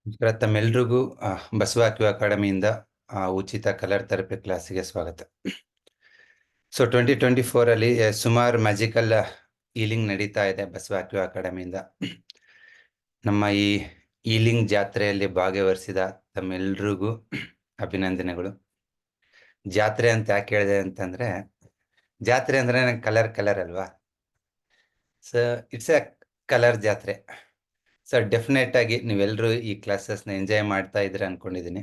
ನಮಸ್ಕಾರ ತಮ್ಮೆಲ್ರಿಗೂ ಬಸವ ಕ್ಯೂ ಅಕಾಡೆಮಿಯಿಂದ ಉಚಿತ colour therapy ಕ್ಲಾಸಿಗೆ ಸ್ವಾಗತ. ಸೊ 2024 ಅಲ್ಲಿ ಸುಮಾರು ಮ್ಯಾಜಿಕಲ್ ಹೀಲಿಂಗ್ ನಡೀತಾ ಇದೆ ಬಸವ ಕ್ಯೂ ಅಕಾಡೆಮಿಯಿಂದ. ನಮ್ಮ ಈ ಹೀಲಿಂಗ್ ಜಾತ್ರೆಯಲ್ಲಿ ಭಾಗವಹಿಸಿದ ತಮ್ಮೆಲ್ರಿಗೂ ಅಭಿನಂದನೆಗಳು. ಜಾತ್ರೆ ಅಂತ ಯಾಕೆ ಹೇಳಿದೆ ಅಂತಂದ್ರೆ, ಜಾತ್ರೆ ಅಂದ್ರೆ ಕಲರ್ ಕಲರ್ ಅಲ್ವಾ. ಸೊ ಇಟ್ಸ್ ಎ ಕಲರ್ ಜಾತ್ರೆ. ಸೊ ಡೆಫಿನೆಟ್ ಆಗಿ ನೀವೆಲ್ಲರೂ ಈ ಕ್ಲಾಸಸ್ನ ಎಂಜಾಯ್ ಮಾಡ್ತಾ ಇದ್ದೀರಾ ಅನ್ಕೊಂಡಿದ್ದೀನಿ.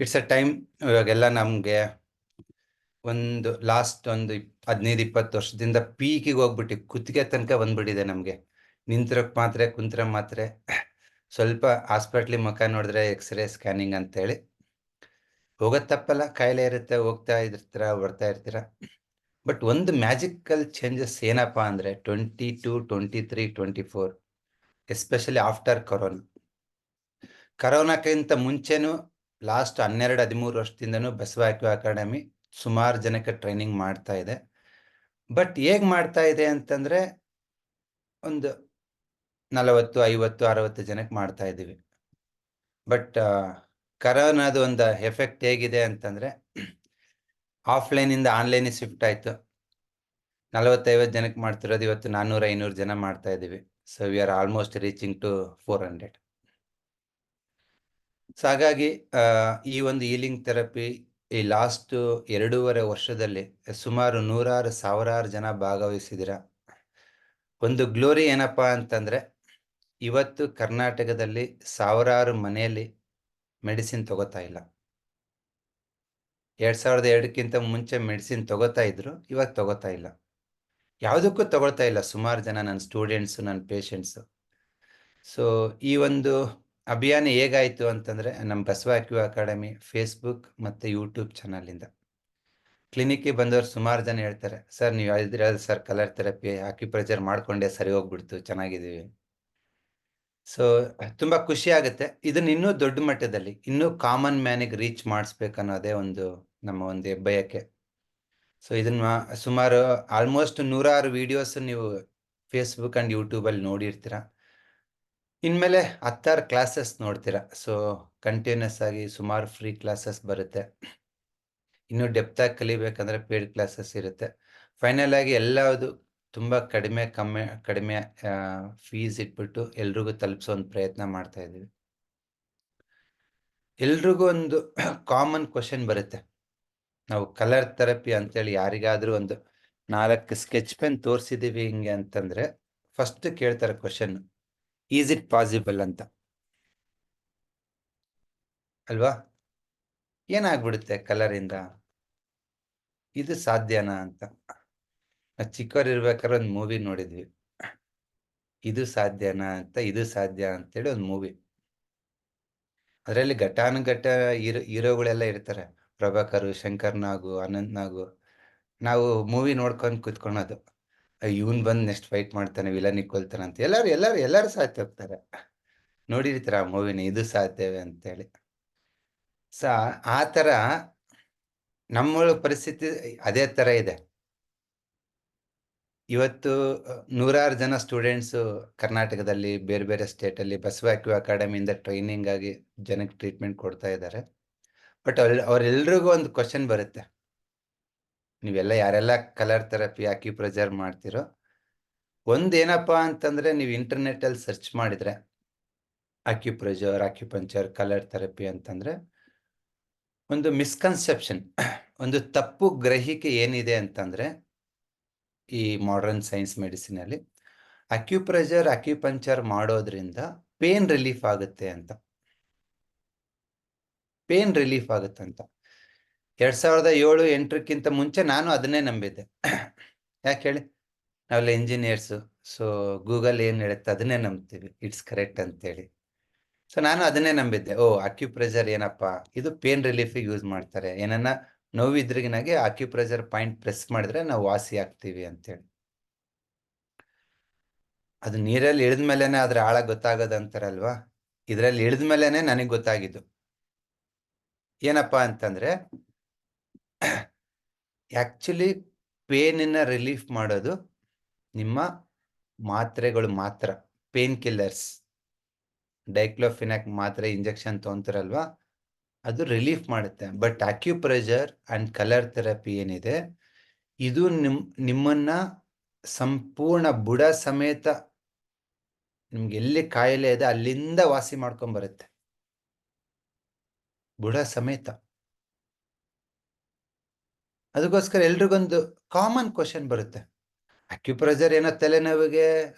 It's a time. ಇವಾಗೆಲ್ಲ ನಮಗೆ ಒಂದು ಲಾಸ್ಟ್ ಒಂದು 15-20 ವರ್ಷದಿಂದ ಪೀಕಿಗೆ ಹೋಗ್ಬಿಟ್ಟು ಕುತ್ತಿಗೆ ತನಕ ಬಂದ್ಬಿಟ್ಟಿದೆ ನಮಗೆ. ನಿಂತಿರೋಕ್ ಮಾತ್ರೆ, ಕುಂತ್ರ ಮಾತ್ರೆ, ಸ್ವಲ್ಪ ಹಾಸ್ಪಿಟ್ಲಿಗೆ ಮುಖ ನೋಡಿದ್ರೆ ಎಕ್ಸ್ರೇ ಸ್ಕ್ಯಾನಿಂಗ್ ಅಂತೇಳಿ ಹೋಗೋದು ತಪ್ಪಲ್ಲ. ಕಾಯಿಲೆ ಇರುತ್ತೆ, ಹೋಗ್ತಾ ಇರ್ತೀರ, ಬರ್ತಾ ಇರ್ತೀರ. ಬಟ್ ಒಂದು ಮ್ಯಾಜಿಕಲ್ ಚೇಂಜಸ್ ಏನಪ್ಪ ಅಂದರೆ 22, 23, 24 ಎಸ್ಪೆಷಲಿ ಆಫ್ಟರ್ ಕರೋನಾಕ್ಕಿಂತ ಮುಂಚೆನೂ ಲಾಸ್ಟ್ 12-13 ವರ್ಷದಿಂದನೂ ಬಸವ ಕ್ಯೂ ಅಕಾಡೆಮಿ ಸುಮಾರು ಜನಕ್ಕೆ ಟ್ರೈನಿಂಗ್ ಮಾಡ್ತಾ ಇದೆ. ಬಟ್ ಹೇಗೆ ಮಾಡ್ತಾ ಇದೆ ಅಂತಂದರೆ ಒಂದು 40, 50, 60 ಜನಕ್ಕೆ ಮಾಡ್ತಾ ಇದ್ದೀವಿ. ಬಟ್ ಕರೋನಾದ ಒಂದು ಎಫೆಕ್ಟ್ ಹೇಗಿದೆ ಅಂತಂದರೆ ಆಫ್ಲೈನಿಂದ ಆನ್ಲೈನಿಗೆ ಶಿಫ್ಟ್ ಆಯಿತು. 40-50 ಜನಕ್ಕೆ ಮಾಡ್ತಿರೋದು ಇವತ್ತು 400-500 ಜನ ಮಾಡ್ತಾ ಇದ್ದೀವಿ. So we are almost reaching to 400. So ಹಾಗಾಗಿ ಈ ಒಂದು ಹೀಲಿಂಗ್ ಥೆರಪಿ ಈ ಲಾಸ್ಟ್ 2.5 ವರ್ಷದಲ್ಲಿ ಸುಮಾರು 100,000 ಜನ ಭಾಗವಹಿಸಿದಿರ. ಒಂದು ಗ್ಲೋರಿ ಏನಪ್ಪ ಅಂತಂದರೆ, ಇವತ್ತು ಕರ್ನಾಟಕದಲ್ಲಿ 1000 ಮನೆಯಲ್ಲಿ ಮೆಡಿಸಿನ್ ತಗೋತಾ ಇಲ್ಲ. 2002ಕ್ಕಿಂತ ಮುಂಚೆ ಮೆಡಿಸಿನ್ ತಗೋತಾ ಇದ್ರು, ಇವಾಗ ತಗೋತಾ ಇಲ್ಲ. ಯಾವುದಕ್ಕೂ ತಗೊಳ್ತಾ ಇಲ್ಲ ಸುಮಾರು ಜನ, ನನ್ನ ಸ್ಟೂಡೆಂಟ್ಸು, ನನ್ನ ಪೇಷಂಟ್ಸು. ಸೊ ಈ ಒಂದು ಅಭಿಯಾನ ಹೇಗಾಯಿತು ಅಂತಂದರೆ, ನಮ್ಮ ಬಸವ ಕ್ಯೂ ಅಕಾಡೆಮಿ ಫೇಸ್ಬುಕ್ ಮತ್ತು ಯೂಟ್ಯೂಬ್ ಚಾನಲಿಂದ ಕ್ಲಿನಿಕ್ಗೆ ಬಂದವರು ಸುಮಾರು ಜನ ಹೇಳ್ತಾರೆ, ಸರ್ ನೀವು ಹೇಳಿದ್ರೆ ಸರ್ ಕಲರ್ ಥೆರಪಿ ಆಕ್ಯುಪ್ರೆಷರ್ ಮಾಡಿಕೊಂಡೆ ಸರಿ ಹೋಗ್ಬಿಡ್ತು, ಚೆನ್ನಾಗಿದ್ದೀವಿ. ಸೊ ತುಂಬ ಖುಷಿ ಆಗುತ್ತೆ. ಇದನ್ನು ಇನ್ನೂ ದೊಡ್ಡ ಮಟ್ಟದಲ್ಲಿ ಇನ್ನೂ ಕಾಮನ್ ಮ್ಯಾನಿಗೆ ರೀಚ್ ಮಾಡಿಸ್ಬೇಕನ್ನೋದೇ ಒಂದು ನಮ್ಮ ಒಂದು ಹೆಬ್ಬಯಕೆ. ಸೊ ಇದನ್ನು ಸುಮಾರು ಆಲ್ಮೋಸ್ಟ್ 100 ವೀಡಿಯೋಸ್ ನೀವು ಫೇಸ್ಬುಕ್ ಆ್ಯಂಡ್ ಯೂಟ್ಯೂಬಲ್ಲಿ ನೋಡಿರ್ತೀರ. ಇನ್ಮೇಲೆ 10 ಕ್ಲಾಸಸ್ ನೋಡ್ತೀರಾ. ಸೊ ಕಂಟಿನ್ಯೂಸ್ ಆಗಿ ಸುಮಾರು ಫ್ರೀ ಕ್ಲಾಸಸ್ ಬರುತ್ತೆ. ಇನ್ನೂ ಡೆಪ್ತಾಗಿ ಕಲಿಬೇಕಂದ್ರೆ ಪೇಯ್ಡ್ ಕ್ಲಾಸಸ್ ಇರುತ್ತೆ. ಫೈನಲ್ ಆಗಿ ಎಲ್ಲದು ತುಂಬ ಕಡಿಮೆ ಫೀಸ್ ಇಟ್ಬಿಟ್ಟು ಎಲ್ರಿಗೂ ತಲುಪಿಸೋ ಒಂದು ಪ್ರಯತ್ನ ಮಾಡ್ತಾ ಇದ್ದೀವಿ. ಎಲ್ರಿಗೂ ಒಂದು ಕಾಮನ್ ಕ್ವಶನ್ ಬರುತ್ತೆ. ನಾವು ಕಲರ್ ಥೆರಪಿ ಅಂತೇಳಿ ಯಾರಿಗಾದರೂ ಒಂದು 4 ಸ್ಕೆಚ್ ಪೆನ್ ತೋರಿಸಿದ್ದೀವಿ ಹಿಂಗೆ ಅಂತಂದರೆ ಫಸ್ಟ್ ಕೇಳ್ತಾರೆ ಕ್ವಶನ್, ಈಸ್ ಇಟ್ ಪಾಸಿಬಲ್ ಅಂತ ಅಲ್ವಾ. ಏನಾಗ್ಬಿಡುತ್ತೆ ಕಲರಿಂದ, ಇದು ಸಾಧ್ಯನಾ ಅಂತ. ಚಿಕ್ಕವರಿರ್ಬೇಕಾದ್ರೆ ಒಂದು ಮೂವಿ ನೋಡಿದ್ವಿ, ಇದು ಸಾಧ್ಯನಾ ಅಂತ, ಇದು ಸಾಧ್ಯ ಅಂತೇಳಿ ಒಂದು ಮೂವಿ. ಅದರಲ್ಲಿ ಘಟಾನುಘಟ ಹೀರೋಗಳೆಲ್ಲ ಇರ್ತಾರೆ, ಪ್ರಭಾಕರ್, ಶಂಕರ್ ನಾಗು, ಅನಂತ್ ನಾಗು. ನಾವು ಮೂವಿ ನೋಡ್ಕೊಂಡು ಕೂತ್ಕೊಳೋದು, ಇವನ್ ಬಂದು ನೆಕ್ಸ್ಟ್ ಫೈಟ್ ಮಾಡ್ತಾನೆ, ವಿಲನಿಗೆ ಕೊಲ್ತಾನೆ ಅಂತ. ಎಲ್ಲರೂ ಸಾಧ್ಯ ಹೋಗ್ತಾರೆ. ನೋಡಿರ್ತೀರ ಆ ಮೂವಿನ, ಇದು ಸಾಧ್ಯವೇ ಅಂತೇಳಿ. ಸೊ ಆ ಥರ ನಮ್ಮ ಪರಿಸ್ಥಿತಿ ಅದೇ ಥರ ಇದೆ. ಇವತ್ತು 100 ಜನ ಸ್ಟೂಡೆಂಟ್ಸು ಕರ್ನಾಟಕದಲ್ಲಿ ಬೇರೆ ಬೇರೆ ಸ್ಟೇಟಲ್ಲಿ ಬಸವ ಕ್ಯೂ ಅಕಾಡೆಮಿಯಿಂದ ಟ್ರೈನಿಂಗ್ ಆಗಿ ಜನಕ್ಕೆ ಟ್ರೀಟ್ಮೆಂಟ್ ಕೊಡ್ತಾ ಇದ್ದಾರೆ. ಬಟ್ ಅವರೆಲ್ರಿಗೂ ಒಂದು ಕ್ವಶನ್ ಬರುತ್ತೆ, ನೀವೆಲ್ಲ ಯಾರೆಲ್ಲ ಕಲರ್ ಥೆರಪಿ ಆಕ್ಯುಪ್ರೆಷರ್ ಮಾಡ್ತಿರೋ, ಒಂದೇನಪ್ಪ ಅಂತಂದರೆ ನೀವು ಇಂಟರ್ನೆಟ್ಟಲ್ಲಿ ಸರ್ಚ್ ಮಾಡಿದರೆ ಆಕ್ಯುಪ್ರೆಷರ್, ಆಕ್ಯುಪಂಚರ್, ಕಲರ್ ಥೆರಪಿ ಅಂತಂದರೆ ಒಂದು ಮಿಸ್ಕನ್ಸೆಪ್ಷನ್, ಒಂದು ತಪ್ಪು ಗ್ರಹಿಕೆ ಏನಿದೆ ಅಂತಂದರೆ, ಈ ಮಾಡರ್ನ್ ಸೈನ್ಸ್ ಮೆಡಿಸಿನಲ್ಲಿ ಅಕ್ಯುಪ್ರೆಷರ್, ಅಕ್ಯುಪಂಚರ್ ಮಾಡೋದ್ರಿಂದ ಪೇನ್ ರಿಲೀಫ್ ಆಗುತ್ತೆ ಅಂತ. ಪೇನ್ ರಿಲೀಫ್ ಆಗುತ್ತಂತ 2007-8ಕ್ಕಿಂತ ಮುಂಚೆ ನಾನು ಅದನ್ನೇ ನಂಬಿದ್ದೆ. ಯಾಕೆ ಹೇಳಿ, ನಾವೆಲ್ಲ ಇಂಜಿನಿಯರ್ಸು. ಸೊ ಗೂಗಲ್ ಏನು ಹೇಳುತ್ತೆ ಅದನ್ನೇ ನಂಬ್ತೀವಿ, ಇಟ್ಸ್ ಕರೆಕ್ಟ್ ಅಂತೇಳಿ. ಸೊ ನಾನು ಅದನ್ನೇ ನಂಬಿದ್ದೆ. ಅಕ್ಯುಪ್ರೆಷರ್ ಏನಪ್ಪ, ಇದು ಪೇನ್ ರಿಲೀಫಿಗೆ ಯೂಸ್ ಮಾಡ್ತಾರೆ, ಏನನ್ನ ನೋವಿದ್ರಿಗಿನಾಗೆ ಅಕ್ಯುಪ್ರೆಷರ್ ಪಾಯಿಂಟ್ ಪ್ರೆಸ್ ಮಾಡಿದ್ರೆ ನಾವು ವಾಸಿ ಆಗ್ತೀವಿ ಅಂತೇಳಿ. ಅದು ನೀರಲ್ಲಿ ಇಳಿದ ಮೇಲೇನೆ ಅದ್ರ ಆಳ ಗೊತ್ತಾಗೋದು ಅಂತಾರಲ್ವಾ, ಇದರಲ್ಲಿ ಇಳಿದ ಮೇಲೇನೆ ನನಗೆ ಗೊತ್ತಾಗಿದ್ದು ಏನಪ್ಪ ಅಂತಂದರೆ, ಆ್ಯಕ್ಚುಲಿ ಪೇನನ್ನು ರಿಲೀಫ್ ಮಾಡೋದು ನಿಮ್ಮ ಮಾತ್ರೆಗಳು ಮಾತ್ರ, ಪೇನ್ ಕಿಲ್ಲರ್ಸ್. ಡೈಕ್ಲೋಫಿನಾಕ್ ಮಾತ್ರೆ ಇಂಜೆಕ್ಷನ್ ತೊಗೊಂತಾರಲ್ವಾ, ಅದು ರಿಲೀಫ್ ಮಾಡುತ್ತೆ. But acupressure and colour therapy ಏನಿದೆ, ಇದು ನಿಮ್ಮನ್ನ ಸಂಪೂರ್ಣ ಬುಡ ಸಮೇತ ನಿಮ್ಗೆ ಎಲ್ಲಿ ಕಾಯಿಲೆ ಇದೆ ಅಲ್ಲಿಂದ ವಾಸಿ ಮಾಡ್ಕೊಂಡ್ಬರುತ್ತೆ, ಬುಡ ಸಮೇತ. ಅದಕ್ಕೋಸ್ಕರ ಎಲ್ರಿಗೊಂದು ಕಾಮನ್ ಕ್ವಶನ್ ಬರುತ್ತೆ, ಅಕ್ಯುಪ್ರೆಷರ್ ಏನೋ ತಲೆನೋವಿಗೆ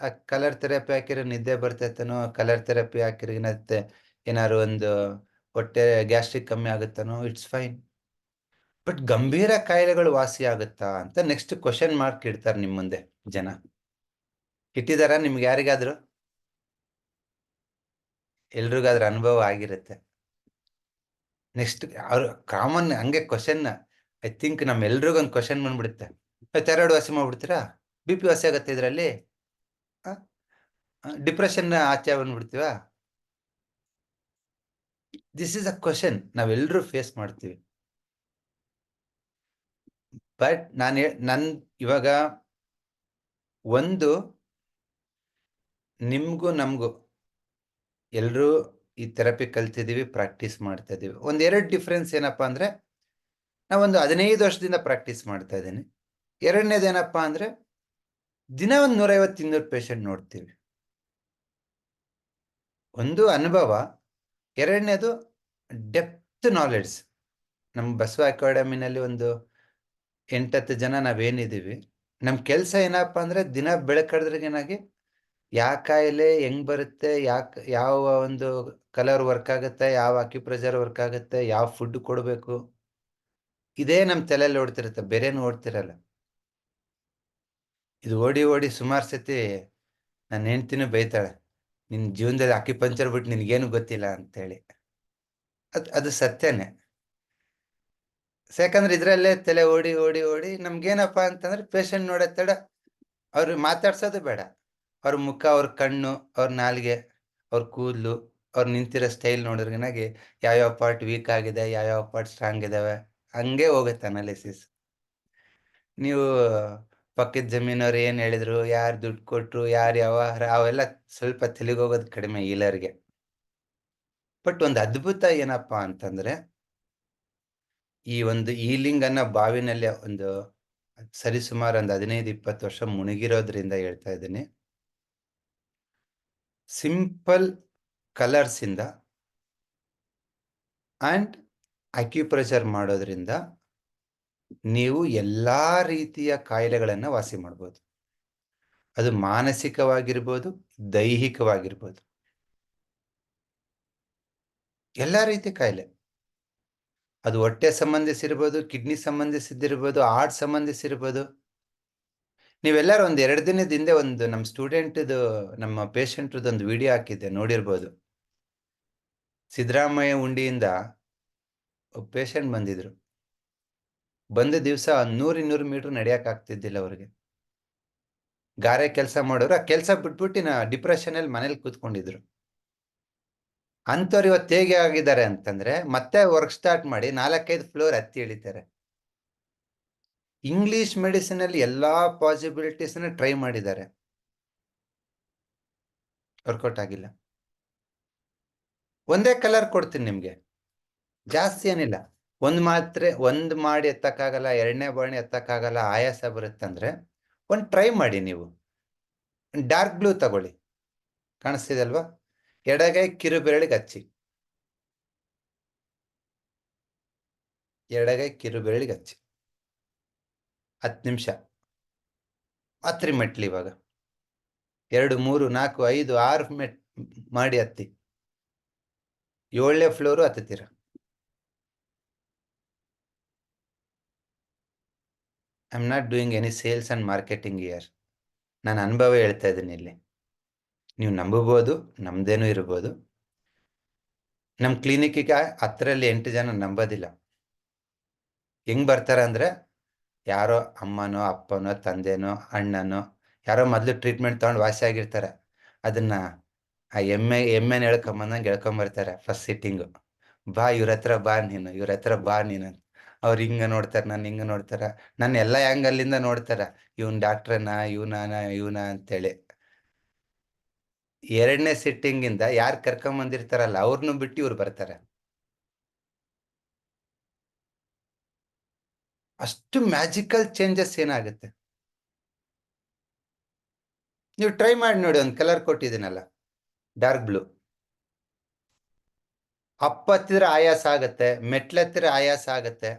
ಕಲರ್ ಥೆರಪಿ ಹಾಕಿರೋ ನಿದ್ದೆ ಬರ್ತೈತನೋ, ಕಲರ್ ಥೆರಪಿ ಹಾಕಿರೋ ಏನಾದ್ರು ಒಂದು ಹೊಟ್ಟೆ ಗ್ಯಾಸ್ಟ್ರಿಕ್ ಕಮ್ಮಿ ಆಗುತ್ತಾನೋ, ಇಟ್ಸ್ ಫೈನ್. ಬಟ್ ಗಂಭೀರ ಕಾಯಿಲೆಗಳು ವಾಸಿ ಆಗುತ್ತಾ ಅಂತ ನೆಕ್ಸ್ಟ್ ಕ್ವಶನ್ ಮಾರ್ಕ್ ಇಡ್ತಾರೆ ನಿಮ್ಮ ಮುಂದೆ ಜನ. ಇಟ್ಟಿದಾರ ನಿಮ್ಗೆ ಯಾರಿಗಾದ್ರು? ಎಲ್ರಿಗಾದ್ರೂ ಅನುಭವ ಆಗಿರುತ್ತೆ. ನೆಕ್ಸ್ಟ್ ಅವ್ರು ಕಾಮನ್ ಹಂಗೆ ಕ್ವಶನ್, ಐ ಥಿಂಕ್ ನಮ್ಮೆಲ್ರಿಗೊಂದು ಕ್ವಶನ್ ಬಂದ್ಬಿಡುತ್ತೆ, ಥೈರಾಯ್ಡ್ ವಾಸಿ ಮಾಡ್ಬಿಡ್ತೀರಾ, BP ವಾಸಿ ಆಗತ್ತೆ ಇದರಲ್ಲಿ, ಡಿಪ್ರೆಷನ್ ಆಚೆ ಬಂದ್ಬಿಡ್ತೀವ? ದಿಸ್ ಇಸ್ ಅ ಕ್ವಶನ್ ನಾವೆಲ್ಲರೂ ಫೇಸ್ ಮಾಡ್ತೀವಿ. ಬಟ್ ನನ್ ಇವಾಗ ಒಂದು ನಿಮ್ಗೂ ನಮಗೂ ಎಲ್ಲರೂ ಈ ಥೆರಪಿ ಕಲ್ತಿದ್ದೀವಿ, ಪ್ರಾಕ್ಟೀಸ್ ಮಾಡ್ತಾ ಇದೀವಿ. ಒಂದೆರಡು ಡಿಫ್ರೆನ್ಸ್ ಏನಪ್ಪಾ ಅಂದ್ರೆ, ನಾವೊಂದು 15 ವರ್ಷದಿಂದ ಪ್ರಾಕ್ಟೀಸ್ ಮಾಡ್ತಾ ಇದ್ದೀನಿ. ಎರಡನೇದೇನಪ್ಪಾ ಅಂದ್ರೆ, ದಿನ ಒಂದು 150-200 ಪೇಷಂಟ್ ನೋಡ್ತೀವಿ. ಒಂದು ಅನುಭವ, ಎರಡನೇದು ಡೆಪ್ತ್ ನಾಲೆಡ್ಜ್. ನಮ್ಮ ಬಸವ ಅಕಾಡೆಮಿನಲ್ಲಿ ಒಂದು 8-10 ಜನ ನಾವೇನಿದ್ದೀವಿ, ನಮ್ಮ ಕೆಲಸ ಏನಪ್ಪಾ ಅಂದ್ರೆ, ದಿನ ಬೆಳಕಡ್ದ್ರಿಗೇನಾಗಿ ಯಾವ ಕಾಯಿಲೆ ಹೆಂಗ್ ಬರುತ್ತೆ, ಯಾವ ಒಂದು ಕಲರ್ ವರ್ಕ್ ಆಗುತ್ತೆ, ಯಾವ ಅಕ್ಯುಪ್ರೆಷರ್ ವರ್ಕ್ ಆಗುತ್ತೆ, ಯಾವ ಫುಡ್ ಕೊಡಬೇಕು, ಇದೇ ನಮ್ಮ ತಲೆಯಲ್ಲಿ ಓಡ್ತಿರುತ್ತೆ, ಬೇರೇನು ಓಡ್ತಿರಲ್ಲ. ಇದು ಓಡಿ ಓಡಿ ಸುಮಾರು ಸತಿ ನನ್ನ ಹೆಂಡ್ತಿನೂ ಬೈತಾಳೆ, ನಿನ್ನ ಜೀವನದಲ್ಲಿ ಅಕ್ಯುಪಂಕ್ಚರ್ ಬಿಟ್ಟು ನಿನಗೇನು ಗೊತ್ತಿಲ್ಲ ಅಂತೇಳಿ. ಅದು ಸತ್ಯನೇ. ಯಾಕಂದ್ರೆ ಇದರಲ್ಲೇ ತಲೆ ಓಡಿ ಓಡಿ ಓಡಿ ನಮ್ಗೇನಪ್ಪ ಅಂತಂದ್ರೆ, ಪೇಷಂಟ್ ನೋಡೋ ತಡ ಅವ್ರು ಮಾತಾಡ್ಸೋದು ಬೇಡ, ಅವ್ರ ಮುಖ, ಅವ್ರ ಕಣ್ಣು, ಅವ್ರ ನಾಲಿಗೆ, ಅವ್ರ ಕೂದಲು, ಅವ್ರು ನಿಂತಿರೋ ಸ್ಟೈಲ್ ನೋಡಿದ್ರನಾಗಿ ಯಾವ್ಯಾವ ಪಾರ್ಟ್ ವೀಕ್ ಆಗಿದೆ, ಯಾವ್ಯಾವ ಪಾರ್ಟ್ ಸ್ಟ್ರಾಂಗ್ ಇದಾವೆ, ಹಂಗೆ ಹೋಗುತ್ತೆ ಅನಾಲಿಸಿಸ್. ನೀವು ಪಕ್ಕದ ಜಮೀನವ್ರು ಏನು ಹೇಳಿದ್ರು, ಯಾರು ದುಡ್ಡು ಕೊಟ್ರು, ಯಾರು ವ್ಯವಹಾರ, ಅವೆಲ್ಲ ಸ್ವಲ್ಪ ತಲೆಗೋಗೋದು ಕಡಿಮೆ ಈಲರ್ಗೆ. ಬಟ್ ಒಂದು ಅದ್ಭುತ ಏನಪ್ಪಾ ಅಂತಂದ್ರೆ, ಈ ಒಂದು ಈಲಿಂಗ್ ಅನ್ನೋ ಬಾವಿನಲ್ಲಿ ಒಂದು ಸರಿಸುಮಾರು ಒಂದು 15-20 ವರ್ಷ ಮುಳುಗಿರೋದ್ರಿಂದ ಹೇಳ್ತಾ ಇದ್ದೀನಿ. ಸಿಂಪಲ್ ಕಲರ್ಸ್ ಇಂದ ಅಂಡ್ ಅಕ್ಯುಪ್ರೆಷರ್ ಮಾಡೋದ್ರಿಂದ ನೀವು ಎಲ್ಲಾ ರೀತಿಯ ಕಾಯಿಲೆಗಳನ್ನ ವಾಸಿ ಮಾಡ್ಬೋದು. ಅದು ಮಾನಸಿಕವಾಗಿರ್ಬೋದು, ದೈಹಿಕವಾಗಿರ್ಬೋದು, ಎಲ್ಲಾ ರೀತಿ ಕಾಯಿಲೆ. ಅದು ಹೊಟ್ಟೆ ಸಂಬಂಧಿಸಿರ್ಬೋದು, ಕಿಡ್ನಿ ಸಂಬಂಧಿಸಿದಿರ್ಬೋದು, ಹಾರ್ಟ್ ಸಂಬಂಧಿಸಿರ್ಬೋದು. ನೀವೆಲ್ಲರೂ ಒಂದು 2 ದಿನದ ಹಿಂದೆ ಒಂದು ನಮ್ಮ ಸ್ಟೂಡೆಂಟ್ದು, ನಮ್ಮ ಪೇಷಂಟ್ದು ಒಂದು ವಿಡಿಯೋ ಹಾಕಿದ್ದೆ, ನೋಡಿರ್ಬೋದು. ಸಿದ್ದರಾಮಯ್ಯ ಉಂಡಿಯಿಂದ ಪೇಷಂಟ್ ಬಂದಿದ್ರು. ಬಂದ ದಿವಸ 100-200 ಮೀಟರ್ ನಡೆಯಕ್ ಆಗ್ತಿದ್ದಿಲ್ಲ ಅವ್ರಿಗೆ. ಗಾರೆ ಕೆಲಸ ಮಾಡೋರು, ಆ ಕೆಲಸ ಬಿಟ್ಬಿಟ್ಟು ಡಿಪ್ರೆಷನ್ ಅಲ್ಲಿ ಮನೇಲಿ ಕೂತ್ಕೊಂಡಿದ್ರು. ಅಂಥವ್ರು ಇವತ್ತು ಹೇಗೆ ಆಗಿದ್ದಾರೆ ಅಂತಂದ್ರೆ, ಮತ್ತೆ ವರ್ಕ್ ಸ್ಟಾರ್ಟ್ ಮಾಡಿ 4-5 ಫ್ಲೋರ್ ಹತ್ತಿ ಇಳಿತಾರೆ. ಇಂಗ್ಲಿಷ್ ಮೆಡಿಸಿನ್ ಅಲ್ಲಿ ಎಲ್ಲಾ ಪಾಸಿಬಿಲಿಟೀಸ್ ಟ್ರೈ ಮಾಡಿದ್ದಾರೆ, ವರ್ಕೌಟ್ ಆಗಿಲ್ಲ. ಒಂದೇ ಕಲರ್ ಕೊಡ್ತೀನಿ ನಿಮ್ಗೆ, ಜಾಸ್ತಿ ಏನಿಲ್ಲ. ಒಂದು ಮಾಡಿ ಎತ್ತಕ್ಕಾಗಲ್ಲ, 2ನೇ ಬಾಣಿ ಎತ್ತಕ್ಕಾಗಲ್ಲ, ಆಯಾಸ ಬರುತ್ತಂದ್ರೆ ಒಂದು ಟ್ರೈ ಮಾಡಿ. ನೀವು ಡಾರ್ಕ್ ಬ್ಲೂ ತಗೊಳ್ಳಿ, ಕಾಣಿಸ್ತಿದೆ ಅಲ್ವಾ? ಎಡಗೈ ಕಿರುಬೆರಳಿಗೆ ಹಚ್ಚಿ, ಎಡಗೈ ಕಿರುಬೆರಳಿಗೆ ಹಚ್ಚಿ 10 ನಿಮಿಷ ಹತ್ರಿ ಮೆಟ್ಲಿ. ಇವಾಗ 2, 3, 4, 5, 6 ಮೆಟ್ ಮಾಡಿ ಹತ್ತಿ. 7ನೇ ಫ್ಲೋರು ಹತ್ತೀರ. I am not doing any sales and marketing year. ನಾನು ಅನುಭವ ಹೇಳ್ತಾ ಇದ್ದೀನಿ ಇಲ್ಲಿ. ನೀವು ನಂಬಬಹುದು, ನಮ್ದೇನೂ ಇರ್ಬೋದು. ನಮ್ಮ ಕ್ಲಿನಿಕ್ಕಿಗೆ 10ರಲ್ಲಿ 8 ಜನ ನಂಬೋದಿಲ್ಲ. ಹೆಂಗ್ ಬರ್ತಾರ ಅಂದ್ರೆ, ಯಾರೋ ಅಮ್ಮನೋ, ಅಪ್ಪನೋ, ತಂದೆನೋ, ಅಣ್ಣನೋ ಯಾರೋ ಮೊದಲು ಟ್ರೀಟ್ಮೆಂಟ್ ತಗೊಂಡು ವಾಸಿ ಆಗಿರ್ತಾರೆ. ಅದನ್ನ ಆ ಎಮ್ಮೆನ ಹೇಳ್ಕೊಂಬಂದಂಗೆ ಹೇಳ್ಕೊಂಬರ್ತಾರೆ ಫಸ್ಟ್ ಸಿಟ್ಟಿಂಗು. ಬಾ ಇವ್ರ ಹತ್ರ ಬಾ ನೀನು, ಇವ್ರ ಹತ್ರ ಬಾ ನೀನು. ಅವ್ರು ಹಿಂಗ ನೋಡ್ತಾರೆ, ನಾನು ಹಿಂಗ ನೋಡ್ತಾರ, ನನ್ನ ಎಲ್ಲ ಆ್ಯಂಗಲ್ಲಿಂದ ನೋಡ್ತಾರ, ಇವನ್ ಡಾಕ್ಟ್ರನ, ಇವನ ಅಂತೇಳಿ. ಎರಡನೇ ಸಿಟ್ಟಿಂಗ್ ಇಂದ ಯಾರು ಕರ್ಕೊಂಡ್ ಬಂದಿರ್ತಾರಲ್ಲ ಅವ್ರನ್ನು ಬಿಟ್ಟು ಇವ್ರು ಬರ್ತಾರೆ. ಅಷ್ಟು ಮ್ಯಾಜಿಕಲ್ ಚೇಂಜಸ್ ಏನಾಗುತ್ತೆ ನೀವು ಟ್ರೈ ಮಾಡಿ ನೋಡಿ. ಒಂದು ಕಲರ್ ಕೊಟ್ಟಿದ್ದೀನಲ್ಲ, ಡಾರ್ಕ್ ಬ್ಲೂ. ಹತ್ತಿದ್ರೆ ಆಯಾಸ ಆಗತ್ತೆ, ಮೆಟ್ಲತ್ತಿದ್ರೆ ಆಯಾಸ ಆಗತ್ತೆ,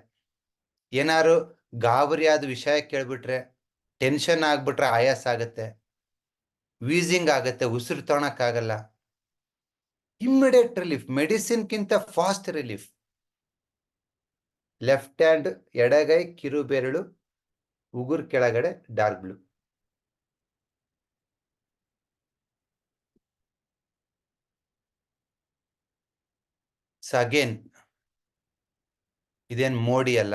ಏನಾರು ಗಾಬರಿ ಆದ ವಿಷಯ ಕೇಳ್ಬಿಟ್ರೆ, ಟೆನ್ಷನ್ ಆಗ್ಬಿಟ್ರೆ ಆಯಾಸ ಆಗತ್ತೆ, ವೀಸಿಂಗ್ ಆಗತ್ತೆ, ಉಸಿರು ತೊಗೊಳಕ್ಕಾಗಲ್ಲ. ಇಮ್ಮಿಡಿಯೇಟ್ ರಿಲೀಫ್, ಮೆಡಿಸಿನ್ಗಿಂತ ಫಾಸ್ಟ್ ರಿಲೀಫ್. ಲೆಫ್ಟ್ ಹ್ಯಾಂಡ್, ಎಡಗೈ ಕಿರುಬೆರಳು, ಉಗುರು ಕೆಳಗಡೆ ಡಾರ್ಕ್ ಬ್ಲೂ. ಅಗೇನ್ ಇದೇನ್ ಮೋಡಿ ಅಲ್ಲ.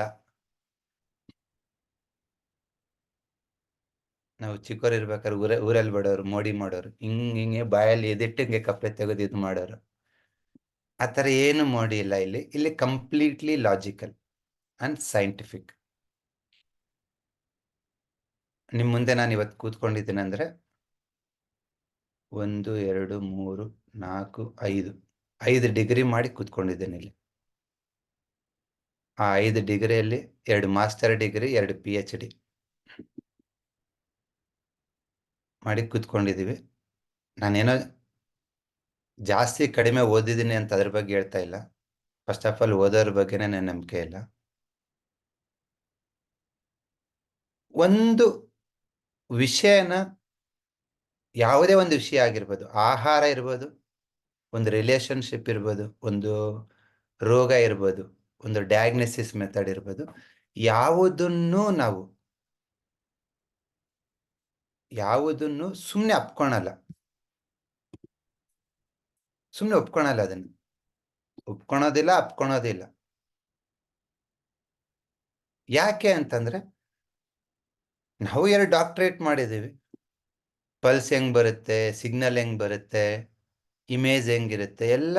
ನಾವು ಚಿಕ್ಕವ್ರು ಇರ್ಬೇಕಾದ್ರೆ ಊರಲ್ಲಿ ಬಿಡೋರು, ಮೋಡಿ ಮಾಡೋರು, ಹಿಂಗೆ ಬಾಯಲ್ಲಿ ಎದಿಟ್ಟಂಗೆ ಕಪ್ಪೆ ತೆಗೆದು ಇದು ಮಾಡೋರು. ಆ ಥರ ಏನು ಮೋಡಿ ಇಲ್ಲ ಇಲ್ಲಿ. ಇಲ್ಲಿ ಕಂಪ್ಲೀಟ್ಲಿ ಲಾಜಿಕಲ್ ಅಂಡ್ ಸೈಂಟಿಫಿಕ್. ನಿಮ್ ಮುಂದೆ ನಾನು ಇವತ್ತು ಕೂತ್ಕೊಂಡಿದ್ದೀನಿ ಅಂದ್ರೆ 1 2 3 4 5 ಡಿಗ್ರಿ ಮಾಡಿ ಕೂತ್ಕೊಂಡಿದ್ದೇನೆ ಇಲ್ಲಿ. ಆ 5 ಡಿಗ್ರಿಯಲ್ಲಿ 2 ಮಾಸ್ಟರ್ ಡಿಗ್ರಿ, 2 PhD ಮಾಡಿ ಕೂತ್ಕೊಂಡಿದ್ದೀವಿ. ನಾನೇನೋ ಜಾಸ್ತಿ ಕಡಿಮೆ ಓದಿದ್ದೀನಿ ಅಂತ ಅದ್ರ ಬಗ್ಗೆ ಹೇಳ್ತಾ ಇಲ್ಲ. ಫಸ್ಟ್ ಆಫ್ ಆಲ್ ಓದೋರ ಬಗ್ಗೆನೇ ನನ್ನ ನಂಬಿಕೆ ಇಲ್ಲ. ಒಂದು ವಿಷಯನ, ಯಾವುದೇ ಒಂದು ವಿಷಯ ಆಗಿರ್ಬೋದು, ಆಹಾರ ಇರ್ಬೋದು, ಒಂದು ರಿಲೇಶನ್ಶಿಪ್ ಇರ್ಬೋದು, ಒಂದು ರೋಗ ಇರ್ಬೋದು, ಒಂದು ಡಯಾಗ್ನೋಸಿಸ್ ಮೆಥಡ್ ಇರ್ಬೋದು, ಯಾವುದನ್ನು ಸುಮ್ಮನೆ ಒಪ್ಕೊಳಲ್ಲ. ಅದನ್ನು ಒಪ್ಕೊಳೋದಿಲ್ಲ. ಯಾಕೆ ಅಂತಂದ್ರೆ ನಾವು 2 ಡಾಕ್ಟರೇಟ್ ಮಾಡಿದ್ದೀವಿ. ಪಲ್ಸ್ ಹೆಂಗ್ ಬರುತ್ತೆ, ಸಿಗ್ನಲ್ ಹೆಂಗ್ ಬರುತ್ತೆ, ಇಮೇಜ್ ಹೆಂಗಿರುತ್ತೆ, ಎಲ್ಲ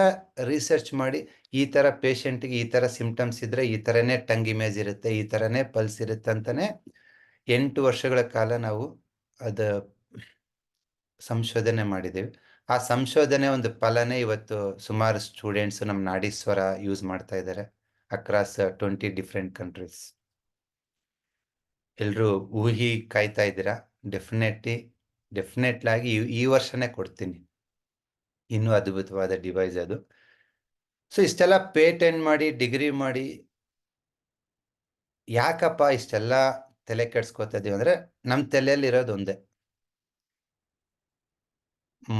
ರಿಸರ್ಚ್ ಮಾಡಿ ಈ ಥರ ಪೇಷಂಟ್ಗೆ ಈ ಥರ ಸಿಂಪ್ಟಮ್ಸ್ ಇದ್ರೆ ಈ ಥರನೇ ಟಂಗ್ ಇಮೇಜ್ ಇರುತ್ತೆ, ಈ ಥರನೇ ಪಲ್ಸ್ ಇರುತ್ತೆ ಅಂತಾನೆ 8 ವರ್ಷಗಳ ಕಾಲ ನಾವು ಸಂಶೋಧನೆ ಮಾಡಿದ್ದೀವಿ. ಆ ಸಂಶೋಧನೆ ಒಂದು ಫಲನೇ ಇವತ್ತು ಸುಮಾರು ಸ್ಟೂಡೆಂಟ್ಸ್ ನಮ್ಮ ನಾಡೀಶ್ವರ ಯೂಸ್ ಮಾಡ್ತಾ ಇದ್ದಾರೆ ಅಕ್ರಾಸ್ 20 ಡಿಫ್ರೆಂಟ್ ಕಂಟ್ರೀಸ್. ಎಲ್ಲರೂ ಊಹಿ ಕಾಯ್ತಾ ಇದ್ದೀರಾ. ಡೆಫಿನೆಟ್ಲಾಗಿ ಈ ವರ್ಷನೇ ಕೊಡ್ತೀನಿ. ಇನ್ನೂ ಅದ್ಭುತವಾದ ಡಿವೈಸ್ ಅದು. ಸೊ ಇಷ್ಟೆಲ್ಲ ಪೇಟೆಂಟ್ ಮಾಡಿ, ಡಿಗ್ರಿ ಮಾಡಿ, ಯಾಕಪ್ಪ ಇಷ್ಟೆಲ್ಲ ತಲೆ ಕೆಡ್ಸ್ಕೊತಾ ಇದೀವಿ ಅಂದ್ರೆ ನಮ್ಮ ತಲೆಯಲ್ಲಿ ಇರೋದು ಒಂದೇ,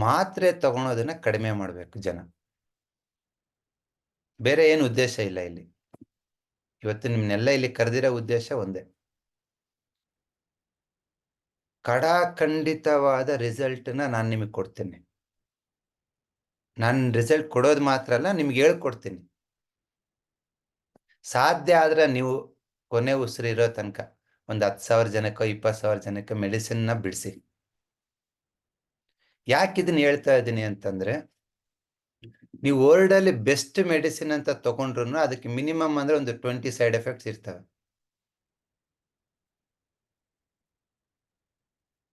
ಮಾತ್ರೆ ತಗೊಳೋದನ್ನ ಕಡಿಮೆ ಮಾಡ್ಬೇಕು ಜನ. ಬೇರೆ ಏನು ಉದ್ದೇಶ ಇಲ್ಲ ಇಲ್ಲಿ. ಇವತ್ತು ನಿಮ್ನೆಲ್ಲ ಇಲ್ಲಿ ಕರೆದಿರೋ ಉದ್ದೇಶ ಒಂದೇ, ಖಂಡಿತವಾದ ರಿಸಲ್ಟ್ನ ನಾನು ನಿಮಗೆ ಕೊಡ್ತೇನೆ. ನಾನು ರಿಸಲ್ಟ್ ಕೊಡೋದು ಮಾತ್ರ ಅಲ್ಲ, ನಿಮ್ಗೆ ಹೇಳ್ಕೊಡ್ತೀನಿ. ಸಾಧ್ಯ ಆದ್ರೆ ನೀವು ಕೊನೆ ಉಸಿರು ಇರೋ ತನಕ ಒಂದು 10,000 ಜನಕ್ಕೋ 20,000 ಜನಕ್ಕೆ ಮೆಡಿಸಿನ್ನ ಬಿಡಿಸಿ. ಯಾಕೆ ಇದನ್ನ ಹೇಳ್ತಾ ಇದ್ದೀನಿ ಅಂತಂದ್ರೆ, ನೀವು ವರ್ಲ್ಡ್ ಅಲ್ಲಿ ಬೆಸ್ಟ್ ಮೆಡಿಸಿನ್ ಅಂತ ತಗೊಂಡ್ರು ಅದಕ್ಕೆ ಮಿನಿಮಮ್ ಅಂದ್ರೆ ಒಂದು 20 ಸೈಡ್ ಎಫೆಕ್ಟ್ಸ್ ಇರ್ತವೆ.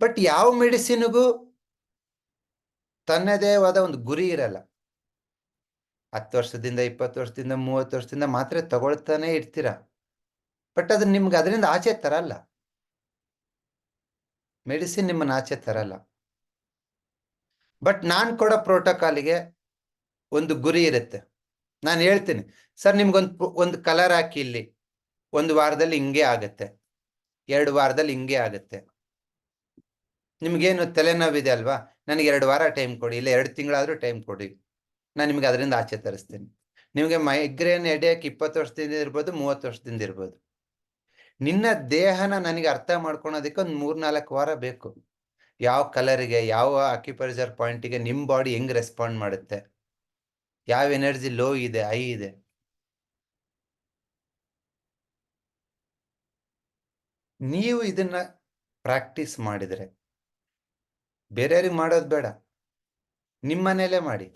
ಬಟ್ ಯಾವ ಮೆಡಿಸಿನ್ಗೂ ತನ್ನದೇ ಆದ ಒಂದು ಗುರಿ ಇರಲ್ಲ. 10 ವರ್ಷದಿಂದ 20 ವರ್ಷದಿಂದ 30 ವರ್ಷದಿಂದ ಮಾತ್ರೆ ತಗೊಳ್ತಾನೆ ಇರ್ತೀರ. ಬಟ್ ಅದು ನಿಮ್ಗೆ ಅದರಿಂದ ಆಚೆ ತರಲ್ಲ. ಮೆಡಿಸಿನ್ ನಿಮ್ಮನ್ನ ಆಚೆ ತರಲ್ಲ. ಬಟ್ ನಾನು ಕೊಡೋ ಪ್ರೋಟೋಕಾಲಿಗೆ ಒಂದು ಗುರಿ ಇರುತ್ತೆ. ನಾನು ಹೇಳ್ತೀನಿ, ಸರ್ ನಿಮ್ಗೊಂದು ಕಲರ್ ಹಾಕಿ ಇಲ್ಲಿ, 1 ವಾರದಲ್ಲಿ ಹಿಂಗೆ ಆಗತ್ತೆ, 2 ವಾರದಲ್ಲಿ ಹಿಂಗೆ ಆಗತ್ತೆ. ನಿಮ್ಗೇನು ತಲೆನೋವಿದೆ ಅಲ್ವಾ, ನನಗೆ 2 ವಾರ ಟೈಮ್ ಕೊಡಿ, ಇಲ್ಲ 2 ತಿಂಗಳಾದ್ರೂ ಟೈಮ್ ಕೊಡಿ, ನಾನು ನಿಮ್ಗೆ ಅದರಿಂದ ಆಚೆ ತರಿಸ್ತೀನಿ. ನಿಮಗೆ ಮೈಗ್ರೇನ್ ಹೆಡೇಕ್ 20 ವರ್ಷದಿಂದ ಇರ್ಬೋದು, 30 ವರ್ಷದಿಂದ ಇರ್ಬೋದು. ನಿನ್ನ ದೇಹನ ನನಗೆ ಅರ್ಥ ಮಾಡ್ಕೊಳೋದಕ್ಕೆ ಒಂದು 3-4 ವಾರ ಬೇಕು. ಯಾವ ಕಲರಿಗೆ, ಯಾವ ಅಕ್ಯುಪ್ರೆಷರ್ ಪಾಯಿಂಟಿಗೆ ನಿಮ್ಮ ಬಾಡಿ ಹೆಂಗ್ ರೆಸ್ಪಾಂಡ್ ಮಾಡುತ್ತೆ, ಯಾವ ಎನರ್ಜಿ ಲೋ ಇದೆ, ಹೈ ಇದೆ. ನೀವು ಇದನ್ನ ಪ್ರಾಕ್ಟೀಸ್ ಮಾಡಿದ್ರೆ, ಬೇರೆಯವ್ರಿಗೆ ಮಾಡೋದು ಬೇಡ, ನಿಮ್ಮನೇಲೆ ಮಾಡಿ.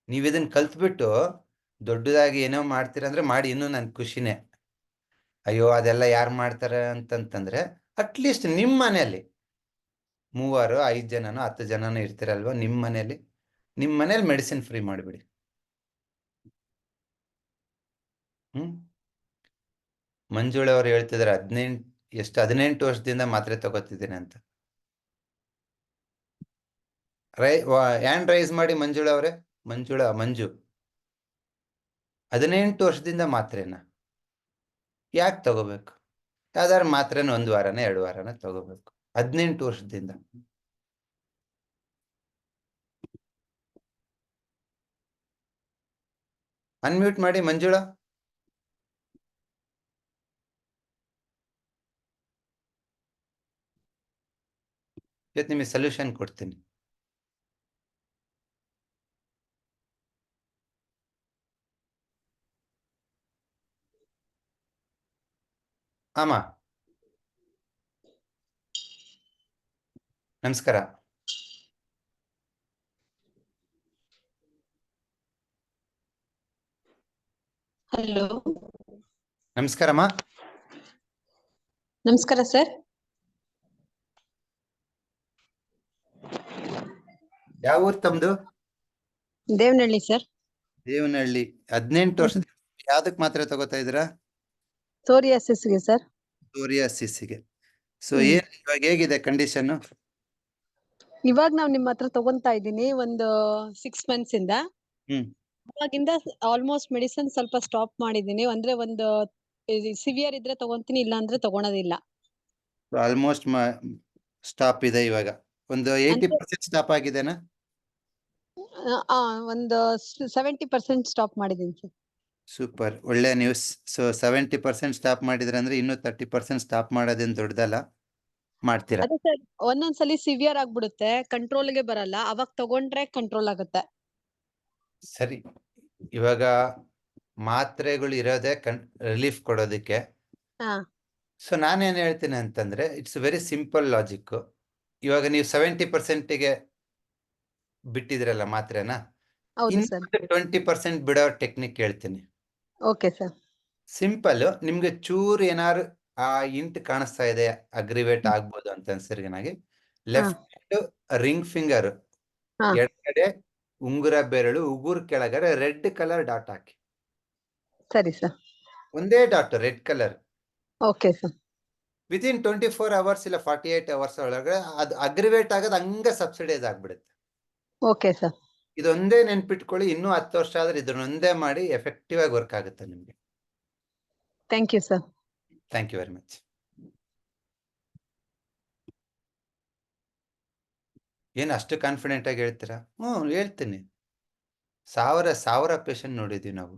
ನೀವು ಇದನ್ನ ಕಲ್ತ್ಬಿಟ್ಟು ದೊಡ್ಡದಾಗಿ ಏನೋ ಮಾಡ್ತೀರಂದ್ರೆ ಮಾಡಿ, ಇನ್ನೂ ನನ್ ಖುಷಿನೇ. ಅಯ್ಯೋ ಅದೆಲ್ಲ ಯಾರು ಮಾಡ್ತಾರೆ ಅಂತಂತಂದ್ರೆ, ಅಟ್ಲೀಸ್ಟ್ ನಿಮ್ಮ ಮನೆಯಲ್ಲಿ 3 5 ಜನನೋ 10 ಜನನೋ ಇರ್ತೀರಲ್ವ ನಿಮ್ಮ ಮನೇಲಿ ಮೆಡಿಸಿನ್ ಫ್ರೀ ಮಾಡಿಬಿಡಿ. ಮಂಜುಳ ಅವ್ರು ಹೇಳ್ತಿದಾರೆ 18 ವರ್ಷದಿಂದ ಮಾತ್ರೆ ತಗೋತಿದ್ದೀನಿ ಅಂತ. ಹ್ಯಾಂಡ್ ರೈಸ್ ಮಾಡಿ ಮಂಜುಳ ಅವರೇ. ಮಂಜು 18 ವರ್ಷದಿಂದ ಮಾತ್ರೆನ ಯಾಕೆ ತಗೋಬೇಕು? ಯಾವ್ದಾದ್ರು ಮಾತ್ರೆನ 1 ವಾರನ 2 ವಾರನ ತಗೋಬೇಕು. 18 ವರ್ಷದಿಂದ ಅನ್ಮ್ಯೂಟ್ ಮಾಡಿ ಮಂಜುಳಾ. ಇವತ್ತು ನಿಮಗೆ ಸೊಲ್ಯೂಷನ್ ಕೊಡ್ತೀನಿ. ಆಮ ನಮಸ್ಕಾರ. ಹಲೋ, ನಮಸ್ಕಾರಮ್ಮ. ನಮಸ್ಕಾರ ಸರ್. ಯಾವ ಊರು ತಮ್ದು? ದೇವನಹಳ್ಳಿ ಸರ್. ದೇವನಹಳ್ಳಿ. 18 ವರ್ಷದಿಂದ ಯಾವ್ದಕ್ ಮಾತ್ರೆ ತಗೋತಾ ಇದ್ದೀರಾ? ಸೋರಿಯಾಸಿಸ್ಗೆ ಸರ್. ಸೋರಿಯಾಸಿಸ್ಗೆ. ಸೊ ಇವಾಗ ಹೇಗಿದೆ ಕಂಡೀಷನ್? ಇವಾಗ ನಾವ್ ನಿಮ್ ಹತ್ರ ತಗೊಂತಾ ಇದ್ದೀನಿ ಒಂದು 6 months ಇಂದ. ಅವಾಗಿಂದ ಆಲ್ಮೋಸ್ಟ್ ಮೆಡಿಸಿನ್ ಸ್ವಲ್ಪ ಸ್ಟಾಪ್ ಮಾಡಿದೀನಿ. ಅಂದ್ರೆ ಒಂದು ಸಿವಿಯರ್ ಇದ್ರೆ ತಗೊಂತೀನಿ, ಇಲ್ಲ ಅಂದ್ರೆ ತಗೊಳೋದಿಲ್ಲ. ಆಲ್ಮೋಸ್ಟ್ ಸ್ಟಾಪ್ ಇದೆ ಇವಾಗ. ಒಂದು 80% ಸ್ಟಾಪ್ ಆಗಿದೆನಾ? ಒಂದು 70% ಸ್ಟಾಪ್ ಮಾಡಿದೀನಿ ಸರ್. ಸೂಪರ್, ಒಳ್ಳೆ ನ್ಯೂಸ್. ಸೊ 70% ಸ್ಟಾಪ್ ಮಾಡಿದ್ರೆ ಅಂದ್ರೆ ಇನ್ನು 30% ಸ್ಟಾಪ್ ಮಾಡೋದೇನು ದೊಡ್ಡದಲ್ಲ, ಮಾಡ್ತೀರಾ? ಅದೇ ಸರ್, ಒಂದೊಂದ್ಸಲಿ ಸಿವಿಯರ್ ಆಗ್ಬಿಡುತ್ತೆ, ಕಂಟ್ರೋಲ್ಗೆ ಬರಲ್ಲ. ಅವಾಗ ತಗೊಂಡ್ರೆ ಕಂಟ್ರೋಲ್ ಆಗುತ್ತೆ. ಸರಿ, ಇವಾಗ ಮಾತ್ರೆಗಳು ಇರೋದೇ ರಿಲೀಫ್ ಕೊಡೋದಕ್ಕೆ. ಸೊ ನಾನೇನ್ ಹೇಳ್ತೀನಿ ಅಂತಂದ್ರೆ, ಇಟ್ಸ್ ವೆರಿ ಸಿಂಪಲ್ ಲಾಜಿಕ್. ಇವಾಗ ನೀವು 70%ಗೆ ಬಿಟ್ಟಿದ್ರಲ್ಲ ಮಾತ್ರೆನ, 20% ಬಿಡೋ ಟೆಕ್ನಿಕ್ ಹೇಳ್ತೀನಿ. Okay sir. ಸಿಂಪಲ್. ನಿಮ್ಗೆ ಚೂರ್ ಏನಾರು ಆ ಇಂಟ್ ಕಾಣಿಸ್ತಾ ಇದೆ, ಅಗ್ರಿವೇಟ್ ಆಗ್ಬೋದು ಅಂತ ಅನ್ಸರ್ಗನಾಗಿ, ಲೆಫ್ಟ್ ರಿಂಗ್ ಫಿಂಗರ್ ಎಡಗಡೆ ಉಂಗುರ ಬೆರಳು ಉಗುರ್ ಕೆಳಗಡೆ ರೆಡ್ ಕಲರ್ ಡಾಟ್ ಹಾಕಿ. ಸರಿ ಸರ್. ಒಂದೇ dot red colour. Okay sir. Within 24 hours ಇಲ್ಲ 48 hours ಒಳಗಡೆ ಅದು ಅಗ್ರಿವೇಟ್ ಆಗೋದು ಹಂಗ ಸಬ್ಸಿಡೈಸ್ ಆಗ್ಬಿಡುತ್ತೆ. Okay sir. ಇದೊಂದೇ ನೆನ್ಪಿಟ್ಕೊಳ್ಳಿ. ಇನ್ನೂ 10 ವರ್ಷ ಆದ್ರೆ ಇದನ್ನೊಂದೇ ಮಾಡಿ ಎಫೆಕ್ಟಿವ್ ಆಗಿ ವರ್ಕ್ ಆಗುತ್ತೆ ನಿಮ್ಗೆ. Thank you sir. Thank you very much. ಏನು ಅಷ್ಟು ಕಾನ್ಫಿಡೆಂಟ್ ಆಗಿ ಹೇಳ್ತೀರಾ? ಹೇಳ್ತೀನಿ. ಸಾವಿರ ಪೇಷಂಟ್ ನೋಡಿದೀವಿ ನಾವು.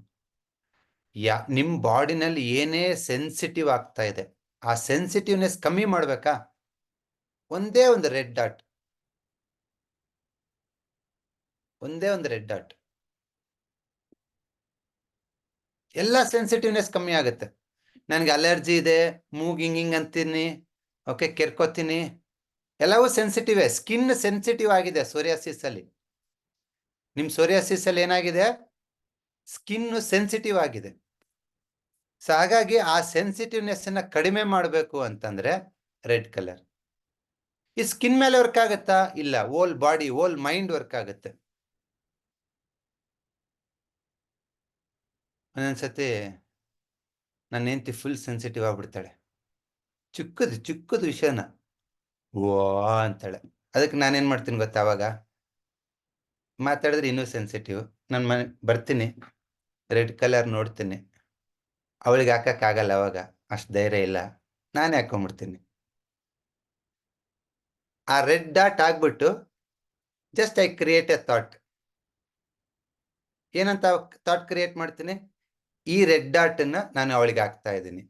ನಿಮ್ ಬಾಡಿನಲ್ಲಿ ಏನೇ ಸೆನ್ಸಿಟಿವ್ ಆಗ್ತಾ ಇದೆ, ಆ ಸೆನ್ಸಿಟಿವ್ನೆಸ್ ಕಮ್ಮಿ ಮಾಡ್ಬೇಕಾ? ಒಂದೇ ಒಂದು ರೆಡ್ ಡಾಟ್, ಎಲ್ಲ ಸೆನ್ಸಿಟಿವ್ನೆಸ್ ಕಮ್ಮಿ ಆಗುತ್ತೆ. ನನ್ಗೆ ಅಲರ್ಜಿ ಇದೆ, ಮೂಗ್ ಹಿಂಗಿಂಗ್ ಅಂತೀನಿ, ಓಕೆ, ಕೆರ್ಕೋತೀನಿ, ಎಲ್ಲವೂ ಸೆನ್ಸಿಟಿವ್. ಸ್ಕಿನ್ ಸೆನ್ಸಿಟಿವ್ ಆಗಿದೆ ಸೋರಿಯಾಸಿಸ್ ಅಲ್ಲಿ. ನಿಮ್ ಸೋರಿಯಾಸಿಸ್ ಅಲ್ಲಿ ಏನಾಗಿದೆ? ಸ್ಕಿನ್ ಸೆನ್ಸಿಟಿವ್ ಆಗಿದೆ. ಸೊ ಹಾಗಾಗಿ ಆ ಸೆನ್ಸಿಟಿವ್ನೆಸ್ ಅನ್ನ ಕಡಿಮೆ ಮಾಡಬೇಕು ಅಂತಂದ್ರೆ ರೆಡ್ ಕಲರ್. ಈ ಸ್ಕಿನ್ ಮೇಲೆ ವರ್ಕ್ ಆಗುತ್ತಾ? ಇಲ್ಲ, whole body, whole mind work ಆಗುತ್ತೆ. ಒಂದೊಂದ್ಸತಿ ನನ್ನ ಹೆಂಡತಿ ಫುಲ್ ಸೆನ್ಸಿಟಿವ್ ಆಗ್ಬಿಡ್ತಾಳೆ. ಚಿಕ್ಕದು ವಿಷಯನ ಓ ಅಂತಾಳೆ. ಅದಕ್ಕೆ ನಾನೇನ್ ಮಾಡ್ತೀನಿ ಗೊತ್ತಾ? ಅವಾಗ ಮಾತಾಡಿದ್ರೆ ಇನ್ನೂ ಸೆನ್ಸಿಟಿವ್. ನನ್ನ ಮನೆ ಬರ್ತೀನಿ, ರೆಡ್ ಕಲರ್ ನೋಡ್ತೀನಿ. ಅವಳಿಗೆ ಹಾಕಕ್ಕಾಗಲ್ಲ, ಅವಾಗ ಅಷ್ಟು ಧೈರ್ಯ ಇಲ್ಲ, ನಾನೇ ಹಾಕೊಂಡ್ಬಿಡ್ತೀನಿ. ಆ ರೆಡ್ ಡಾಟ್ ಆಗ್ಬಿಟ್ಟು just I create A thought. ಏನಂತ ಥಾಟ್ ಕ್ರಿಯೇಟ್ ಮಾಡ್ತೀನಿ? ಈ ರೆಡ್ ಡಾಟ್ ಅನ್ನ ನಾನು ಅವಳಿಗೆ ಹಾಕಿದ್ದೀನಿ.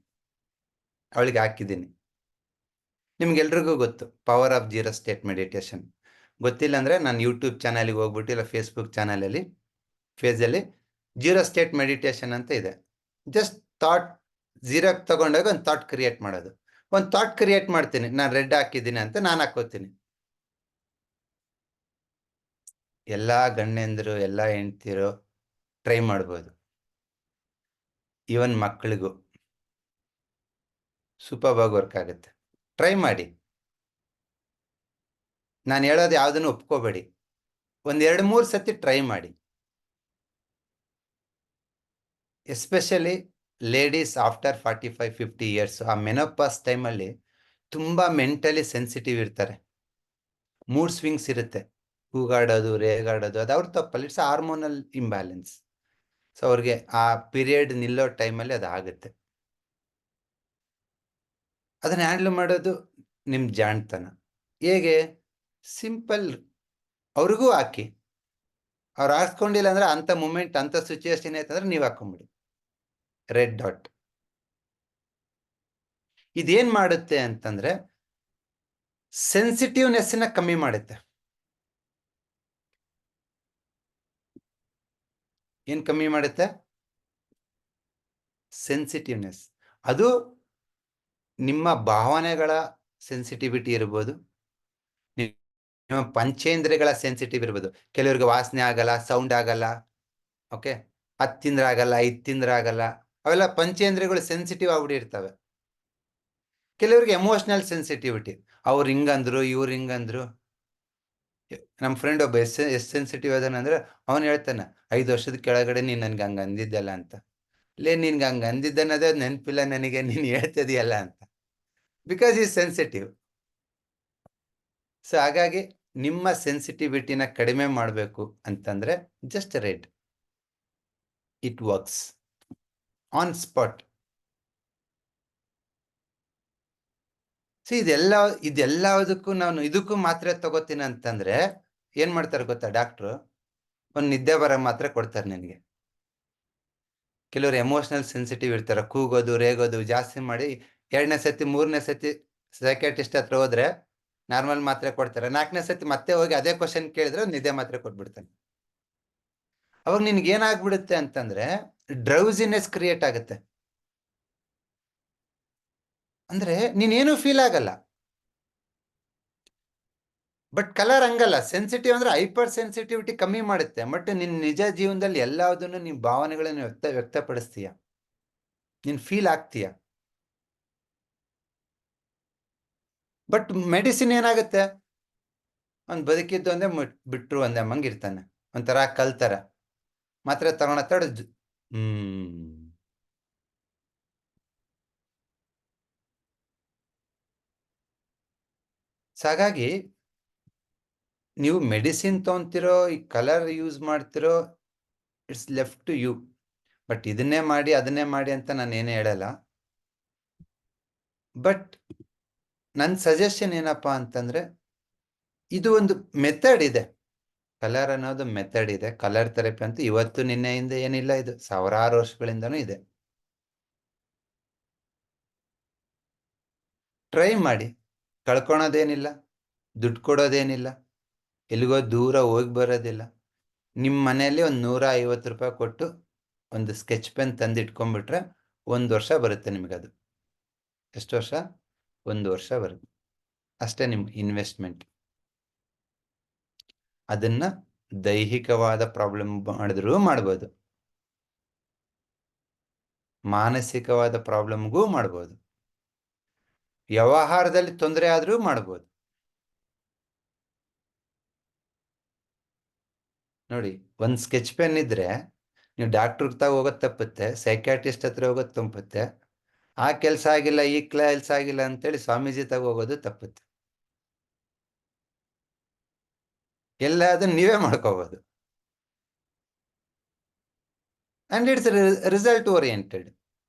ನಿಮ್ಗೆಲ್ರಿಗೂ ಗೊತ್ತು power of zero state meditation. ಗೊತ್ತಿಲ್ಲ ಅಂದ್ರೆ ನಾನು ಯೂಟ್ಯೂಬ್ ಚಾನಲ್ಗೆ ಹೋಗ್ಬಿಟ್ಟು ಇಲ್ಲ ಫೇಸ್ಬುಕ್ ಚಾನಲಲ್ಲಿ ಫೇಸಲ್ಲಿ ಜೀರೋ ಸ್ಟೇಟ್ ಮೆಡಿಟೇಷನ್ ಅಂತ ಇದೆ. ಜಸ್ಟ್ ಥಾಟ್ ಝೀರೋಗೆ ತಗೊಂಡಾಗ ಒಂದು ಥಾಟ್ ಕ್ರಿಯೇಟ್ ಮಾಡೋದು. ಒಂದು ಥಾಟ್ ಕ್ರಿಯೇಟ್ ಮಾಡ್ತೀನಿ, ನಾನು ರೆಡ್ ಹಾಕಿದ್ದೀನಿ ಅಂತ ನಾನು ಹಾಕೋತೀನಿ. ಎಲ್ಲ ಗಂಡೆಂದರು, ಎಲ್ಲ ಹೆಂಡ್ತಿರು ಟ್ರೈ ಮಾಡ್ಬೋದು. ಈವನ್ ಮಕ್ಕಳಿಗೂ ಸೂಪರ್ ಆಗಿ ವರ್ಕ್ ಆಗುತ್ತೆ. ಟ್ರೈ ಮಾಡಿ. ನಾನು ಹೇಳೋದು ಯಾವುದನ್ನು ಒಪ್ಕೋಬೇಡಿ. 2-3 ಸತಿ ಟ್ರೈ ಮಾಡಿ. ಎಸ್ಪೆಷಲಿ ಲೇಡೀಸ್ ಆಫ್ಟರ್ 45-50 ಇಯರ್ಸ್, ಆ ಮೆನೋಪಾಸ್ ಟೈಮಲ್ಲಿ ತುಂಬ ಮೆಂಟಲಿ ಸೆನ್ಸಿಟಿವ್ ಇರ್ತಾರೆ. ಮೂಡ್ ಸ್ವಿಂಗ್ಸ್ ಇರುತ್ತೆ, ಕೂಗಾಡೋದು, ರೇಗಾಡೋದು. ಅದು ಅವ್ರ ತಪ್ಪಲ್ಲ, ಇಟ್ಸ್ ಹಾರ್ಮೋನಲ್ ಇಂಬ್ಯಾಲೆನ್ಸ್. ಸೊ ಅವ್ರಿಗೆ ಆ ಪೀರಿಯಡ್ ನಿಲ್ಲೋ ಟೈಮಲ್ಲಿ ಅದು ಆಗುತ್ತೆ. ಅದನ್ನ ಹ್ಯಾಂಡಲ್ ಮಾಡೋದು ನಿಮ್ಮ ಜಾಣ್ತನ. ಹೇಗೆ? ಸಿಂಪಲ್. ಅವ್ರಿಗೂ ಹಾಕಿ, ಅವ್ರು ಹಾಕ್ಸ್ಕೊಂಡಿಲ್ಲ ಅಂದ್ರೆ ಅಂಥ ಮೂಮೆಂಟ್, ಅಂಥ ಸಿಚುವೇಶನ್ ಆಯ್ತಂದ್ರೆ ನೀವು ಹಾಕೊಂಬಿಡಿ ರೆಡ್ ಡಾಟ್. ಇದೇನ್ ಮಾಡುತ್ತೆ ಅಂತಂದ್ರೆ ಸೆನ್ಸಿಟಿವ್ನೆಸ್ನ ಕಮ್ಮಿ ಮಾಡುತ್ತೆ. ಏನ್ ಕಮ್ಮಿ ಮಾಡುತ್ತೆ? ಸೆನ್ಸಿಟಿವ್ನೆಸ್. ಅದು ನಿಮ್ಮ ಭಾವನೆಗಳ ಸೆನ್ಸಿಟಿವಿಟಿ ಇರ್ಬೋದು, ನಿಮ್ಮ ಪಂಚೇಂದ್ರಿಯಗಳ ಸೆನ್ಸಿಟಿವ್ ಇರ್ಬೋದು. ಕೆಲವ್ರಿಗೆ ವಾಸನೆ ಆಗಲ್ಲ, ಸೌಂಡ್ ಆಗಲ್ಲ, ಓಕೆ, ಅದು ತಿಂದ್ರೆ ಆಗಲ್ಲ, ಇದು ತಿಂದ್ರೆ ಆಗಲ್ಲ. ಅವೆಲ್ಲ ಪಂಚೇಂದ್ರಿಯಗಳು ಸೆನ್ಸಿಟಿವ್ ಆಗ್ಬಿಟ್ಟಿರ್ತವೆ. ಕೆಲವ್ರಿಗೆ ಎಮೋಷನಲ್ ಸೆನ್ಸಿಟಿವಿಟಿ, ಅವ್ರು ಹಿಂಗಂದ್ರು, ಇವ್ರು ಹಿಂಗಂದ್ರು. ನಮ್ಮ ಫ್ರೆಂಡ್ ಒಬ್ಬ ಎಷ್ಟು ಸೆನ್ಸಿಟಿವ್ ಅದಾನಂದ್ರೆ ಅವನು ಹೇಳ್ತಾನೆ, 5 ವರ್ಷದ ಕೆಳಗಡೆ ನೀನು ನನ್ಗೆ ಹಂಗೆ ಅಂದಿದ್ದಲ್ಲ ಅಂತ. ನಿನ್ಗೆ ಹಂಗೆ ಅಂದಿದ್ದನ್ನೋದೇ ನೆನಪಿಲ್ಲ ನನಗೆ, ನೀನು ಹೇಳ್ತಿದೀಯಲ್ಲ ಅಂತ. Because is sensitive. ಸೊ ಹಾಗಾಗಿ ನಿಮ್ಮ ಸೆನ್ಸಿಟಿವಿಟಿನ ಕಡಿಮೆ ಮಾಡಬೇಕು ಅಂತಂದ್ರೆ just red, it works on spot. So ಇದೆಲ್ಲದಕ್ಕೂ ನಾನು ಇದಕ್ಕೂ ಮಾತ್ರೆ ತಗೋತೀನಿ ಅಂತಂದ್ರೆ ಏನ್ ಮಾಡ್ತಾರೆ ಗೊತ್ತಾ ಡಾಕ್ಟ್ರು? ಒಂದು ನಿದ್ದೆ ಬರೋ ಮಾತ್ರೆ ಕೊಡ್ತಾರೆ ನಿನಗೆ. ಕೆಲವರು ಎಮೋಷನಲ್ ಸೆನ್ಸಿಟಿವ್ ಇರ್ತಾರೆ, ಕೂಗೋದು, ರೇಗೋದು ಜಾಸ್ತಿ ಮಾಡಿ 2ನೇ ಸತಿ 3ನೇ ಸತಿ ಸೈಕ್ಯಾಟ್ರಿಸ್ಟ್ ಹತ್ರ ಹೋದ್ರೆ ನಾರ್ಮಲ್ ಮಾತ್ರೆ ಕೊಡ್ತಾರೆ. 4ನೇ ಸತಿ ಮತ್ತೆ ಹೋಗಿ ಅದೇ ಕ್ವಶನ್ ಕೇಳಿದ್ರೆ ನಿದ್ದೆ ಮಾತ್ರೆ ಕೊಟ್ಬಿಡ್ತಾನೆ. ಅವಾಗ ನಿನ್ಗೆ ಏನಾಗ್ಬಿಡುತ್ತೆ ಅಂತಂದ್ರೆ ಡ್ರೌಸಿನೆಸ್ ಕ್ರಿಯೇಟ್ ಆಗುತ್ತೆ. ಅಂದ್ರೆ ನೀನೇನು ಫೀಲ್ ಆಗಲ್ಲ. ಬಟ್ ಕಲರ್ ಹಂಗಲ್ಲ. ಸೆನ್ಸಿಟಿವ್ ಅಂದ್ರೆ ಹೈಪರ್ ಸೆನ್ಸಿಟಿವಿಟಿ ಕಮ್ಮಿ ಮಾಡುತ್ತೆ. ಬಟ್ ನಿನ್ನ ನಿಜ ಜೀವನದಲ್ಲಿ ಎಲ್ಲದನ್ನು ನಿಮ್ಮ ಭಾವನೆಗಳನ್ನು ವ್ಯಕ್ತಪಡಿಸ್ತೀಯ, ನೀನ್ ಫೀಲ್ ಆಗ್ತೀಯ. ಬಟ್ ಮೆಡಿಸಿನ್ ಏನಾಗುತ್ತೆ, ಅವ್ನು ಬದುಕಿದ್ದು ಒಂದೇ, ಬಿಟ್ರು ಒಂದೇ ಮಂಗಿರ್ತಾನೆ, ಒಂಥರ ಕಲ್ತರ. ಮಾತ್ರೆ ತಗೊಳತ್ತಾಡ ಹಾಗಾಗಿ ನೀವು ಮೆಡಿಸಿನ್ ತೊಗೊಂತಿರೋ, ಈ ಕಲರ್ ಯೂಸ್ ಮಾಡ್ತಿರೋ, it's left to you. But ಇದನ್ನೇ ಮಾಡಿ ಅದನ್ನೇ ಮಾಡಿ ಅಂತ ನಾನು ಏನೇ ಹೇಳಲ್ಲ. ಬಟ್ ನನ್ನ ಸಜೆಷನ್ ಏನಪ್ಪಾ ಅಂತಂದ್ರೆ, ಇದು ಒಂದು ಮೆಥಡ್ ಇದೆ. ಕಲರ್ ಅನ್ನೋದು ಮೆಥಡ್ ಇದೆ. ಕಲರ್ ಥೆರಪಿ ಅಂತ ಇವತ್ತು ನಿನ್ನೆಯಿಂದ ಏನಿಲ್ಲ, ಇದು ಸಾವಿರಾರು ವರ್ಷಗಳಿಂದನೂ ಇದೆ. ಟ್ರೈ ಮಾಡಿ. ಕಳ್ಕೊಳೋದೇನಿಲ್ಲ, ದುಡ್ಡು ಕೊಡೋದೇನಿಲ್ಲ, ಎಲ್ಲಿಗೋ ದೂರ ಹೋಗಿ ಬರೋದಿಲ್ಲ. ನಿಮ್ಮ ಮನೆಯಲ್ಲಿ ಒಂದು 150 ರೂಪಾಯಿ ಕೊಟ್ಟು ಒಂದು ಸ್ಕೆಚ್ ಪೆನ್ ತಂದು ಇಟ್ಕೊಂಡ್ಬಿಟ್ರೆ 1 ವರ್ಷ ಬರುತ್ತೆ ನಿಮಗದು. ಎಷ್ಟು ವರ್ಷ? 1 ವರ್ಷ ಬರುತ್ತೆ ಅಷ್ಟೇ ನಿಮ್ಮ ಇನ್ವೆಸ್ಟ್ಮೆಂಟ್. ಅದನ್ನ ದೈಹಿಕವಾದ ಪ್ರಾಬ್ಲಮ್ ಮಾಡಿದ್ರೂ ಮಾಡ್ಬೋದು, ಮಾನಸಿಕವಾದ ಪ್ರಾಬ್ಲಮ್ಗೂ ಮಾಡ್ಬೋದು, ವ್ಯವಹಾರದಲ್ಲಿ ತೊಂದರೆ ಆದ್ರೂ ಮಾಡ್ಬೋದು. ನೋಡಿ, ಒಂದು ಸ್ಕೆಚ್ ಪೆನ್ ಇದ್ರೆ ನೀವು ಡಾಕ್ಟರ್ ತಾಗ ಹೋಗೋದು ತಪ್ಪುತ್ತೆ, ಸೈಕ್ಯಾಟ್ರಿಸ್ಟ್ ಹತ್ರ ಹೋಗೋದು ತಪ್ಪುತ್ತೆ. ಆ ಕೆಲಸ ಆಗಿಲ್ಲ, ಈ ಕೆಲಸ ಆಗಿಲ್ಲ ಅಂತೇಳಿ ಸ್ವಾಮೀಜಿ ತಾಗ ಹೋಗೋದು ತಪ್ಪುತ್ತೆ. ಎಲ್ಲ ಅದನ್ನ ನೀವೇ ಮಾಡ್ಕೋಬಹುದು. And it's result oriented.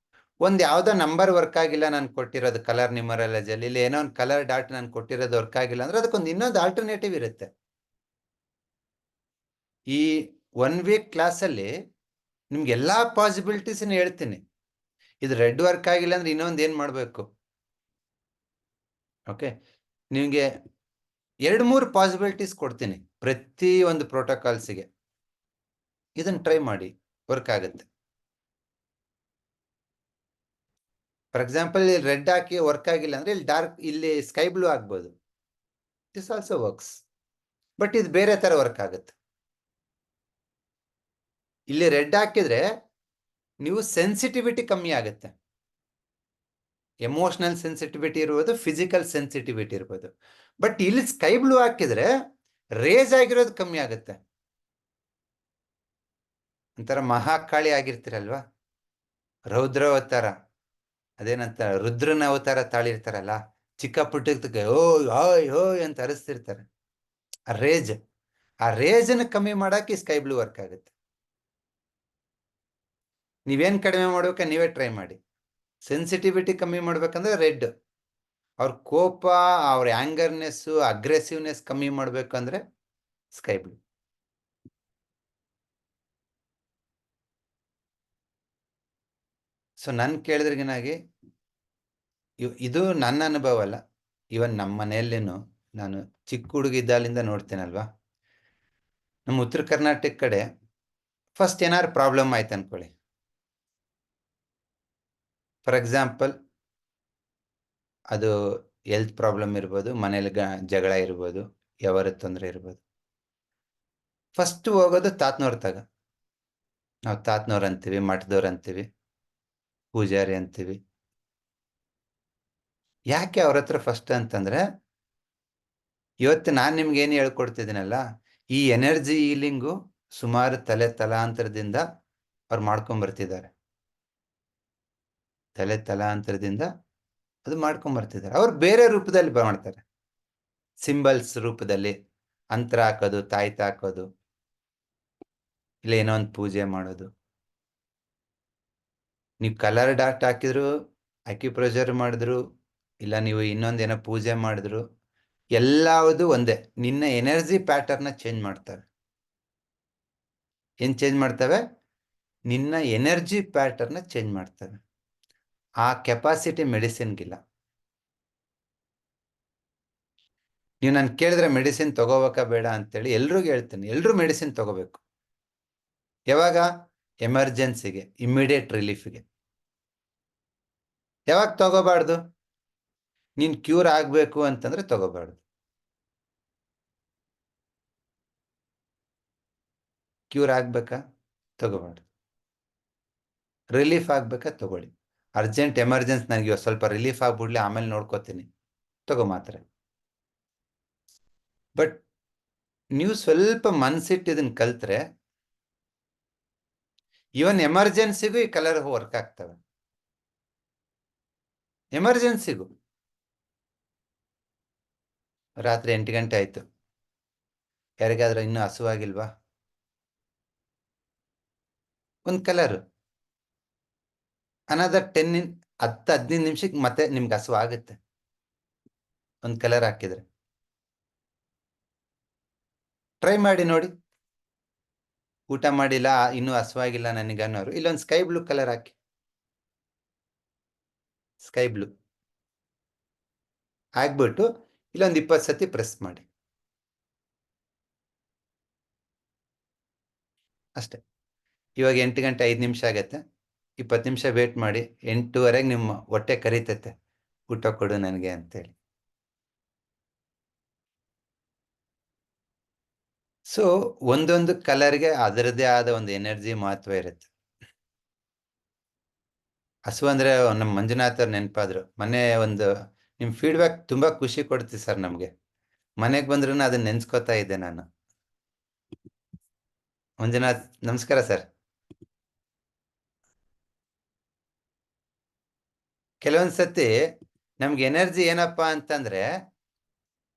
ಒಂದು ಯಾವುದೋ ನಂಬರ್ ವರ್ಕ್ ಆಗಿಲ್ಲ ನಾನು ಕೊಟ್ಟಿರೋದು ಕಲರ್ ನ್ಯೂಮರಾಲಜಿಯಲ್ಲಿ, ಇಲ್ಲಿ ಏನೋ ಒಂದು ಕಲರ್ ಡಾಟ್ ನಾನು ಕೊಟ್ಟಿರೋದು ವರ್ಕ್ ಆಗಿಲ್ಲ ಅಂದ್ರೆ ಅದಕ್ಕೊಂದು ಇನ್ನೊಂದು ಆಲ್ಟರ್ನೇಟಿವ್ ಇರುತ್ತೆ. ಈ 1 ವೀಕ್ ಕ್ಲಾಸಲ್ಲಿ ನಿಮ್ಗೆ ಎಲ್ಲಾ ಪಾಸಿಬಿಲಿಟೀಸ್ನ ಹೇಳ್ತೀನಿ. ಇದು ರೆಡ್ ವರ್ಕ್ ಆಗಿಲ್ಲ ಅಂದ್ರೆ ಇನ್ನೊಂದು ಏನ್ ಮಾಡಬೇಕು, ಓಕೆ? ನಿಮಗೆ 2-3 ಪಾಸಿಬಿಲಿಟೀಸ್ ಕೊಡ್ತೀನಿ ಪ್ರತಿ ಒಂದು ಪ್ರೋಟೋಕಾಲ್ಸ್ಗೆ. ಇದನ್ನ ಟ್ರೈ ಮಾಡಿ, ವರ್ಕ್ ಆಗುತ್ತೆ. ಫಾರ್ ಎಕ್ಸಾಂಪಲ್, ಇಲ್ಲಿ ರೆಡ್ ಹಾಕಿ ವರ್ಕ್ ಆಗಿಲ್ಲ ಅಂದ್ರೆ ಇಲ್ಲಿ ಡಾರ್ಕ್, ಇಲ್ಲಿ ಸ್ಕೈ ಬ್ಲೂ ಆಗ್ಬೋದು. This also works. ಬಟ್ ಇದು ಬೇರೆ ತರ ವರ್ಕ್ ಆಗುತ್ತೆ. ಇಲ್ಲಿ ರೆಡ್ ಹಾಕಿದ್ರೆ ನೀವು ಸೆನ್ಸಿಟಿವಿಟಿ ಕಮ್ಮಿ ಆಗುತ್ತೆ. ಎಮೋಷನಲ್ ಸೆನ್ಸಿಟಿವಿಟಿ ಇರ್ಬೋದು, ಫಿಸಿಕಲ್ ಸೆನ್ಸಿಟಿವಿಟಿ ಇರ್ಬೋದು. ಬಟ್ ಇಲ್ಲಿ ಸ್ಕೈ ಬ್ಲೂ ಹಾಕಿದ್ರೆ ರೇಜ್ ಆಗಿರೋದು ಕಮ್ಮಿ ಆಗುತ್ತೆ. ಒಂಥರ ಮಹಾಕಾಳಿ ಆಗಿರ್ತೀರಲ್ವಾ, ರೌದ್ರ ಅವತಾರ, ಅದೇನಂತ ರುದ್ರನ ಅವತಾರ ತಾಳಿರ್ತಾರಲ್ಲ, ಚಿಕ್ಕ ಪುಟ್ಟಕ್ಕೆ ಓಯ್ ಓಯ್ ಅಂತ ಅರಸ್ತಿರ್ತಾರೆ. ಆ ರೇಜನ್ನು ಕಮ್ಮಿ ಮಾಡಕ್ಕೆ ಸ್ಕೈ ಬ್ಲೂ ವರ್ಕ್ ಆಗುತ್ತೆ. ನೀವೇನ್ ಕಡಿಮೆ ಮಾಡ್ಬೇಕ ನೀವೇ ಟ್ರೈ ಮಾಡಿ. ಸೆನ್ಸಿಟಿವಿಟಿ ಕಮ್ಮಿ ಮಾಡ್ಬೇಕಂದ್ರೆ ರೆಡ್, ಅವ್ರ ಕೋಪ, ಅವ್ರ ಆಂಗರ್ನೆಸ್, ಅಗ್ರೆಸಿವ್ನೆಸ್ ಕಮ್ಮಿ ಮಾಡ್ಬೇಕಂದ್ರೆ ಸ್ಕೈ ಬ್ಲೂ. ಸೊ ನನ್ ಕೇಳಿದ್ರಿಗಿನಾಗಿ ಇದು ನನ್ನ ಅನುಭವ ಅಲ್ಲ, ಇವನ್ ನಮ್ಮ ಮನೆಯಲ್ಲೇನು ನಾನು ಚಿಕ್ಕ ಹುಡುಗಿದ್ದಾಲಿಂದ ನೋಡ್ತೇನಲ್ವಾ, ನಮ್ಮ ಉತ್ತರ ಕರ್ನಾಟಕ ಕಡೆ ಫಸ್ಟ್ ಏನಾದ್ರು ಪ್ರಾಬ್ಲಮ್ ಆಯ್ತು ಅನ್ಕೊಳ್ಳಿ, ಫಾರ್ ಎಕ್ಸಾಂಪಲ್ ಅದು ಹೆಲ್ತ್ ಪ್ರಾಬ್ಲಮ್ ಇರ್ಬೋದು, ಮನೇಲಿ ಜಗಳ ಇರ್ಬೋದು, ಯಾವಾರ ತೊಂದರೆ ಇರ್ಬೋದು, ಫಸ್ಟ್ ಹೋಗೋದು ತಾತನವ್ರ ತಗ. ನಾವು ತಾತನವ್ರು ಅಂತೀವಿ, ಮಠದವ್ರು ಅಂತೀವಿ, ಪೂಜಾರಿ ಅಂತೀವಿ. ಯಾಕೆ ಅವ್ರ ಹತ್ರ ಫಸ್ಟ್ ಅಂತಂದ್ರೆ, ಇವತ್ತು ನಾನು ನಿಮ್ಗೆ ಏನು ಹೇಳ್ಕೊಡ್ತಿದ್ದೀನಲ್ಲ, ಈ ಎನರ್ಜಿ ಹೀಲಿಂಗು ಸುಮಾರು ತಲಾಂತರದಿಂದ ಅವ್ರು ಮಾಡ್ಕೊಂಡ್ಬರ್ತಿದ್ದಾರೆ. ತಲಾಂತರದಿಂದ ಅದು ಮಾಡ್ಕೊಂಡ್ಬರ್ತಿದ್ದಾರೆ. ಅವ್ರು ಬೇರೆ ರೂಪದಲ್ಲಿ ಮಾಡ್ತಾರೆ, ಸಿಂಬಲ್ಸ್ ರೂಪದಲ್ಲಿ, ಅಂತ್ರ ಹಾಕೋದು, ತಾಯ್ತ ಹಾಕೋದು, ಇಲ್ಲ ಏನೋ ಒಂದು ಪೂಜೆ ಮಾಡೋದು. ನೀವು ಕಲರ್ ಡಾಟ್ ಹಾಕಿದ್ರು, ಅಕ್ಯುಪ್ರೆಷರ್ ಮಾಡಿದ್ರು, ಇಲ್ಲ ನೀವು ಇನ್ನೊಂದೇನೋ ಪೂಜೆ ಮಾಡಿದ್ರು, ಎಲ್ಲವುದು ಒಂದೇ. ನಿನ್ನ ಎನರ್ಜಿ ಪ್ಯಾಟರ್ನ್ ಚೇಂಜ್ ಮಾಡ್ತವೆ. ಏನ್ ಚೇಂಜ್ ಮಾಡ್ತವೆ? ನಿನ್ನ ಎನರ್ಜಿ ಪ್ಯಾಟರ್ನ್ ಚೇಂಜ್ ಮಾಡ್ತವೆ. ಆ ಕೆಪಾಸಿಟಿ ಮೆಡಿಸಿನ್ಗಿಲ್ಲ. ನೀವು ನಾನು ಕೇಳಿದ್ರೆ ಮೆಡಿಸಿನ್ ತಗೋಬೇಕಾ ಬೇಡ ಅಂತೇಳಿ ಎಲ್ರಿಗೂ ಹೇಳ್ತೀನಿ, ಎಲ್ರೂ ಮೆಡಿಸಿನ್ ತಗೋಬೇಕು. ಯಾವಾಗ? ಎಮರ್ಜೆನ್ಸಿಗೆ, ಇಮ್ಮಿಡಿಯೇಟ್ ರಿಲೀಫ್ಗೆ. ಯಾವಾಗ ತಗೋಬಾರ್ದು? ನೀನ್ ಕ್ಯೂರ್ ಆಗ್ಬೇಕು ಅಂತಂದ್ರೆ ತಗೋಬಾರ್ದು. ಕ್ಯೂರ್ ಆಗ್ಬೇಕಾ? ತಗೋಬಾರ್ದು. ರಿಲೀಫ್ ಆಗ್ಬೇಕಾ? ತಗೊಳ್ಳಿ. ಅರ್ಜೆಂಟ್ ಎಮರ್ಜೆನ್ಸಿ, ನನಗೆ ಸ್ವಲ್ಪ ರಿಲೀಫ್ ಆಗ್ಬಿಡ್ಲಿ, ಆಮೇಲೆ ನೋಡ್ಕೋತೀನಿ, ತಗೋ ಮಾತ್ರೆ. ಬಟ್ ನೀವು ಸ್ವಲ್ಪ ಮನ್ಸಿಟ್ಟು ಇದನ್ನ ಕಲ್ತ್ರೆ, ಇವನ್ ಎಮರ್ಜೆನ್ಸಿಗೂ ಈ ಕಲರ್ ವರ್ಕ್ ಆಗ್ತವೆ. ಎಮರ್ಜೆನ್ಸಿಗೂ. ರಾತ್ರಿ 8 ಗಂಟೆ ಆಯ್ತು, ಯಾರಿಗಾದ್ರೂ ಇನ್ನೂ ಹಸುವಾಗಿಲ್ವಾ? ಒಂದು ಕಲರ್, ಅನದರ್ 10-15 ನಿಮಿಷಕ್ಕೆ ಮತ್ತೆ ನಿಮ್ಗೆ ಹಸು ಆಗುತ್ತೆ, ಒಂದು ಕಲರ್ ಹಾಕಿದ್ರೆ. ಟ್ರೈ ಮಾಡಿ ನೋಡಿ. ಊಟ ಮಾಡಿಲ್ಲ, ಇನ್ನೂ ಹಸುವಾಗಿಲ್ಲ ನನಗೆ ಅನ್ನೋರು, ಇಲ್ಲೊಂದು ಸ್ಕೈ ಬ್ಲೂ ಕಲರ್ ಹಾಕಿ, ಸ್ಕೈ ಬ್ಲೂ ಆಗ್ಬಿಟ್ಟು ಇಲ್ಲೊಂದು 20 ಸತಿ ಪ್ರೆಸ್ ಮಾಡಿ ಅಷ್ಟೇ. ಇವಾಗ 8 ಗಂಟೆ 5 ನಿಮಿಷ ಆಗತ್ತೆ, 20 ನಿಮಿಷ ವೇಟ್ ಮಾಡಿ. 8:30 ನಿಮ್ಮ ಹೊಟ್ಟೆ ಕರೀತೈತೆ, ಊಟ ಕೊಡು ನನಗೆ ಅಂತೇಳಿ. ಸೊ ಒಂದೊಂದು ಕಲರ್ಗೆ ಅದರದೇ ಆದ ಒಂದು ಎನರ್ಜಿ ಮಹತ್ವ ಇರುತ್ತೆ. ಹಸು ಅಂದ್ರೆ ನಮ್ಮ ಮಂಜುನಾಥ್ ಅವ್ರು ನೆನಪಾದ್ರು. ಮೊನ್ನೆ ಒಂದು ನಿಮ್ ಫೀಡ್ಬ್ಯಾಕ್ ತುಂಬಾ ಖುಷಿ ಕೊಡ್ತೀವಿ ಸರ್ ನಮ್ಗೆ. ಮನೆಗೆ ಬಂದ್ರು ಅದನ್ನ ನೆನ್ಸ್ಕೊತಾ ಇದ್ದೆ ನಾನು. ಮಂಜುನಾಥ್ ನಮಸ್ಕಾರ ಸರ್. ಕೆಲವೊಂದ್ಸತಿ ನಮ್ಗೆ ಎನರ್ಜಿ ಏನಪ್ಪಾ ಅಂತಂದ್ರೆ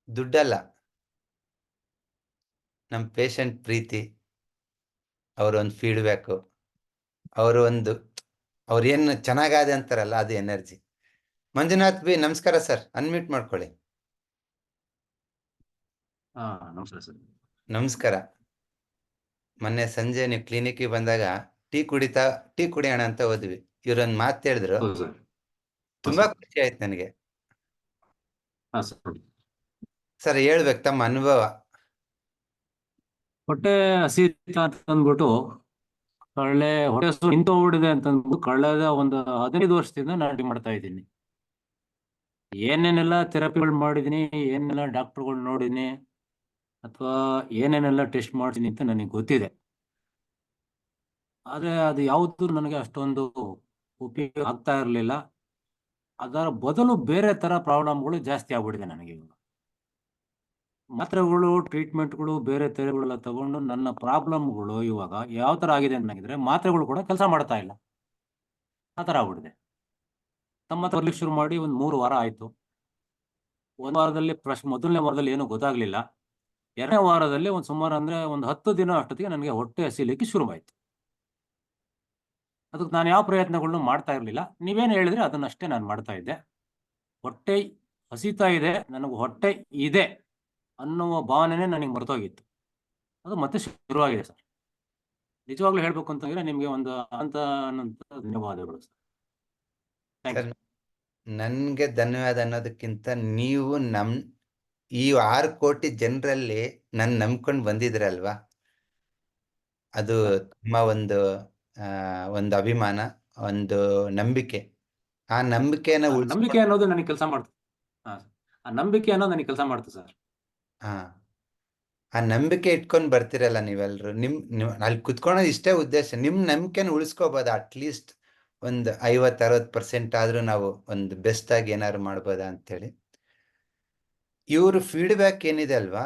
ದುಡ್ಡಲ್ಲ, ನಮ್ ಪೇಷಂಟ್ ಪ್ರೀತಿ, ಅವರೊಂದು ಫೀಡ್ಬ್ಯಾಕು, ಅವ್ರೇನು ಚೆನ್ನಾಗಾದೆ ಅಂತಾರಲ್ಲ, ಅದು ಎನರ್ಜಿ. ಮಂಜುನಾಥ್ ಬಿ ನಮಸ್ಕಾರ ಸರ್, ಅನ್ಮ್ಯೂಟ್ ಮಾಡ್ಕೊಳ್ಳಿ. ನಮಸ್ಕಾರ ಸರ್. ನಮಸ್ಕಾರ. ಮೊನ್ನೆ ಸಂಜೆ ನೀವು ಕ್ಲಿನಿಕ್ಗೆ ಬಂದಾಗ ಟೀ ಕುಡಿಯೋಣ ಅಂತ ಹೋದ್ವಿ. ಇವ್ರೊಂದು ಮಾತು ಹೇಳಿದ್ರು, ತುಂಬಾ ಖುಷಿ ಆಯ್ತು ನನಗೆ. ಸರ್ ಹೇಳ್ಬೇಕು ತಮ್ಮ ಅನುಭವ. ಹೊಟ್ಟೆ ಹಸಿತ ಅಂತ ಅಂದ್ಬಿಟ್ಟು ಹೊಟ್ಟೆ ನಿಂತೋಗ್ಬಿಡಿದೆ ಅಂತ ಅಂದ್ಬಿಟ್ಟು ಕಳೆದ ಒಂದು 15 ವರ್ಷದಿಂದ ನಾನು ಮಾಡ್ತಾ ಇದ್ದೀನಿ. ಏನೇನೆಲ್ಲ ಥೆರಪಿಗಳು ಮಾಡಿದೀನಿ, ಏನೆಲ್ಲ ಡಾಕ್ಟರ್ಗಳು ನೋಡಿದೀನಿ, ಅಥವಾ ಏನೇನೆಲ್ಲ ಟೆಸ್ಟ್ ಮಾಡ್ತೀನಿ ಅಂತ ನನಗೆ ಗೊತ್ತಿದೆ. ಆದ್ರೆ ಅದು ಯಾವುದು ನನಗೆ ಅಷ್ಟೊಂದು ಉಪಯೋಗ ಆಗ್ತಾ ಇರಲಿಲ್ಲ. ಅದರ ಬದಲು ಬೇರೆ ತರ ಪ್ರಾಬ್ಲಮ್ಗಳು ಜಾಸ್ತಿ ಆಗ್ಬಿಟ್ಟಿದೆ ನನಗೆ ಇವಾಗ. ಮಾತ್ರೆಗಳು, ಟ್ರೀಟ್ಮೆಂಟ್ಗಳು, ಬೇರೆ ತೆರೆಗಳೆಲ್ಲ ತಗೊಂಡು ನನ್ನ ಪ್ರಾಬ್ಲಮ್ಗಳು ಇವಾಗ ಯಾವ ತರ ಆಗಿದೆ ಅಂತಾಗಿದ್ರೆ ಮಾತ್ರೆಗಳು ಕೂಡ ಕೆಲಸ ಮಾಡ್ತಾ ಇಲ್ಲ. ಆ ತರ ಆಗ್ಬಿಟ್ಟಿದೆ. ತಮ್ಮ ಹತ್ರ ಬರ್ಲಿಕ್ಕೆ ಶುರು ಮಾಡಿ ಒಂದು 3 ವಾರ ಆಯ್ತು. 1 ವಾರದಲ್ಲಿ ಮೊದಲನೇ ವಾರದಲ್ಲಿ ಏನೂ ಗೊತ್ತಾಗ್ಲಿಲ್ಲ. 2ನೇ ವಾರದಲ್ಲಿ ಒಂದು ಸುಮಾರು ಅಂದ್ರೆ ಒಂದು 10 ದಿನ ಅಷ್ಟೊತ್ತಿಗೆ ನನಗೆ ಹೊಟ್ಟೆ ಹಸಿಲಿಕ್ಕೆ ಶುರುವಾಯಿತು. ಅದಕ್ಕೆ ನಾನು ಯಾವ ಪ್ರಯತ್ನಗಳನ್ನು ಮಾಡ್ತಾ ಇರಲಿಲ್ಲ. ನೀವೇನು ಹೇಳಿದ್ರೆ ಅದನ್ನಷ್ಟೇ ನಾನು ಮಾಡ್ತಾ ಇದ್ದೆ. ಹೊಟ್ಟೆ ಹಸಿತಾ ಇದೆ, ನನಗೆ ಹೊಟ್ಟೆ ಇದೆ ಅನ್ನುವ ಭಾವನೆನೇ ನನಗೆ ಮರೆತೋಗಿತ್ತು. ಅದು ಮತ್ತೆ ಶುರುವಾಗಿದೆ ಸರ್. ನಿಜವಾಗ್ಲೂ ಹೇಳ್ಬೇಕು ಅಂತಂದ್ರೆ ನಿಮಗೆ ಒಂದು ಧನ್ಯವಾದಗಳು ಸರ್. Thank you. ನನ್ಗೆ ಧನ್ಯವಾದ ಅನ್ನೋದಕ್ಕಿಂತ ನೀವು ಈ 6 ಕೋಟಿ ಜನರಲ್ಲಿ ನಂಬ್ಕೊಂಡು ಬಂದಿದ್ರಲ್ವಾ, ಅದು ನಿಮ್ಮ ಒಂದು ಅಭಿಮಾನ, ಒಂದು ನಂಬಿಕೆ. ಆ ನಂಬಿಕೆನ ನಂಬಿಕೆ ಅನ್ನೋದು ನನಗೆ ಕೆಲಸ ಮಾಡ್ತದೆ. ಆ ನಂಬಿಕೆ ಅನ್ನೋದು ನನಗೆ ಕೆಲಸ ಮಾಡ್ತದೆ ಸರ್. ಆ ನಂಬಿಕೆ ಇಟ್ಕೊಂಡು ಬರ್ತಿರಲ್ಲ ನೀವೆಲ್ರು. ಅಲ್ಲಿ ಕುತ್ಕೊಳ್ಳೋದು ಇಷ್ಟೇ ಉದ್ದೇಶ. ನಿಮ್ ನಂಬಿಕೆನ ಉಳಿಸ್ಕೋಬೋದ? ಅಟ್ಲೀಸ್ಟ್ ಒಂದು 50-60% ಆದ್ರೂ ನಾವು ಒಂದು ಬೆಸ್ಟ್ ಆಗಿ ಏನಾದ್ರು ಮಾಡ್ಬೋದಾ ಅಂತೇಳಿ. ಇವ್ರ ಫೀಡ್ಬ್ಯಾಕ್ ಏನಿದೆ ಅಲ್ವಾ,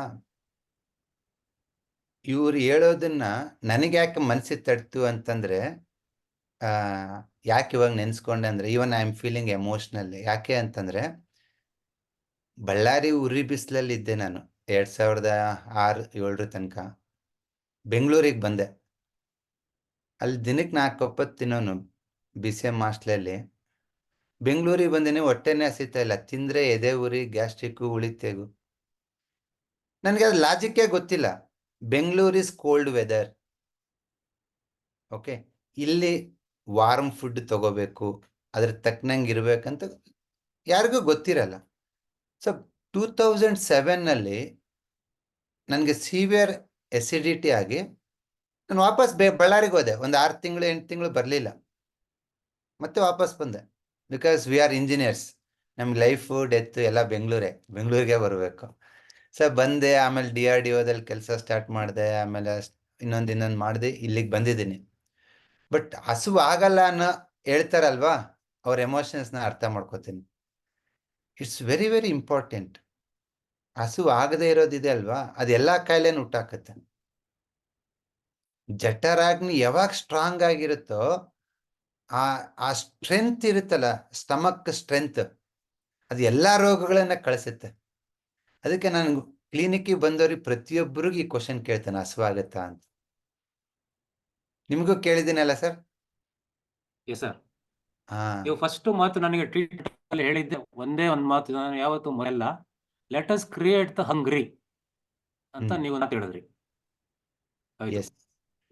ಇವ್ರು ಹೇಳೋದನ್ನ ನನಗೆ ಯಾಕೆ ಮನ್ಸಿಗೆ ತಡ್ತು ಅಂತಂದ್ರೆ, ಯಾಕೆ ಇವಾಗ ನೆನ್ಸ್ಕೊಂಡೆ ಅಂದ್ರೆ, even I am feeling emotional. ಯಾಕೆ ಅಂತಂದ್ರೆ, ಬಳ್ಳಾರಿ ಉರಿ ಬಿಸಿಲಲ್ಲಿ ಇದ್ದೆ ನಾನು 2006-7 ತನಕ. ಬೆಂಗಳೂರಿಗೆ ಬಂದೆ. ಅಲ್ಲಿ ದಿನಕ್ಕೆ 4 ಒಪ್ಪತ್ತು ತಿನ್ನೋನು BCM ಹಾಸ್ಟ್ಲಲ್ಲಿ. ಬೆಂಗಳೂರಿಗೆ ಬಂದಿನಿ, ಹೊಟ್ಟೆನೇ ಹಸಿತಾ ಇಲ್ಲ. ತಿಂದ್ರೆ ಎದೆ ಉರಿ, ಗ್ಯಾಸ್ಟ್ರಿಕ್, ಉಳಿತೆಗು. ನನಗೆ ಅದು ಲಾಜಿಕ್ಕೇ ಗೊತ್ತಿಲ್ಲ. Bengaluru is cold weather. Okay, ಇಲ್ಲಿ ವಾರ್ಮ್ ಫುಡ್ ತಗೋಬೇಕು, ಅದ್ರ ತಕ್ಕನಂಗೆ ಇರ್ಬೇಕಂತ ಯಾರಿಗೂ ಗೊತ್ತಿರಲ್ಲ. ಸೊ 2007ನಲ್ಲಿ ನನಗೆ ಸಿವಿಯರ್ ಎಸಿಡಿಟಿ ಆಗಿ ನಾನು ವಾಪಸ್ ಬಳ್ಳಾರಿಗೆ ಹೋದೆ. ಒಂದು 6 ತಿಂಗಳು 8 ತಿಂಗಳು ಬರಲಿಲ್ಲ. ಮತ್ತೆ ವಾಪಸ್ ಬಂದೆ. Because we are engineers. ನಮ್ಗೆ ಲೈಫು ಡೆತ್ ಎಲ್ಲ ಬೆಂಗಳೂರಿಗೆ ಬರಬೇಕು. ಸೊ ಬಂದೆ. ಆಮೇಲೆ DRDOದಲ್ಲಿ ಕೆಲಸ ಸ್ಟಾರ್ಟ್ ಮಾಡಿದೆ. ಆಮೇಲೆ ಇನ್ನೊಂದು ಮಾಡಿದೆ, ಇಲ್ಲಿಗೆ ಬಂದಿದ್ದೀನಿ. ಬಟ್ ಹಸುವು ಆಗಲ್ಲ ಅನ್ನೋ ಹೇಳ್ತಾರಲ್ವಾ, ಅವ್ರ ಎಮೋಷನ್ಸ್ನ ಅರ್ಥ ಮಾಡ್ಕೋತೀನಿ. It's very very important. ಹಸು ಆಗದೆ ಇರೋದಿದೆ ಅಲ್ವಾ, ಅದು ಎಲ್ಲ ಕಾಯಿಲೆನೂ ಹುಟ್ಟಾಕತ್ತೆ. ಜಠರಾಗ್ನಿ ಯಾವಾಗ ಸ್ಟ್ರಾಂಗ್ ಆಗಿರುತ್ತೋ ಆ ಸ್ಟ್ರೆಂತ್ ಇರುತ್ತಲ್ಲ, ಸ್ಟಮಕ್ ಸ್ಟ್ರೆಂತ್, ಅದು ಎಲ್ಲಾ ರೋಗಗಳನ್ನ ಕಳಿಸುತ್ತೆ. ಅದಕ್ಕೆ ನಾನು ಕ್ಲಿನಿಕ್ಗೆ ಬಂದವ್ರಿಗೆ ಪ್ರತಿಯೊಬ್ಬರಿಗೂ ಈ ಕ್ವಶನ್ ಕೇಳ್ತೇನೆ, ಹಸು ಆಗತ್ತಾ ಅಂತ. ನಿಮಗೂ ಕೇಳಿದ್ದೀನಲ್ಲ ಸರ್? Yes sir. ನೀವು ಫಸ್ಟ್ ಮಾತು ನನಗೆ ಟ್ರೀಟ್ಮೆಂಟ್ ಅಲ್ಲಿ ಹೇಳಿದ್ದೆ ಒಂದೇ ಒಂದು ಮಾತು, ನಾನು ಯಾವತ್ತೂ ಮರೆಯಲ್ಲ. ಲೆಟ್ ಅಸ್ ಕ್ರಿಯೇಟ್ ದ ಹಂಗ್ರಿ ಅಂತ ನೀವು ಮಾತು ಹೇಳಿದ್ರಿ.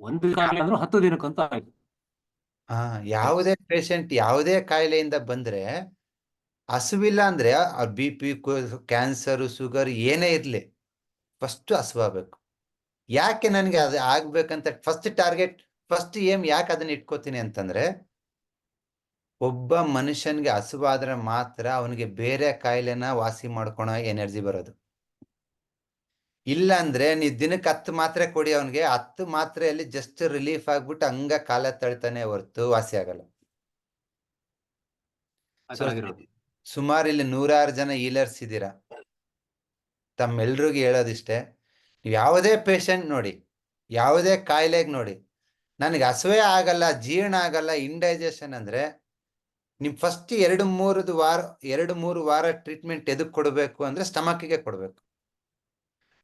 ಒಂದು ದಿನ ಅಂದ್ರೆ 10 ದಿನಕ್ಕಂತ ಆಯ್ತು. ಯಾವುದೇ ಪೇಷಂಟ್ ಯಾವುದೇ ಕಾಯಿಲೆಯಿಂದ ಬಂದ್ರೆ, ಹಸುವಿಲ್ಲ ಅಂದ್ರೆ BP, ಕ್ಯಾನ್ಸರ್, ಶುಗರ್ ಏನೇ ಇರ್ಲಿ, ಫಸ್ಟ್ ಹಸುವಾಗಬೇಕು. ಯಾಕೆ ನನಗೆ ಅದು ಆಗ್ಬೇಕಂತ ಫಸ್ಟ್ ಟಾರ್ಗೆಟ್, ಫಸ್ಟ್ ಏಮ್ ಯಾಕೆ ಅದನ್ನ ಇಟ್ಕೋತೀನಿ ಅಂತಂದ್ರೆ, ಒಬ್ಬ ಮನುಷ್ಯನ್ಗೆ ಹಸುವಾದ್ರೆ ಮಾತ್ರ ಅವನಿಗೆ ಬೇರೆ ಕಾಯಿಲೆನ ವಾಸಿ ಮಾಡ್ಕೊಳೋ ಎನರ್ಜಿ ಬರೋದು. ಇಲ್ಲ ಅಂದ್ರೆ ನೀವು ದಿನಕ್ಕೆ 10 ಮಾತ್ರೆ ಕೊಡಿ ಅವನಿಗೆ, 10 ಮಾತ್ರೆಯಲ್ಲಿ ಜಸ್ಟ್ ರಿಲೀಫ್ ಆಗ್ಬಿಟ್ಟು ಹಂಗ ಕಾಲ ತಳ್ತಾನೆ ಹೊರ್ತು ವಾಸಿ ಆಗಲ್ಲ. ಸುಮಾರು ಇಲ್ಲಿ 106 ಜನ ಹೀಲರ್ಸ್ ಇದ್ದೀರಾ. ತಮ್ಮೆಲ್ರಿಗೂ ಹೇಳೋದಿಷ್ಟೇ, ನೀವು ಯಾವುದೇ ಪೇಷಂಟ್ ನೋಡಿ, ಯಾವುದೇ ಕಾಯಿಲೆಗೆ ನೋಡಿ, ನನಗೆ ಹಸುವೇ ಆಗಲ್ಲ, ಜೀರ್ಣ ಆಗಲ್ಲ, ಇಂಡೈಜೆಷನ್ ಅಂದ್ರೆ, ನಿಮ್ ಫಸ್ಟ್ 2-3 ವಾರ ಟ್ರೀಟ್ಮೆಂಟ್ ಎದಕ್ ಕೊಡಬೇಕು ಅಂದ್ರೆ ಸ್ಟಮಕ್ಗೆ ಕೊಡಬೇಕು.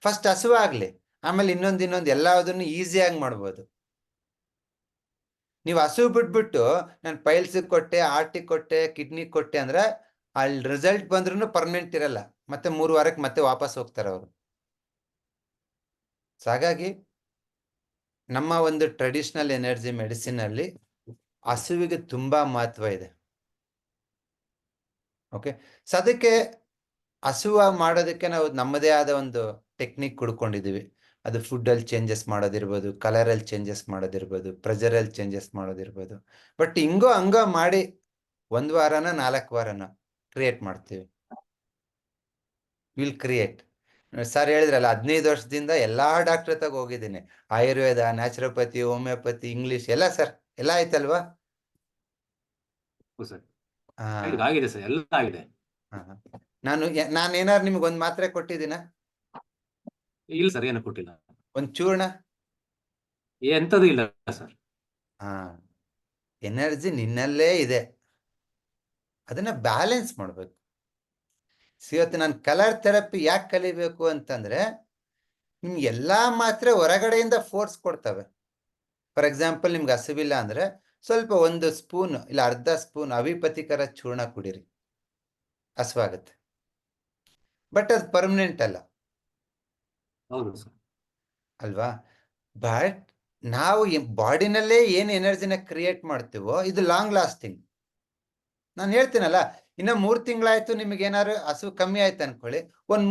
ಫಸ್ಟ್ ಹಸುವ ಆಗ್ಲಿ, ಆಮೇಲೆ ಇನ್ನೊಂದು ಎಲ್ಲದನ್ನು ಈಸಿಯಾಗಿ ಮಾಡ್ಬೋದು. ನೀವು ಹಸು ಬಿಟ್ಬಿಟ್ಟು ನಾನು ಪೈಲ್ಸಿಗೆ ಕೊಟ್ಟೆ, ಹಾರ್ಟಿಗೆ ಕೊಟ್ಟೆ, ಕಿಡ್ನಿ ಕೊಟ್ಟೆ ಅಂದ್ರೆ ಅಲ್ಲಿ ರಿಸಲ್ಟ್ ಬಂದ್ರೂ ಪರ್ಮನೆಂಟ್ ಇರಲ್ಲ. ಮತ್ತೆ 3 ವಾರಕ್ಕೆ ಮತ್ತೆ ವಾಪಸ್ ಹೋಗ್ತಾರೆ ಅವರು. ಹಾಗಾಗಿ ನಮ್ಮ ಒಂದು ಟ್ರೆಡಿಷನಲ್ ಎನರ್ಜಿ ಮೆಡಿಸಿನ್ ಅಲ್ಲಿ ಹಸುವಿಗೆ ತುಂಬಾ ಮಹತ್ವ ಇದೆ. ಓಕೆ, ಸೊ ಅದಕ್ಕೆ ಹಸುವ ಮಾಡೋದಕ್ಕೆ ನಾವು ನಮ್ಮದೇ ಆದ ಒಂದು ಟೆಕ್ನಿಕ್ ಕುಡ್ಕೊಂಡಿದೀವಿ. ಅದು ಫುಡ್ಡಲ್ಲಿ ಚೇಂಜಸ್ ಮಾಡೋದಿರ್ಬೋದು, ಕಲರಲ್ಲಿ ಚೇಂಜಸ್ ಮಾಡೋದಿರ್ಬೋದು, ಪ್ರೆಷರಲ್ಲಿ ಚೇಂಜಸ್ ಮಾಡೋದಿರ್ಬೋದು. ಬಟ್ ಹಂಗೋ ಮಾಡಿ 1 ವಾರನ 4 ವಾರನ ಕ್ರಿಯೇಟ್ ಮಾಡ್ತೀವಿ. Will create. ಸರ್ ಹೇಳಿದ್ರಲ್ಲ, 15 ವರ್ಷದಿಂದ ಎಲ್ಲಾ ಡಾಕ್ಟರ್ ಹತ್ರ ಹೋಗಿದ್ದೀನಿ. ಆಯುರ್ವೇದ, ನ್ಯಾಚುರೋಪತಿ, ಹೋಮಿಯೋಪತಿ, ಇಂಗ್ಲಿಷ್ ಎಲ್ಲ ಸರ್, ಎಲ್ಲ ಆಯ್ತಲ್ವಾ? ಆಗಿದೆ ಸರ್, ಎಲ್ಲ ಆಗಿದೆ. ನಾನೇನಾದ್ರು ನಿಮ್ಗೆ ಒಂದ್ ಮಾತ್ರೆ ಕೊಟ್ಟಿದ್ದೀನ? ಇಲ್ಲ ಸರ್, ಏನು ಕೊಟ್ಟಿಲ್ಲ. ಒಂದ್ ಚೂರ್ಣ? ಎಂತದೂ ಇಲ್ಲ ಸರ್. ಎನರ್ಜಿ ನಿನ್ನಲ್ಲೇ ಇದೆ, ಅದನ್ನ ಬ್ಯಾಲೆನ್ಸ್ ಮಾಡ್ಬೇಕು. ಇವತ್ತು ನಾನು ಕಲರ್ ಥೆರಪಿ ಯಾಕೆ ಕಲಿಬೇಕು ಅಂತಂದ್ರೆ, ನಿಮ್ಗೆ ಎಲ್ಲಾ ಮಾತ್ರೆ ಹೊರಗಡೆಯಿಂದ ಫೋರ್ಸ್ ಕೊಡ್ತವೆ. ಫಾರ್ ಎಕ್ಸಾಂಪಲ್, ನಿಮ್ಗೆ ಹಸಿವಿಲ್ಲ ಅಂದ್ರೆ ಸ್ವಲ್ಪ 1 ಸ್ಪೂನ್ ಇಲ್ಲ ಅರ್ಧ ಸ್ಪೂನ್ ಅವಿಪತಿಕರ ಚೂರ್ಣ ಕುಡೀರಿ, ಹಸುವಾಗುತ್ತೆ. ಬಟ್ ಅದು ಪರ್ಮನೆಂಟ್ ಅಲ್ಲ. ಹೌದು ಸರ್. ಅಲ್ವಾ? ಬಟ್ ನಾವು ಬಾಡಿನಲ್ಲೇ ಏನು ಎನರ್ಜಿನ ಕ್ರಿಯೇಟ್ ಮಾಡ್ತೀವೋ ಇದು ಲಾಂಗ್ ಲಾಸ್ಟಿಂಗ್. ನಾನು ಹೇಳ್ತೀನಲ್ಲ, ಇನ್ನ 3 ತಿಂಗಳಾಯ್ತು, ನಿಮಗೆ ಏನಾದ್ರು ಹಸು ಕಮ್ಮಿ ಆಯ್ತು ಅನ್ಕೊಳ್ಳಿ,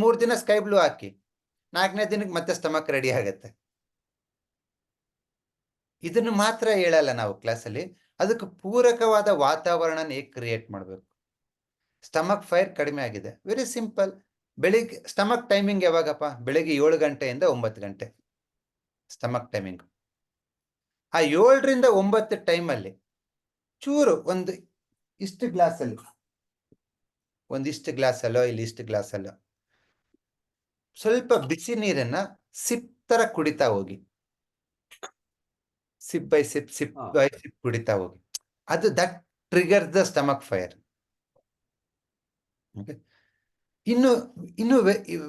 3 ದಿನ ಸ್ಕೈ ಬ್ಲೂ ಹಾಕಿ, 4ನೇ ದಿನಕ್ಕೆ ಮತ್ತೆ ಸ್ಟಮಕ್ ರೆಡಿ ಆಗತ್ತೆ. ಇದನ್ನು ಮಾತ್ರ ಹೇಳಲ್ಲ ನಾವು ಕ್ಲಾಸಲ್ಲಿ, ಅದಕ್ಕೆ ಪೂರಕವಾದ ವಾತಾವರಣ ಹೇಗೆ ಕ್ರಿಯೇಟ್ ಮಾಡಬೇಕು. ಸ್ಟಮಕ್ ಫೈರ್ ಕಡಿಮೆ ಆಗಿದೆ, ವೆರಿ ಸಿಂಪಲ್. ಬೆಳಿಗ್ಗೆ ಸ್ಟಮಕ್ ಟೈಮಿಂಗ್ ಯಾವಾಗಪ್ಪ? ಬೆಳಿಗ್ಗೆ 7 ಗಂಟೆಯಿಂದ 9 ಗಂಟೆ ಸ್ಟಮಕ್ ಟೈಮಿಂಗ್. ಆ 7ರಿಂದ 9 ಟೈಮಲ್ಲಿ ಚೂರು ಇಷ್ಟು ಗ್ಲಾಸಲ್ಲಿ, ಒಂದಿಷ್ಟು ಗ್ಲಾಸಲ್ಲೋ ಇಲ್ಲಿ ಇಷ್ಟು ಗ್ಲಾಸಲ್ಲೋ ಸ್ವಲ್ಪ ಬಿಸಿ ನೀರನ್ನ ಸಿಪ್ ತರ ಕುಡಿತಾ ಹೋಗಿ, sip by sip, sip by sip ಕುಡಿತಾ ಹೋಗಿ. ಅದು that trigger the stomach fire. ಇನ್ನು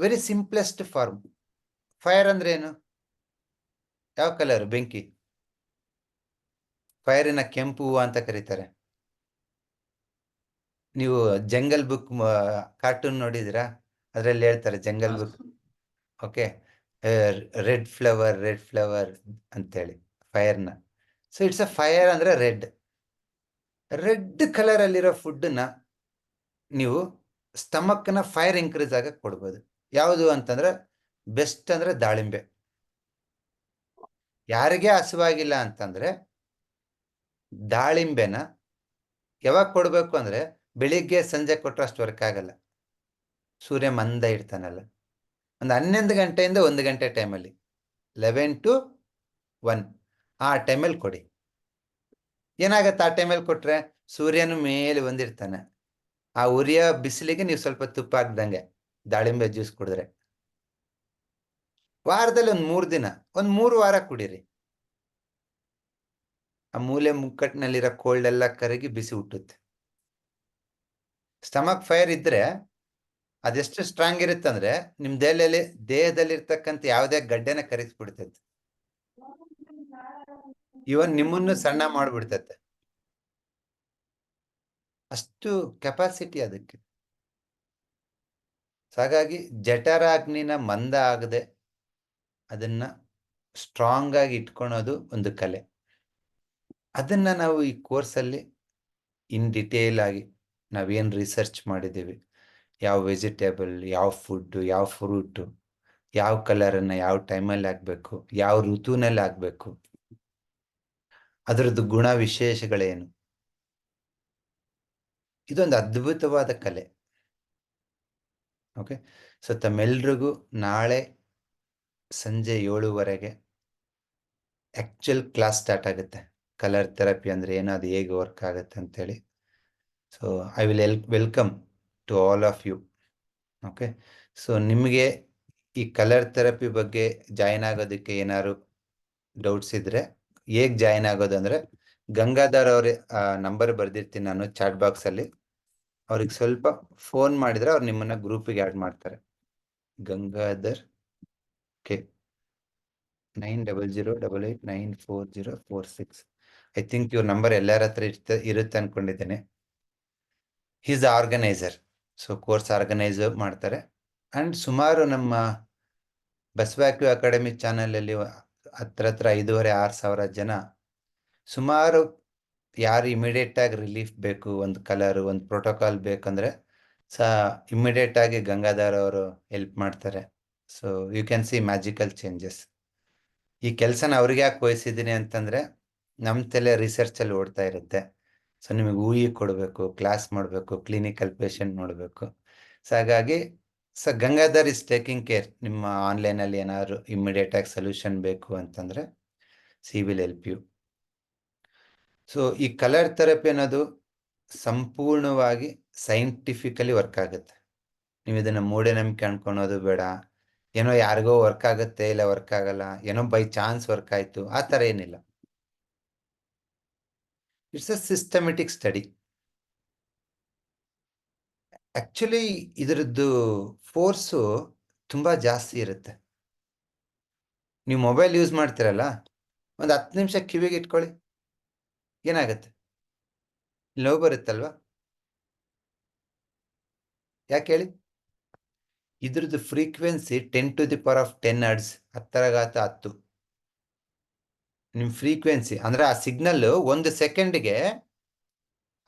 ವೆರಿ ಸಿಂಪ್ಲೆಸ್ಟ್ ಫಾರ್ಮ್. ಫೈರ್ ಅಂದ್ರೆ ಏನು? ಯಾವ ಕಲರ್? ಬೆಂಕಿ. ಫೈರಿನ ಕೆಂಪು ಹೂವು ಅಂತ ಕರೀತಾರೆ. ನೀವು ಜಂಗಲ್ ಬುಕ್ ಕಾರ್ಟೂನ್ ನೋಡಿದಿರಾ? ಅದ್ರಲ್ಲಿ ಹೇಳ್ತಾರೆ jungle book, okay, red flower ಅಂತೇಳಿ ಫೈರ್ನ. ಸೊ ಇಟ್ಸ್ ಅ ಫೈರ್ ಅಂದ್ರೆ ರೆಡ್ ಕಲರ್ ಅಲ್ಲಿರೋ ಫುಡ್ನ ನೀವು ಸ್ಟಮಕ್ನ ಫೈರ್ ಇನ್ಕ್ರೀಸ್ ಆಗ ಕೊಡ್ಬೋದು. ಯಾವುದು ಅಂತಂದ್ರೆ ಬೆಸ್ಟ್ ಅಂದ್ರೆ ದಾಳಿಂಬೆ. ಯಾರಿಗೆ ಹಸುವಾಗಿಲ್ಲ ಅಂತಂದ್ರೆ ದಾಳಿಂಬೆನ ಯಾವಾಗ ಕೊಡ್ಬೇಕು ಅಂದ್ರೆ ಬೆಳಿಗ್ಗೆ ಸಂಜೆ ಕೊಟ್ಟರೆ ಅಷ್ಟು ವರ್ಕ್ ಆಗಲ್ಲ. ಸೂರ್ಯ ಮಂದ ಇಡ್ತಾನಲ್ಲ, ಒಂದು 11 ಗಂಟೆಯಿಂದ 1 ಗಂಟೆ ಟೈಮಲ್ಲಿ, 11 to 1 ಆ ಟೈಮಲ್ಲಿ ಕೊಡಿ. ಏನಾಗತ್ತೆ ಆ ಟೈಮಲ್ಲಿ ಕೊಟ್ರೆ? ಸೂರ್ಯನ ಮೇಲೆ ಬಂದಿರ್ತಾನೆ, ಆ ಉರಿಯ ಬಿಸಿಲಿಗೆ ನೀವು ಸ್ವಲ್ಪ ತುಪ್ಪ ಹಾಕ್ದಂಗೆ ದಾಳಿಂಬೆ ಜ್ಯೂಸ್ ಕುಡಿದ್ರೆ, ವಾರದಲ್ಲಿ 3 ದಿನ, 3 ವಾರ ಕುಡೀರಿ. ಆ ಮೂಲೆ ಮುಕ್ಕಟ್ಟಿನಲ್ಲಿರೋ ಕೋಲ್ಡ್ ಎಲ್ಲ ಕರಗಿ ಬಿಸಿ ಹುಟ್ಟುತ್ತೆ. ಸ್ಟಮಕ್ ಫೈರ್ ಇದ್ರೆ ಅದೆಷ್ಟು ಸ್ಟ್ರಾಂಗ್ ಇರುತ್ತೆ ಅಂದ್ರೆ ನಿಮ್ ದೇಹದಲ್ಲಿ ಇರ್ತಕ್ಕಂಥ ಯಾವುದೇ ಗಡ್ಡೆನ ಕರಗಿಸ್ಬಿಡ್ತೈತೆ, ಇವನ್ ನಿಮ್ಮನ್ನು ಸಣ್ಣ ಮಾಡ್ಬಿಡ್ತೈತೆ. ಅಷ್ಟು ಕೆಪಾಸಿಟಿ ಅದಕ್ಕೆ. ಹಾಗಾಗಿ ಜಠರಾಗ್ನಿನ ಮಂದ ಆಗದೆ ಅದನ್ನ ಸ್ಟ್ರಾಂಗ್ ಆಗಿ ಇಟ್ಕೊಳೋದು ಒಂದು ಕಲೆ. ಅದನ್ನ ನಾವು ಈ ಕೋರ್ಸಲ್ಲಿ ಇನ್ ಡಿಟೇಲ್ ಆಗಿ ನಾವೇನು ರಿಸರ್ಚ್ ಮಾಡಿದ್ದೀವಿ, ಯಾವ ವೆಜಿಟೇಬಲ್, ಯಾವ ಫುಡ್, ಯಾವ ಫ್ರೂಟು, ಯಾವ ಕಲರನ್ನು ಯಾವ ಟೈಮಲ್ಲಿ ಹಾಕಬೇಕು, ಯಾವ ಋತುವಿನಲ್ಲಿ ಹಾಕಬೇಕು, ಅದರದ್ದು ಗುಣ ವಿಶೇಷಗಳೇನು, ಇದೊಂದು ಅದ್ಭುತವಾದ ಕಲೆ. ಓಕೆ, ಸೊ ತಮ್ಮೆಲ್ರಿಗೂ ನಾಳೆ ಸಂಜೆ 7:15 ಆ್ಯಕ್ಚುಯಲ್ ಕ್ಲಾಸ್ ಸ್ಟಾರ್ಟ್ ಆಗುತ್ತೆ. ಕಲರ್ ಥೆರಪಿ ಅಂದರೆ ಏನು, ಅದು ಹೇಗೆ ವರ್ಕ್ ಆಗುತ್ತೆ ಅಂತೇಳಿ. So I will welcome to all of you. Okay, so ನಿಮಗೆ ಈ ಕಲರ್ ಥೆರಪಿ ಬಗ್ಗೆ ಜಾಯಿನ್ ಆಗೋದಕ್ಕೆ ಏನಾದ್ರು ಡೌಟ್ಸ್ ಇದ್ದರೆ, ಹೇಗೆ ಜಾಯಿನ್ ಆಗೋದು ಅಂದರೆ, ಗಂಗಾಧರ್ ಅವ್ರ ನಂಬರ್ ಬರೆದಿರ್ತೀನಿ ನಾನು ಚಾಟ್ ಬಾಕ್ಸಲ್ಲಿ, ಅವ್ರಿಗೆ ಸ್ವಲ್ಪ ಫೋನ್ ಮಾಡಿದರೆ ಅವ್ರು ನಿಮ್ಮನ್ನು ಗ್ರೂಪಿಗೆ ಆ್ಯಡ್ ಮಾಡ್ತಾರೆ. ಗಂಗಾಧರ್ ಕೆ 9008894046. ಐ ಥಿಂಕ್ ಇವ್ರ ನಂಬರ್ ಎಲ್ಲರ ಹತ್ರ ಇರುತ್ತೆ ಅನ್ಕೊಂಡಿದ್ದೇನೆ. Is the organiser, so course organise ಮಾಡ್ತಾರೆ. ಆ್ಯಂಡ್ ಸುಮಾರು ನಮ್ಮ ಬಸವಾಕ್ಯೂ ಅಕಾಡೆಮಿ ಚಾನಲಲ್ಲಿ ಹತ್ರ 5,500-6,000 ಜನ, ಸುಮಾರು ಯಾರು ಇಮಿಡಿಯೇಟ್ ಆಗಿ ರಿಲೀಫ್ ಬೇಕು, ಒಂದು ಕಲರು, ಒಂದು ಪ್ರೋಟೋಕಾಲ್ ಬೇಕಂದ್ರೆ ಇಮಿಡಿಯೇಟ್ ಆಗಿ ಗಂಗಾಧರ್ ಅವರು ಹೆಲ್ಪ್ ಮಾಡ್ತಾರೆ. So you can see magical changes. ಈ ಕೆಲಸನ ಅವ್ರಿಗೆ ಯಾಕೆ ವಹಿಸಿದ್ದೀನಿ ಅಂತಂದರೆ, ನಮ್ಮ ತಲೆ ರಿಸರ್ಚಲ್ಲಿ ಓಡ್ತಾ ಇರುತ್ತೆ. ಸೊ ನಿಮಗೆ ಊಹಿ ಕೊಡಬೇಕು, ಕ್ಲಾಸ್ ಮಾಡಬೇಕು, ಕ್ಲಿನಿಕಲ್ ಪೇಷಂಟ್ ನೋಡಬೇಕು. ಸೊ ಹಾಗಾಗಿ ಗಂಗಾಧರ್ ಇಸ್ ಟೇಕಿಂಗ್ ಕೇರ್. ನಿಮ್ಮ ಆನ್ಲೈನಲ್ಲಿ ಏನಾದ್ರು ಇಮ್ಮಿಡಿಯೇಟ್ ಆಗಿ ಸೊಲ್ಯೂಷನ್ ಬೇಕು ಅಂತಂದರೆ she will help you. So ಈ ಕಲರ್ ಥೆರಪಿ ಅನ್ನೋದು ಸಂಪೂರ್ಣವಾಗಿ ಸೈಂಟಿಫಿಕಲಿ ವರ್ಕ್ ಆಗುತ್ತೆ. ನೀವು ಇದನ್ನ ಮೂಢನಂಬಿಕೆ ಅನ್ಕೊಳೋದು ಬೇಡ. ಏನೋ ಯಾರಿಗೋ ವರ್ಕ್ ಆಗುತ್ತೆ ಇಲ್ಲ ವರ್ಕ್ ಆಗಲ್ಲ, ಏನೋ ಬೈ ಚಾನ್ಸ್ ವರ್ಕ್ ಆಯ್ತು, ಆ ಥರ ಏನಿಲ್ಲ. It's a systematic study. Actually ಇದರದ್ದು ಫೋರ್ಸು ತುಂಬಾ ಜಾಸ್ತಿ ಇರುತ್ತೆ. ನೀವು ಮೊಬೈಲ್ ಯೂಸ್ ಮಾಡ್ತೀರಲ್ಲ, ಒಂದು 10 ನಿಮಿಷ ಕಿವಿಗೆ ಇಟ್ಕೊಳ್ಳಿ, ಏನಾಗುತ್ತೆ? ನೋವು ಬರುತ್ತಲ್ವಾ? ಯಾಕೆ ಹೇಳಿ? ಇದ್ರದ್ದು ಫ್ರೀಕ್ವೆನ್ಸಿ 10⁻10 ಹರ್ಟ್ಸ್, 10⁻10. ನಿಮ್ಮ ಫ್ರೀಕ್ವೆನ್ಸಿ ಅಂದ್ರೆ ಆ ಸಿಗ್ನಲ್ 1 ಸೆಕೆಂಡ್ಗೆ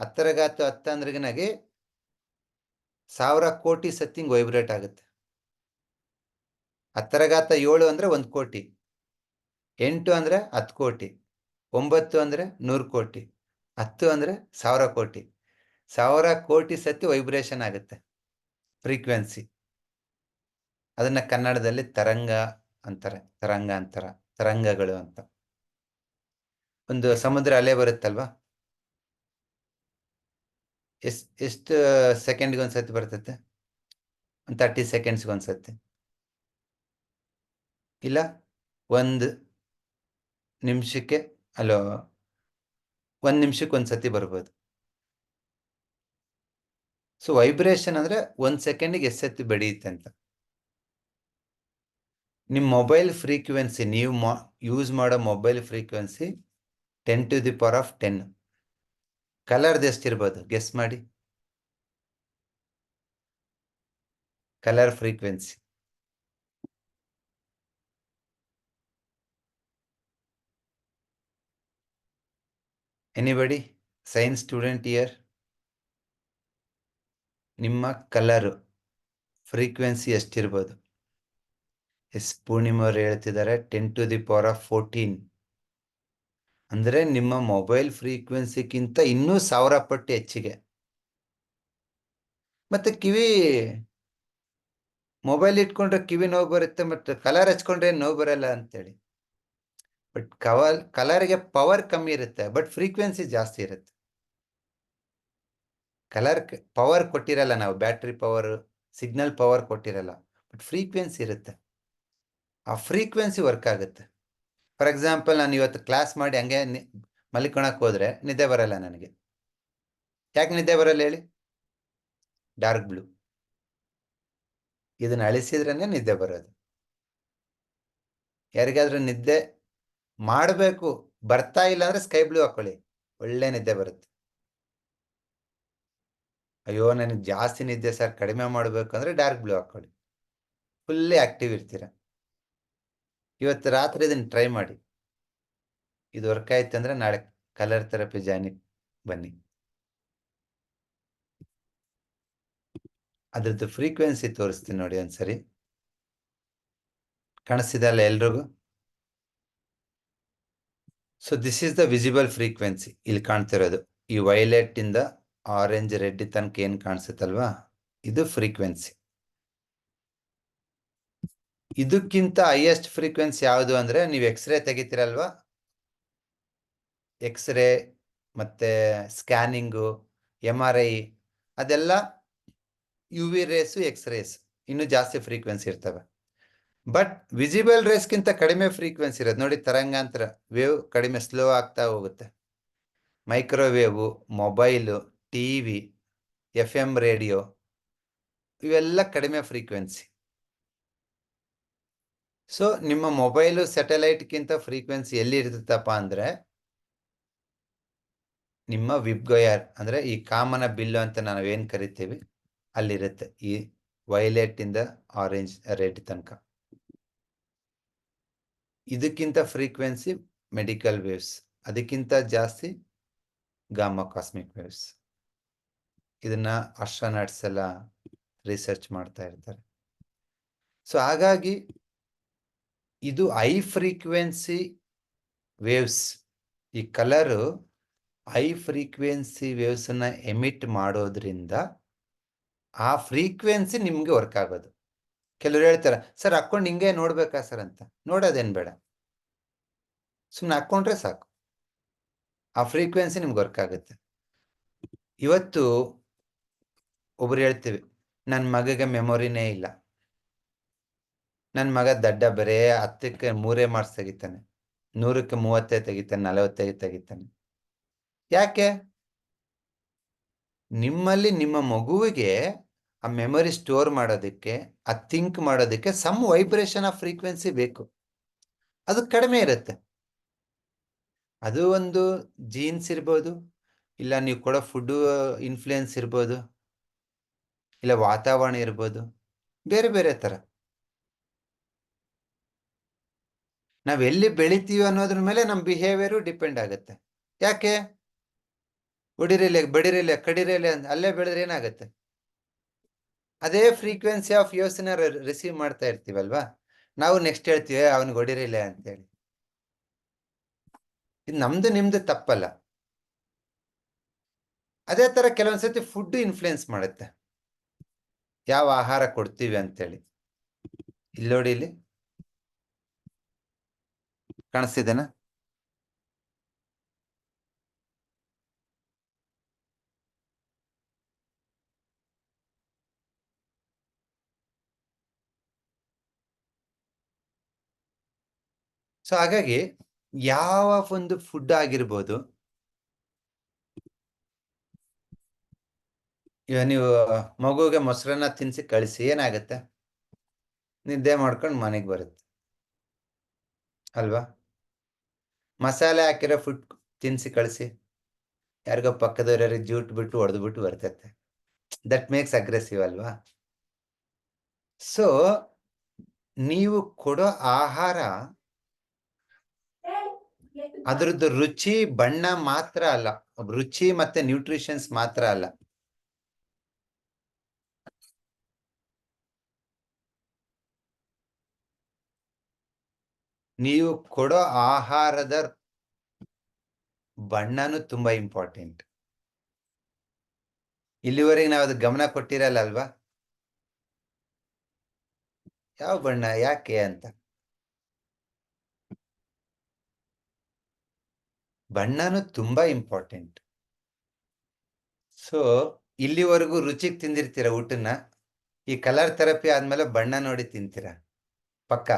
10⁻10 ಅಂದ್ರೆಗೆ 1000 ಕೋಟಿ ಸತಿಂಗ್ ವೈಬ್ರೇಟ್ ಆಗುತ್ತೆ. 10⁻7 ಅಂದ್ರೆ 1 ಕೋಟಿ, 8 ಅಂದ್ರೆ 10 ಕೋಟಿ, 9 ಅಂದ್ರೆ 100 ಕೋಟಿ, 10 ಅಂದ್ರೆ 1000 ಕೋಟಿ. 1000 ಕೋಟಿ ಸತಿ ವೈಬ್ರೇಷನ್ ಆಗುತ್ತೆ ಫ್ರೀಕ್ವೆನ್ಸಿ. ಅದನ್ನ ಕನ್ನಡದಲ್ಲಿ ತರಂಗ ಅಂತಾರೆ, ತರಂಗಗಳು ಅಂತ. ಒಂದು ಸಮುದ್ರ ಅಲೆ ಬರುತ್ತಲ್ವಾ, ಎಷ್ಟು ಸೆಕೆಂಡ್ಗೆ ಒಂದ್ಸತಿ ಬರ್ತತೆ? ಒಂದು 30 ಸೆಕೆಂಡ್ಸ್ಗೆ ಒಂದ್ಸತಿ, ಇಲ್ಲ 1 ನಿಮಿಷಕ್ಕೆ, ಅಲ್ಲೋ 1 ನಿಮಿಷಕ್ಕೆ ಒಂದ್ಸತಿ ಬರ್ಬೋದು. ಸೊ ವೈಬ್ರೇಷನ್ ಅಂದ್ರೆ 1 ಸೆಕೆಂಡಿಗೆ ಎಷ್ಟು ಸತಿ ಬೆಳೆಯುತ್ತೆ ಅಂತ. ನಿಮ್ಮ ಮೊಬೈಲ್ ಫ್ರೀಕ್ವೆನ್ಸಿ, ನೀವು ಯೂಸ್ ಮಾಡೋ ಮೊಬೈಲ್ ಫ್ರೀಕ್ವೆನ್ಸಿ 10⁻10. ಕಲರ್ದು ಎಷ್ಟಿರ್ಬೋದು ಗೆಸ್ ಮಾಡಿ? Colour frequency anybody? Science student year? ನಿಮ್ಮ ಕಲರ್ ಫ್ರೀಕ್ವೆನ್ಸಿ ಎಷ್ಟಿರ್ಬೋದು? ಎಸ್ ಪೂರ್ಣಿಮಾ ಅವರು ಹೇಳ್ತಿದ್ದಾರೆ 10⁻14. ಅಂದ್ರೆ ನಿಮ್ಮ ಮೊಬೈಲ್ ಫ್ರೀಕ್ವೆನ್ಸಿಗಿಂತ ಇನ್ನೂ 1000 ಪಟ್ಟು ಹೆಚ್ಚಿಗೆ. ಮತ್ತೆ ಕಿವಿ ಮೊಬೈಲ್ ಇಟ್ಕೊಂಡ್ರೆ ಕಿವಿ ನೋವು ಬರುತ್ತೆ, ಮತ್ತೆ ಕಲರ್ ಹಚ್ಕೊಂಡ್ರೆ ನೋವು ಬರಲ್ಲ ಅಂತೇಳಿ. ಬಟ್ ಕಲರ್ಗೆ ಪವರ್ ಕಮ್ಮಿ ಇರುತ್ತೆ, ಬಟ್ ಫ್ರೀಕ್ವೆನ್ಸಿ ಜಾಸ್ತಿ ಇರುತ್ತೆ. ಕಲರ್ ಪವರ್ ಕೊಟ್ಟಿರಲ್ಲ ನಾವು, ಬ್ಯಾಟ್ರಿ ಪವರ್, ಸಿಗ್ನಲ್ ಪವರ್ ಕೊಟ್ಟಿರಲ್ಲ, ಬಟ್ ಫ್ರೀಕ್ವೆನ್ಸಿ ಇರುತ್ತೆ. ಆ ಫ್ರೀಕ್ವೆನ್ಸಿ ವರ್ಕ್ ಆಗುತ್ತೆ. ಫಾರ್ ಎಕ್ಸಾಂಪಲ್, ನಾನು ಇವತ್ತು ಕ್ಲಾಸ್ ಮಾಡಿ ಹಂಗೆ ಮಲಿಕೊಳಕ್ ಹೋದ್ರೆ ನಿದ್ದೆ ಬರಲ್ಲ ನನಗೆ. ಯಾಕೆ ನಿದ್ದೆ ಬರಲ್ಲ ಹೇಳಿ? Dark blue. ಇದನ್ನ ಅಳಿಸಿದ್ರೇನೆ ನಿದ್ದೆ ಬರೋದು. ಯಾರಿಗಾದ್ರೂ ನಿದ್ದೆ ಮಾಡಬೇಕು ಬರ್ತಾ ಇಲ್ಲ ಅಂದ್ರೆ ಸ್ಕೈ ಬ್ಲೂ ಹಾಕೊಳ್ಳಿ, ಒಳ್ಳೆ ನಿದ್ದೆ ಬರುತ್ತೆ. ಅಯ್ಯೋ ನನಗೆ ಜಾಸ್ತಿ ನಿದ್ದೆ ಸರ್, ಕಡಿಮೆ ಮಾಡಬೇಕು ಅಂದ್ರೆ ಡಾರ್ಕ್ ಬ್ಲೂ ಹಾಕೊಳ್ಳಿ, ಫುಲ್ಲಿ ಆಕ್ಟಿವ್ ಇರ್ತೀರ. ಇವತ್ತು ರಾತ್ರಿ ಇದನ್ನ ಟ್ರೈ ಮಾಡಿ. ಇದು ವರ್ಕ್ ಆಯ್ತು ಅಂದ್ರೆ ನಾಳೆ ಕಲರ್ ಥೆರಪಿ ಜಾಯಿನ್ ಬನ್ನಿ. ಅದ್ರದ್ದು ಫ್ರೀಕ್ವೆನ್ಸಿ ತೋರಿಸ್ತೀನಿ ನೋಡಿ ಒಂದ್ಸರಿ. ಕಾಣಿಸ್ತಿದೆ ಅಲ್ಲ ಎಲ್ರಿಗೂ? So this is the visible frequency. ಇಲ್ಲಿ ಕಾಣ್ತಿರೋದು ಈ ವೈಲೆಟ್ ಇಂದ ಆರೆಂಜ್ ರೆಡ್ ತನಕ ಏನ್ ಕಾಣಿಸುತ್ತಲ್ವಾ, ಇದು ಫ್ರೀಕ್ವೆನ್ಸಿ. ಇದಕ್ಕಿಂತ ಹೈಯೆಸ್ಟ್ ಫ್ರೀಕ್ವೆನ್ಸಿ ಯಾವುದು ಅಂದ್ರೆ, ನೀವು ಎಕ್ಸ್ರೇ ತೆಗಿತೀರಲ್ವಾ, ಎಕ್ಸ್ರೇ ಮತ್ತೆ ಸ್ಕ್ಯಾನಿಂಗು, MRI, ಅದೆಲ್ಲ UV ರೇಸು, ಎಕ್ಸ್ರೇಸ್ ಇನ್ನೂ ಜಾಸ್ತಿ ಫ್ರೀಕ್ವೆನ್ಸಿ ಇರ್ತವೆ. ಬಟ್ ವಿಸಿಬಲ್ ರೇಸ್ಗಿಂತ ಕಡಿಮೆ ಫ್ರೀಕ್ವೆನ್ಸಿ ಇರೋದು ನೋಡಿ, ತರಂಗಾಂತರ ವೇವ್ ಕಡಿಮೆ, ಸ್ಲೋ ಆಗ್ತಾ ಹೋಗುತ್ತೆ. ಮೈಕ್ರೋವೇವು, ಮೊಬೈಲು, TV, FM ರೇಡಿಯೋ, ಇವೆಲ್ಲ ಕಡಿಮೆ ಫ್ರೀಕ್ವೆನ್ಸಿ. ಸೊ ನಿಮ್ಮ ಮೊಬೈಲು ಸ್ಯಾಟಲೈಟ್ಗಿಂತ ಫ್ರೀಕ್ವೆನ್ಸಿ ಎಲ್ಲಿ ಇರ್ತದಪ್ಪ ಅಂದ್ರೆ, ನಿಮ್ಮ ವಿಬ್ಗೊಯರ್ ಅಂದ್ರೆ ಈ ಕಾಮನ ಬಿಲ್ಲು ಅಂತ ನಾವೇನ್ ಕರಿತೀವಿ ಅಲ್ಲಿರುತ್ತೆ. ಈ ವೈಲೆಟ್ ಇಂದ ಆರೆಂಜ್ ರೆಡ್ ತನಕ. ಇದಕ್ಕಿಂತ ಫ್ರೀಕ್ವೆನ್ಸಿ ಮೆಡಿಕಲ್ ವೇವ್ಸ್, ಅದಕ್ಕಿಂತ ಜಾಸ್ತಿ ಗಾಮಾ ಕಾಸ್ಮಿಕ್ ವೇವ್ಸ್. ಇದನ್ನ ಆಸ್ಟ್ರೋನಾಟ್ಸ್ ಎಲ್ಲ ರಿಸರ್ಚ್ ಮಾಡ್ತಾ ಇರ್ತಾರೆ. ಸೊ ಹಾಗಾಗಿ ಇದು ಹೈ ಫ್ರೀಕ್ವೆನ್ಸಿ ವೇವ್ಸ್. ಈ ಕಲರು ಹೈ ಫ್ರೀಕ್ವೆನ್ಸಿ ವೇವ್ಸ್ ಅನ್ನ ಎಮಿಟ್ ಮಾಡೋದ್ರಿಂದ ಆ ಫ್ರೀಕ್ವೆನ್ಸಿ ನಿಮ್ಗೆ ವರ್ಕ್ ಆಗೋದು. ಕೆಲವರು ಹೇಳ್ತಾರೆ, ಸರ್ ಹಾಕೊಂಡು ಹಿಂಗೆ ನೋಡ್ಬೇಕಾ ಸರ್ ಅಂತ. ನೋಡೋದೇನ್ ಬೇಡ, ಸುಮ್ಮನೆ ಹಾಕೊಂಡ್ರೆ ಸಾಕು, ಆ ಫ್ರೀಕ್ವೆನ್ಸಿ ನಿಮ್ಗೆ ವರ್ಕ್ ಆಗುತ್ತೆ. ಇವತ್ತು ಒಬ್ರು ಹೇಳ್ತೀವಿ, ನನ್ನ ಮಗಗೆ ಮೆಮೊರಿನೇ ಇಲ್ಲ, ನನ್ನ ಮಗ ದಡ್ಡ, ಬರೇ 10ಕ್ಕೆ 3 ಮಾರ್ಕ್ಸ್ ತೆಗಿತಾನೆ, 100ಕ್ಕೆ 30 ತೆಗಿತಾನೆ, 40 ತೆಗಿತಾನೆ. ಯಾಕೆ? ನಿಮ್ಮಲ್ಲಿ ನಿಮ್ಮ ಮಗುವಿಗೆ ಆ ಮೆಮೊರಿ ಸ್ಟೋರ್ ಮಾಡೋದಕ್ಕೆ, ಆ ಥಿಂಕ್ ಮಾಡೋದಕ್ಕೆ ಸಮ್ ವೈಬ್ರೇಷನ್ ಆಫ್ ಫ್ರೀಕ್ವೆನ್ಸಿ ಬೇಕು. ಅದು ಕಡಿಮೆ ಇರುತ್ತೆ. ಅದು ಒಂದು ಜೀನ್ಸ್ ಇರ್ಬೋದು, ಇಲ್ಲ ನೀವು ಕೊಡೋ ಫುಡ್ ಇನ್ಫ್ಲುಯೆನ್ಸ್ ಇರ್ಬೋದು, ಇಲ್ಲ ವಾತಾವರಣ ಇರ್ಬೋದು, ಬೇರೆ ಬೇರೆ ತರ. ನಾವ್ ಎಲ್ಲಿ ಬೆಳಿತೀವಿ ಅನ್ನೋದ್ರ ಮೇಲೆ ನಮ್ಮ ಬಿಹೇವಿಯರು ಡಿಪೆಂಡ್ ಆಗುತ್ತೆ. ಯಾಕೆ? ಹೊಡಿರಿಲೆ, ಬಡಿರಿಲೆ, ಕಡಿರಿಲೆ ಅಲ್ಲೇ ಬೆಳೆದ್ರೆ ಏನಾಗುತ್ತೆ? ಅದೇ ಫ್ರೀಕ್ವೆನ್ಸಿ ಆಫ್ ಯೋಚನೆ ರಿಸೀವ್ ಮಾಡ್ತಾ ಇರ್ತೀವಲ್ವಾ, ನಾವು ನೆಕ್ಸ್ಟ್ ಹೇಳ್ತೀವಿ ಅವನಿಗೆ ಹೊಡಿರಿಲೆ ಅಂತೇಳಿ. ಇದು ನಮ್ದು ನಿಮ್ದು ತಪ್ಪಲ್ಲ. ಅದೇ ತರ ಕೆಲವೊಂದ್ಸತಿ ಫುಡ್ ಇನ್ಫ್ಲುಯೆನ್ಸ್ ಮಾಡುತ್ತೆ, ಯಾವ ಆಹಾರ ಕೊಡ್ತೀವಿ ಅಂತೇಳಿ. ಇಲ್ಲಿ ನೋಡಿ, ಇಲ್ಲಿ ಕಾಣಿಸ್ತಿದೆನಾ? ಸೊ ಹಾಗಾಗಿ ಯಾವ ಒಂದು ಫುಡ್ ಆಗಿರ್ಬೋದು, ಈಗ ನೀವು ಮಗುಗೆ ಮೊಸರನ್ನ ತಿನ್ಸಿ ಕಳಿಸಿ, ಏನಾಗುತ್ತೆ? ನಿದ್ದೆ ಮಾಡ್ಕೊಂಡು ಮನೆಗೆ ಬರುತ್ತೆ ಅಲ್ವಾ? ಮಸಾಲೆ ಹಾಕಿರೋ ಫುಡ್ ತಿನ್ಸಿ ಕಳಿಸಿ, ಯಾರಿಗೋ ಪಕ್ಕದವ್ರಿಗೆ ಜೂಟ್ ಬಿಟ್ಟು ಹೊಡೆದು ಬಿಟ್ಟು ಬರ್ತೈತೆ. ದಟ್ ಮೇಕ್ಸ್ ಅಗ್ರೆಸಿವ್ ಅಲ್ವಾ? ಸೊ ನೀವು ಕೊಡೋ ಆಹಾರ ಅದರದ್ದು ರುಚಿ, ಬಣ್ಣ ಮಾತ್ರ ಅಲ್ಲ, ರುಚಿ ಮತ್ತೆ ನ್ಯೂಟ್ರಿಷನ್ಸ್ ಮಾತ್ರ ಅಲ್ಲ, ನೀವು ಕೊಡೋ ಆಹಾರದ ಬಣ್ಣನೂ ತುಂಬಾ ಇಂಪಾರ್ಟೆಂಟ್. ಇಲ್ಲಿವರೆಗೆ ನಾವು ಅದು ಗಮನ ಕೊಟ್ಟಿರಲ್ಲ ಅಲ್ವಾ? ಯಾವ ಬಣ್ಣ, ಯಾಕೆ ಅಂತ. ಬಣ್ಣನೂ ತುಂಬಾ ಇಂಪಾರ್ಟೆಂಟ್. ಸೊ ಇಲ್ಲಿವರೆಗೂ ರುಚಿಗೆ ತಿಂದಿರ್ತೀರ ಊಟನ, ಈ ಕಲರ್ ಥೆರಪಿ ಆದ್ಮೇಲೆ ಬಣ್ಣ ನೋಡಿ ತಿಂತೀರ ಪಕ್ಕ.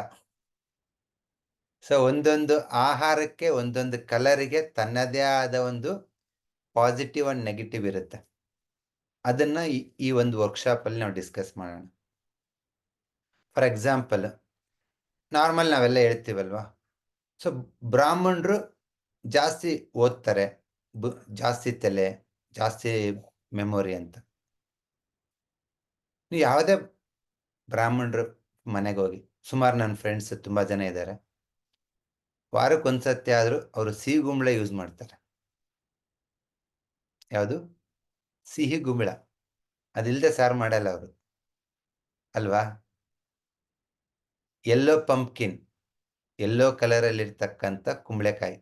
ಸೊ ಒಂದೊಂದು ಆಹಾರಕ್ಕೆ, ಒಂದೊಂದು ಕಲರಿಗೆ ತನ್ನದೇ ಆದ ಒಂದು ಪಾಸಿಟಿವ್ ಅಂಡ್ ನೆಗೆಟಿವ್ ಇರುತ್ತೆ. ಅದನ್ನ ಈ ಒಂದು ವರ್ಕ್ಶಾಪ್ ಅಲ್ಲಿ ನಾವು ಡಿಸ್ಕಸ್ ಮಾಡೋಣ. ಫಾರ್ ಎಕ್ಸಾಂಪಲ್, ನಾರ್ಮಲ್ ನಾವೆಲ್ಲ ಹೇಳ್ತೀವಲ್ವಾ, ಸೊ ಬ್ರಾಹ್ಮಣರು ಜಾಸ್ತಿ ಓದ್ತಾರೆ, ಜಾಸ್ತಿ ತಲೆ, ಜಾಸ್ತಿ ಮೆಮೊರಿ ಅಂತ. ನೀವು ಯಾವುದೇ ಬ್ರಾಹ್ಮಣರು ಮನೆಗೆ ಹೋಗಿ, ಸುಮಾರು ನನ್ನ ಫ್ರೆಂಡ್ಸ್ ತುಂಬಾ ಜನ ಇದ್ದಾರೆ, ವಾರಕ್ಕೊಂದ್ಸತಿ ಆದ್ರೂ ಅವರು ಸಿಹಿ ಗುಂಬಳ ಯೂಸ್ ಮಾಡ್ತಾರೆ. ಯಾವುದು? ಸಿಹಿ ಗುಂಬಳ. ಅದಿಲ್ಲದೆ ಸಾರು ಮಾಡಲ್ಲ ಅವರು ಅಲ್ವಾ? ಎಲ್ಲೋ ಪಂಪ್ಕಿನ್, ಎಲ್ಲೋ ಕಲರ್ ಅಲ್ಲಿ ಇರ್ತಕ್ಕಂಥ ಕುಂಬಳೆಕಾಯಿ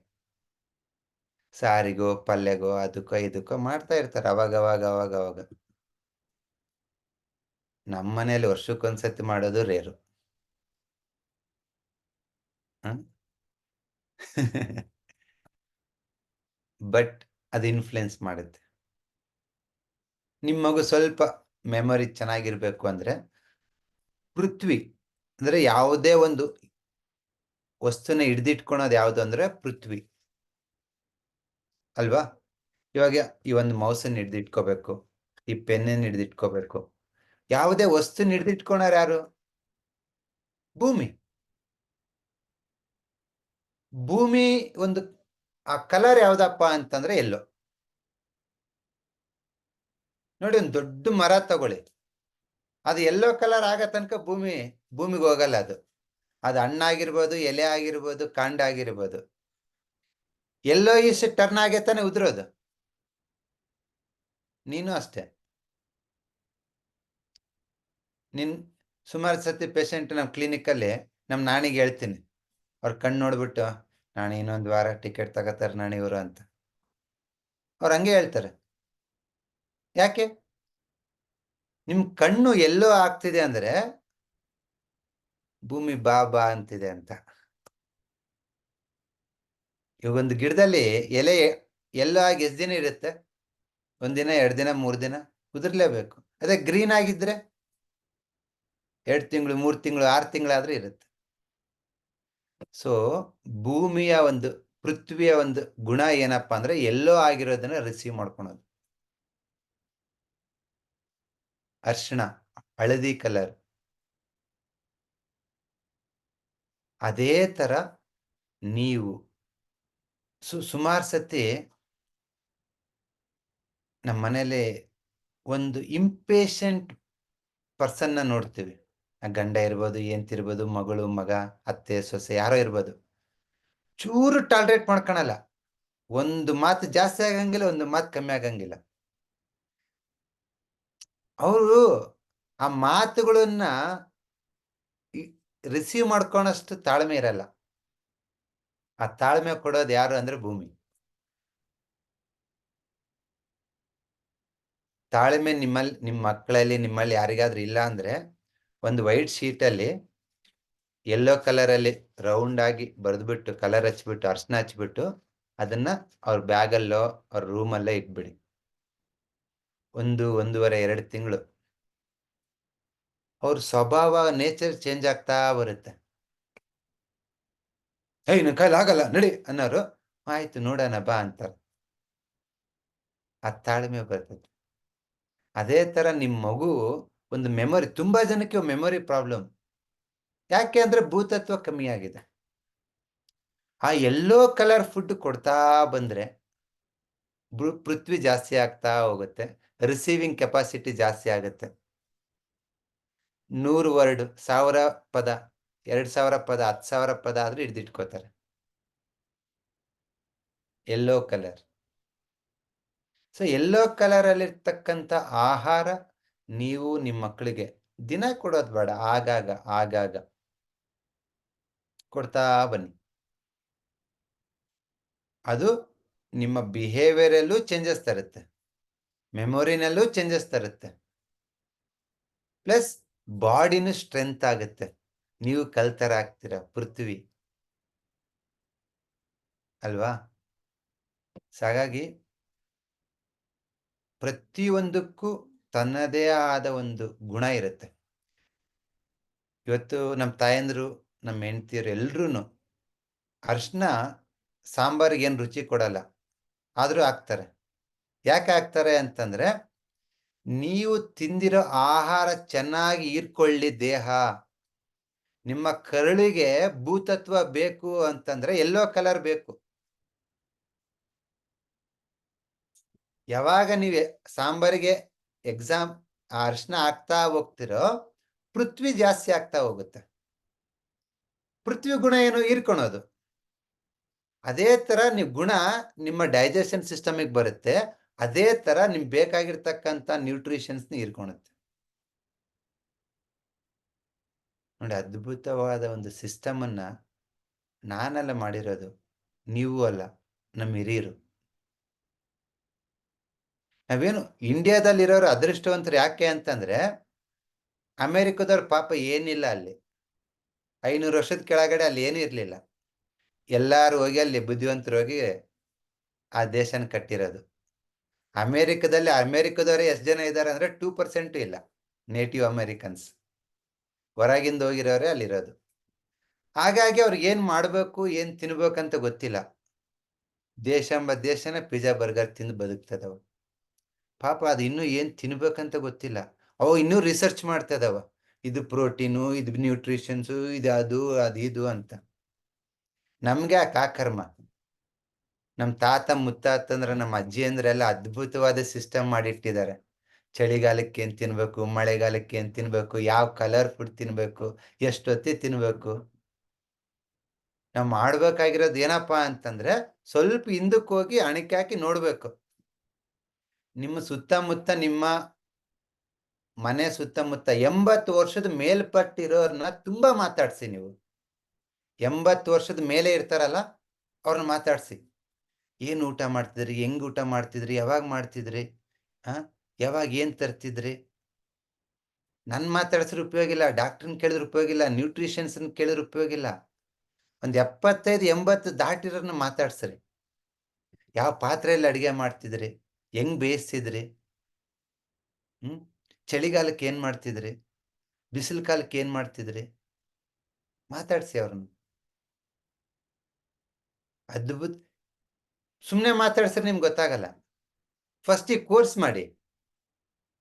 ಸಾರಿಗೋ ಪಲ್ಯಗೋ ಅದಕ್ಕೋ ಇದಕ್ಕೋ ಮಾಡ್ತಾ ಇರ್ತಾರೆ ಅವಾಗ. ನಮ್ಮ ಮನೇಲಿ ವರ್ಷಕ್ಕೊಂದ್ಸತಿ ಮಾಡೋದು ರೇರು. ಬಟ್ ಅದು ಇನ್ಫ್ಲುಯೆನ್ಸ್ ಮಾಡುತ್ತೆ. ನಿಮ್ಮ ಮಗು ಸ್ವಲ್ಪ ಮೆಮೊರಿ ಚೆನ್ನಾಗಿರ್ಬೇಕು ಅಂದ್ರೆ, ಪೃಥ್ವಿ ಅಂದ್ರೆ ಯಾವುದೇ ಒಂದು ವಸ್ತುನ ಹಿಡ್ದಿಟ್ಕೊಳೋದು ಯಾವುದು ಅಂದ್ರೆ ಪೃಥ್ವಿ ಅಲ್ವಾ? ಇವಾಗ ಈ ಒಂದು ಮೌಸನ್ನ ಹಿಡ್ದಿಟ್ಕೋಬೇಕು, ಈ ಪೆನ್ನನ್ನು ಹಿಡ್ದಿಟ್ಕೋಬೇಕು, ಯಾವುದೇ ವಸ್ತುನ ಹಿಡ್ದಿಟ್ಕೊಳೋರು ಯಾರು? ಭೂಮಿ. ಭೂಮಿ ಒಂದು ಆ ಕಲರ್ ಯಾವ್ದಪ್ಪ ಅಂತಂದ್ರೆ ಎಲ್ಲೋ. ನೋಡಿ, ಒಂದು ದೊಡ್ಡ ಮರ ತಗೊಳ್ಳಿ, ಅದು ಎಲ್ಲೋ ಕಲರ್ ಆಗ ತನಕ ಭೂಮಿಗೆ ಹೋಗಲ್ಲ. ಅದು ಹಣ್ಣಾಗಿರ್ಬೋದು, ಎಲೆ ಆಗಿರ್ಬೋದು, ಕಾಂಡ ಆಗಿರ್ಬೋದು, ಎಲ್ಲೋ ಇಷ್ಟು ಟರ್ನ್ ಆಗೇ ತಾನೆ ಉದುರೋದು. ನೀನು ಅಷ್ಟೇ. ಸುಮಾರು ಸತಿ ಪೇಷಂಟ್ ನಮ್ಮ ಕ್ಲಿನಿಕಲ್ಲಿ ನಮ್ಮ ನಾಣಿಗೆ ಹೇಳ್ತೀನಿ, ಅವ್ರ ಕಣ್ಣು ನೋಡ್ಬಿಟ್ಟು, ನಾಣಿ ಇನ್ನೊಂದು ವಾರ ಟಿಕೆಟ್ ತಗೋತಾರೆ ನಾಣಿ ಇವರು ಅಂತ. ಅವ್ರು ಹಂಗೆ ಹೇಳ್ತಾರೆ. ಯಾಕೆ? ನಿಮ್ ಕಣ್ಣು ಎಲ್ಲೋ ಆಗ್ತಿದೆ ಅಂದ್ರೆ ಭೂಮಿ ಬಾ ಅಂತಿದೆ ಅಂತ. ಇವಾಗೊಂದು ಗಿಡದಲ್ಲಿ ಎಲೆ ಎಲ್ಲೋ ಆಗಿ ಎಷ್ಟು ದಿನ ಇರುತ್ತೆ? ಒಂದಿನ 2 ದಿನ 3 ದಿನ ಕುದುರ್ಲೇಬೇಕು. ಅದೇ ಗ್ರೀನ್ ಆಗಿದ್ರೆ 2 ತಿಂಗಳು 3 ತಿಂಗಳು 6 ತಿಂಗಳಾದ್ರೂ ಇರುತ್ತೆ. ಸೊ ಭೂಮಿಯ ಒಂದು ಪೃಥ್ವಿಯ ಒಂದು ಗುಣ ಏನಪ್ಪಾ ಅಂದ್ರೆ ಎಲ್ಲೋ ಆಗಿರೋದನ್ನ ರಿಸೀವ್ ಮಾಡ್ಕೊಳೋದು. ಅರ್ಶಿಣ ಹಳದಿ ಕಲರ್. ಅದೇ ತರ ನೀವು ಸುಮಾರು ಸತಿ ನಮ್ಮ ಮನೇಲಿ ಒಂದು ಇಂಪೇಷಂಟ್ ಪರ್ಸನ್ನ ನೋಡ್ತೀವಿ. ಗಂಡ ಇರ್ಬೋದು, ಹೆಂಡ್ತಿ ಮಗಳು, ಮಗ, ಅತ್ತೆ, ಸೊಸೆ ಯಾರೋ ಇರ್ಬೋದು. ಚೂರು ಟಾಲರೇಟ್ ಮಾಡ್ಕೊಳಲ್ಲ. ಒಂದು ಮಾತು ಜಾಸ್ತಿ ಆಗಂಗಿಲ್ಲ, ಒಂದು ಮಾತು ಕಮ್ಮಿ ಆಗಂಗಿಲ್ಲ. ಅವರು ಆ ಮಾತುಗಳನ್ನ ರಿಸೀವ್ ಮಾಡ್ಕೊಳಷ್ಟು ತಾಳ್ಮೆ ಇರಲ್ಲ. ಆ ತಾಳ್ಮೆ ಕೊಡೋದು ಯಾರು ಅಂದ್ರೆ ಭೂಮಿ. ತಾಳ್ಮೆ ನಿಮ್ಮಲ್ಲಿ, ನಿಮ್ಮ ಮಕ್ಕಳಲ್ಲಿ, ನಿಮ್ಮಲ್ಲಿ ಯಾರಿಗಾದ್ರೂ ಇಲ್ಲ ಅಂದ್ರೆ ಒಂದು ವೈಟ್ ಶೀಟ್ ಅಲ್ಲಿ ಯೆಲ್ಲೋ ಕಲರ್ ಅಲ್ಲಿ ರೌಂಡ್ ಆಗಿ ಬರೆದ್ಬಿಟ್ಟು, ಕಲರ್ ಹಚ್ಬಿಟ್ಟು, ಅರ್ಶನ ಹಚ್ಬಿಟ್ಟು ಅದನ್ನ ಅವ್ರ ಬ್ಯಾಗಲ್ಲೋ ಅವ್ರ ರೂಮಲ್ಲೇ ಇಟ್ಬಿಡಿ. 1, 1.5, 2 ತಿಂಗಳು ಅವ್ರ ಸ್ವಭಾವ, ನೇಚರ್ ಚೇಂಜ್ ಆಗ್ತಾ ಬರುತ್ತೆ. ನನ್ನ ಕೈಲಿ ಆಗಲ್ಲ ನಡಿ ಅನ್ನೋರು ಆಯ್ತು ನೋಡೋಣ ಬಾ ಅಂತಾರೆ. ಆ ತಾಳ್ಮೆ ಬರ್ತದೆ. ಅದೇ ತರ ನಿಮ್ ಮಗು ಒಂದು ಮೆಮೊರಿ, ತುಂಬಾ ಜನಕ್ಕೆ ಮೆಮೊರಿ ಪ್ರಾಬ್ಲಮ್. ಯಾಕೆ ಅಂದ್ರೆ ಭೂತತ್ವ ಕಮ್ಮಿ ಆಗಿದೆ. ಆ ಯೆಲ್ಲೋ ಕಲರ್ ಫುಡ್ ಕೊಡ್ತಾ ಬಂದ್ರೆ ಪೃಥ್ವಿ ಜಾಸ್ತಿ ಆಗ್ತಾ ಹೋಗುತ್ತೆ. ರಿಸೀವಿಂಗ್ ಕೆಪಾಸಿಟಿ ಜಾಸ್ತಿ ಆಗುತ್ತೆ. 100 ವರ್ಡ್, 1000 ಪದ, 2000 ಪದ, 10,000 ಪದ ಆದ್ರೂ ಹಿಡಿದಿಟ್ಕೋತಾರೆ. Yellow colour. So yellow colour ಅಲ್ಲಿರ್ತಕ್ಕಂಥ ಆಹಾರ ನೀವು ನಿಮ್ಮ ಮಕ್ಕಳಿಗೆ ದಿನ ಕೊಡೋದು ಬೇಡ, ಆಗಾಗ ಕೊಡ್ತಾ ಬನ್ನಿ. ಅದು ನಿಮ್ಮ ಬಿಹೇವಿಯರಲ್ಲೂ ಚೇಂಜಸ್ ತರುತ್ತೆ, ಮೆಮೊರಿನಲ್ಲೂ ಚೇಂಜಸ್ ತರುತ್ತೆ, ಪ್ಲಸ್ ಬಾಡಿನೂ ಸ್ಟ್ರೆಂತ್ ಆಗುತ್ತೆ. ನೀವು ಕಲ್ತರ ಆಗ್ತೀರ ಪೃಥ್ವಿ ಅಲ್ವಾ? ಹಾಗಾಗಿ ಪ್ರತಿಯೊಂದಕ್ಕೂ ತನ್ನದೇ ಆದ ಒಂದು ಗುಣ ಇರುತ್ತೆ. ಇವತ್ತು ನಮ್ಮ ತಾಯಂದ್ರು, ನಮ್ಮ ಹೆಂಡತಿಯರು ಎಲ್ರೂ ಅರ್ಶಿನ ಸಾಂಬಾರಿಗೆ ಏನು ರುಚಿ ಕೊಡಲ್ಲ, ಆದ್ರೂ ಹಾಕ್ತಾರೆ. ಯಾಕೆ ಹಾಕ್ತಾರೆ ಅಂತಂದ್ರೆ ನೀವು ತಿಂದಿರೋ ಆಹಾರ ಚೆನ್ನಾಗಿ ಹೀರ್ಕೊಳ್ಳಿ ದೇಹ. ನಿಮ್ಮ ಕರುಳಿಗೆ ಭೂತತ್ವ ಬೇಕು ಅಂತಂದ್ರೆ ಯೆಲ್ಲೋ ಕಲರ್ ಬೇಕು. ಯಾವಾಗ ನೀವು ಸಾಂಬಾರಿಗೆ ಅರ್ಶಿನ ಹಾಕ್ತಾ ಹೋಗ್ತಿರೋ ಪೃಥ್ವಿ ಜಾಸ್ತಿ ಆಗ್ತಾ ಹೋಗುತ್ತೆ. ಪೃಥ್ವಿ ಗುಣ ಏನು? ಹೀರ್ಕೊಳೋದು. ಅದೇ ತರ ನೀವು ಗುಣ ನಿಮ್ಮ ಡೈಜೆಷನ್ ಸಿಸ್ಟಮಿಗೆ ಬರುತ್ತೆ. ಅದೇ ತರ ನಿಮ್ಗೆ ಬೇಕಾಗಿರ್ತಕ್ಕಂಥ ನ್ಯೂಟ್ರಿಷನ್ಸ್ ಹೀರ್ಕೊಳುತ್ತೆ. ನೋಡಿ, ಅದ್ಭುತವಾದ ಒಂದು ಸಿಸ್ಟಮ್ ಅನ್ನ ನಾನೆಲ್ಲ ಮಾಡಿರೋದು, ನೀವು ಅಲ್ಲ, ನಮ್ಮ ಹಿರಿಯರು. ನಾವೇನು ಇಂಡಿಯಾದಲ್ಲಿರೋರು ಅದೃಷ್ಟವಂತರು. ಯಾಕೆ ಅಂತಂದ್ರೆ ಅಮೆರಿಕದವ್ರ ಪಾಪ ಏನಿಲ್ಲ, ಅಲ್ಲಿ 500 ವರ್ಷದ ಕೆಳಗಡೆ ಅಲ್ಲಿ ಏನೂ ಇರ್ಲಿಲ್ಲ. ಎಲ್ಲಾರು ಹೋಗಿ ಅಲ್ಲಿ ಬುದ್ಧಿವಂತರು ಹೋಗಿ ಆ ದೇಶನ ಕಟ್ಟಿರೋದು. ಅಮೆರಿಕದವರೇ ಎಷ್ಟು ಜನ ಇದ್ದಾರೆ ಅಂದ್ರೆ 2% ಇಲ್ಲ ನೇಟಿವ್ ಅಮೆರಿಕನ್ಸ್. ಹೊರಗಿಂದ ಹೋಗಿರೋರೆ ಅಲ್ಲಿರೋದು. ಹಾಗಾಗಿ ಅವ್ರಿಗೆ ಏನ್ ಮಾಡ್ಬೇಕು, ಏನ್ ತಿನ್ಬೇಕಂತ ಗೊತ್ತಿಲ್ಲ. ದೇಶನ ಪಿಜ್ಜಾ ಬರ್ಗರ್ ತಿಂದು ಬದುಕ್ತದವ. ಪಾಪ ಅದು ಇನ್ನೂ ಏನ್ ತಿನ್ಬೇಕಂತ ಗೊತ್ತಿಲ್ಲ. ಅವು ಇನ್ನೂ ರಿಸರ್ಚ್ ಮಾಡ್ತಾ ಇದಾವ. ಇದು ಪ್ರೋಟೀನು, ಇದು ನ್ಯೂಟ್ರಿಷನ್ಸು, ಇದು ಇದು ಅಂತ. ನಮ್ಗೆ ಆ ಕರ್ಮ. ನಮ್ಮ ತಾತ ಮುತ್ತಾತಂದ್ರೆ, ನಮ್ಮ ಅಜ್ಜಿ ಅಂದ್ರೆ ಎಲ್ಲ ಅದ್ಭುತವಾದ ಸಿಸ್ಟಮ್ ಮಾಡಿಟ್ಟಿದ್ದಾರೆ. ಚಳಿಗಾಲಕ್ಕೆ ಏನ್ ತಿನ್ಬೇಕು, ಮಳೆಗಾಲಕ್ಕೆ ಏನ್ ತಿನ್ಬೇಕು, ಯಾವ ಕಲರ್ ಫುಡ್ ತಿನ್ಬೇಕು, ಎಷ್ಟೊತ್ತಿ ತಿನ್ಬೇಕು. ನಾವು ಮಾಡ್ಬೇಕಾಗಿರೋದು ಏನಪ್ಪಾ ಅಂತಂದ್ರೆ ಸ್ವಲ್ಪ ಹಿಂದಕ್ಕೆ ಹೋಗಿ ಅಣಕ್ಕೆ ಹಾಕಿ ನೋಡ್ಬೇಕು. ನಿಮ್ಮ ಸುತ್ತಮುತ್ತ, ನಿಮ್ಮ ಮನೆ ಸುತ್ತಮುತ್ತ 80 ವರ್ಷದ ಮೇಲ್ಪಟ್ಟಿರೋರ್ನ ತುಂಬಾ ಮಾತಾಡ್ಸಿ. ನೀವು 80 ವರ್ಷದ ಮೇಲೆ ಇರ್ತಾರಲ್ಲ ಅವ್ರನ್ನ ಮಾತಾಡ್ಸಿ. ಏನ್ ಊಟ ಮಾಡ್ತಿದ್ರಿ, ಹೆಂಗ್ ಊಟ ಮಾಡ್ತಿದ್ರಿ, ಯಾವಾಗ ಮಾಡ್ತಿದ್ರಿ, ಯಾವಾಗ ಏನ್ ತರ್ತಿದ್ರಿ. ನನ್ ಮಾತಾಡ್ಸಿದ್ರೆ ಉಪಯೋಗ ಇಲ್ಲ, ಡಾಕ್ಟರ್ನ ಕೇಳಿದ್ರೆ ಉಪಯೋಗ ಇಲ್ಲ, ನ್ಯೂಟ್ರಿಷನ್ಸ್ ಕೇಳಿದ್ರೆ ಉಪಯೋಗ ಇಲ್ಲ. ಒಂದ್ 75-80 ದಾಟಿರೋರ್ನ ಮಾತಾಡ್ಸ್ರಿ. ಯಾವ ಪಾತ್ರೆಯಲ್ಲಿ ಅಡಿಗೆ ಮಾಡ್ತಿದ್ರಿ, ಹೆಂಗ್ ಬೇಯಿಸ್ತಿದ್ರಿ? ಚಳಿಗಾಲಕ್ಕೆ ಏನ್ ಮಾಡ್ತಿದ್ರಿ? ಬಿಸಿಲು ಕಾಲಕ್ಕೆ ಏನ್ ಮಾಡ್ತಿದ್ರಿ? ಮಾತಾಡ್ಸಿ ಅವ್ರನ್ನ. ಅದ್ಭುತ. ಸುಮ್ನೆ ಮಾತಾಡ್ಸಿದ್ರೆ ನಿಮ್ಗೆ ಗೊತ್ತಾಗಲ್ಲ. ಫಸ್ಟ್ ಈ ಕೋರ್ಸ್ ಮಾಡಿ,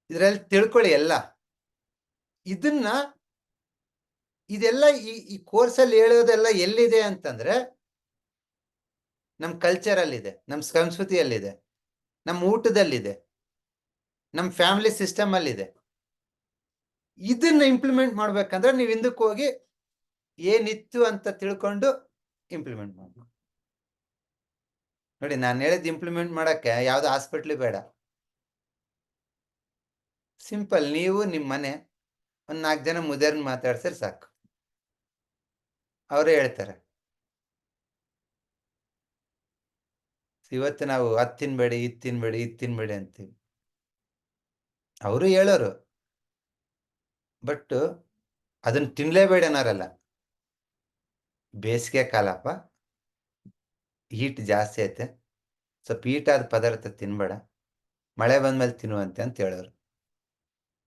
ಇದ್ರಲ್ಲಿ ತಿಳ್ಕೊಳ್ಳಿ ಎಲ್ಲ. ಇದೆಲ್ಲ ಈ ಕೋರ್ಸಲ್ಲಿ ಹೇಳೋದೆಲ್ಲ ಎಲ್ಲಿದೆ ಅಂತಂದ್ರೆ ನಮ್ ಕಲ್ಚರಲ್ಲಿದೆ, ನಮ್ ಸಂಸ್ಕೃತಿಯಲ್ಲಿದೆ, ನಮ್ಮ ಊಟದಲ್ಲಿದೆ, ನಮ್ ಫ್ಯಾಮಿಲಿ ಸಿಸ್ಟಮ್ ಅಲ್ಲಿದೆ. ಇದನ್ನ ಇಂಪ್ಲಿಮೆಂಟ್ ಮಾಡ್ಬೇಕಂದ್ರೆ ನೀವು ಹಿಂದಕ್ಕೆ ಹೋಗಿ ಏನಿತ್ತು ಅಂತ ತಿಳ್ಕೊಂಡು ಇಂಪ್ಲಿಮೆಂಟ್ ಮಾಡ್ಬೇಕು. ನೋಡಿ, ನಾನು ಹೇಳಿದ್ ಇಂಪ್ಲಿಮೆಂಟ್ ಮಾಡಕ್ಕೆ ಯಾವ್ದು ಹಾಸ್ಪಿಟ್ಲ್ ಬೇಡ. ಸಿಂಪಲ್, ನೀವು ನಿಮ್ಮ ಮನೆ ಒಂದ್ 4 ಜನ ಮುದಿಯರ್ನ ಮಾತಾಡ್ಸಿದ್ರೆ ಸಾಕು, ಅವರೇ ಹೇಳ್ತಾರೆ. ಇವತ್ತು ನಾವು ಅದ್ ತಿನ್ಬೇಡಿ, ಇದ್ ತಿನ್ಬೇಡಿ, ಇದ್ ತಿನ್ಬೇಡಿ ಅಂತೀವಿ. ಅವರು ಹೇಳೋರು, ಬಟ್ ಅದನ್ನ ತಿನ್ಲೇಬೇಡ ಅನ್ನೋರಲ್ಲ. ಬೇಸಿಗೆ ಕಾಲಪ್ಪ, ಹೀಟ್ ಜಾಸ್ತಿ ಐತೆ, ಸ್ವಲ್ಪ ಹೀಟಾದ ಪದಾರ್ಥ ತಿನ್ಬೇಡ, ಮಳೆ ಬಂದ್ಮೇಲೆ ತಿನ್ನುವಂತೆ ಅಂತ ಹೇಳೋರು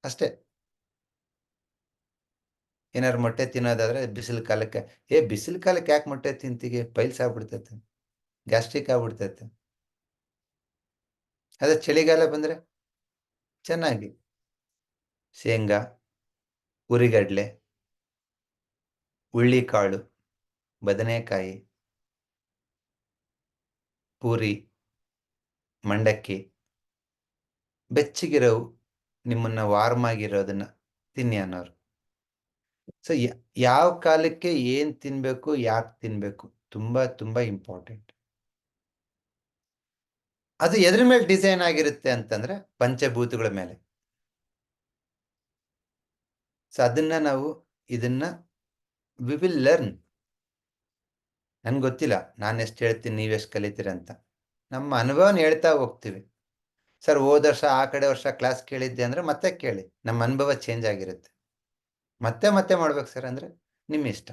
ಅಷ್ಟೇ. ಏನಾರು ಮೊಟ್ಟೆ ತಿನ್ನೋದಾದ್ರೆ ಬಿಸಿಲು ಕಾಲಕ್ಕೆ, ಬಿಸಿಲು ಕಾಲಕ್ಕೆ ಯಾಕೆ ಮೊಟ್ಟೆ ತಿಂತೀಗೆ, ಪೈಲ್ಸ್ ಆಗ್ಬಿಡ್ತೈತೆ, ಗ್ಯಾಸ್ಟ್ರಿಕ್ ಆಗ್ಬಿಡ್ತೈತೆ. ಅದೇ ಚಳಿಗಾಲ ಬಂದ್ರೆ ಚೆನ್ನಾಗಿ ಶೇಂಗಾ, ಉರಿಗಡ್ಲೆ, ಹುಳ್ಳಿಕಾಳು, ಬದನೆಕಾಯಿ, ಪೂರಿ, ಮಂಡಕ್ಕಿ, ಬೆಚ್ಚಗಿರೋವು, ನಿಮ್ಮನ್ನ ವಾರ್ಮ್ ಆಗಿರೋದನ್ನ ತಿನ್ನಿ ಅನ್ನೋರು. ಸೊ ಯಾವ ಕಾಲಕ್ಕೆ ಏನ್ ತಿನ್ಬೇಕು, ಯಾಕೆ ತಿನ್ಬೇಕು, ತುಂಬಾ ತುಂಬಾ ಇಂಪಾರ್ಟೆಂಟ್. ಅದು ಎದ್ರ ಮೇಲೆ ಡಿಸೈನ್ ಆಗಿರುತ್ತೆ ಅಂತಂದ್ರೆ ಪಂಚಭೂತಗಳ ಮೇಲೆ. ಸೊ ಇದನ್ನ ವಿ ವಿಲ್ ಲರ್ನ್. ನನ್ಗೆ ಗೊತ್ತಿಲ್ಲ ನಾನು ಎಷ್ಟು ಹೇಳ್ತೀನಿ, ನೀವೆಷ್ಟು ಕಲಿತೀರ ಅಂತ. ನಮ್ಮ ಅನುಭವನ ಹೇಳ್ತಾ ಹೋಗ್ತೀವಿ. ಸರ್ ಹೋದ ವರ್ಷ ಆ ಕಡೆ ವರ್ಷ ಕ್ಲಾಸ್ ಕೇಳಿದ್ದೆ ಅಂದ್ರೆ ಮತ್ತೆ ಕೇಳಿ, ನಮ್ಮ ಅನುಭವ ಚೇಂಜ್ ಆಗಿರುತ್ತೆ. ಮತ್ತೆ ಮತ್ತೆ ಮಾಡ್ಬೇಕು ಸರ್ ಅಂದ್ರೆ ನಿಮ್ಮ ಇಷ್ಟ.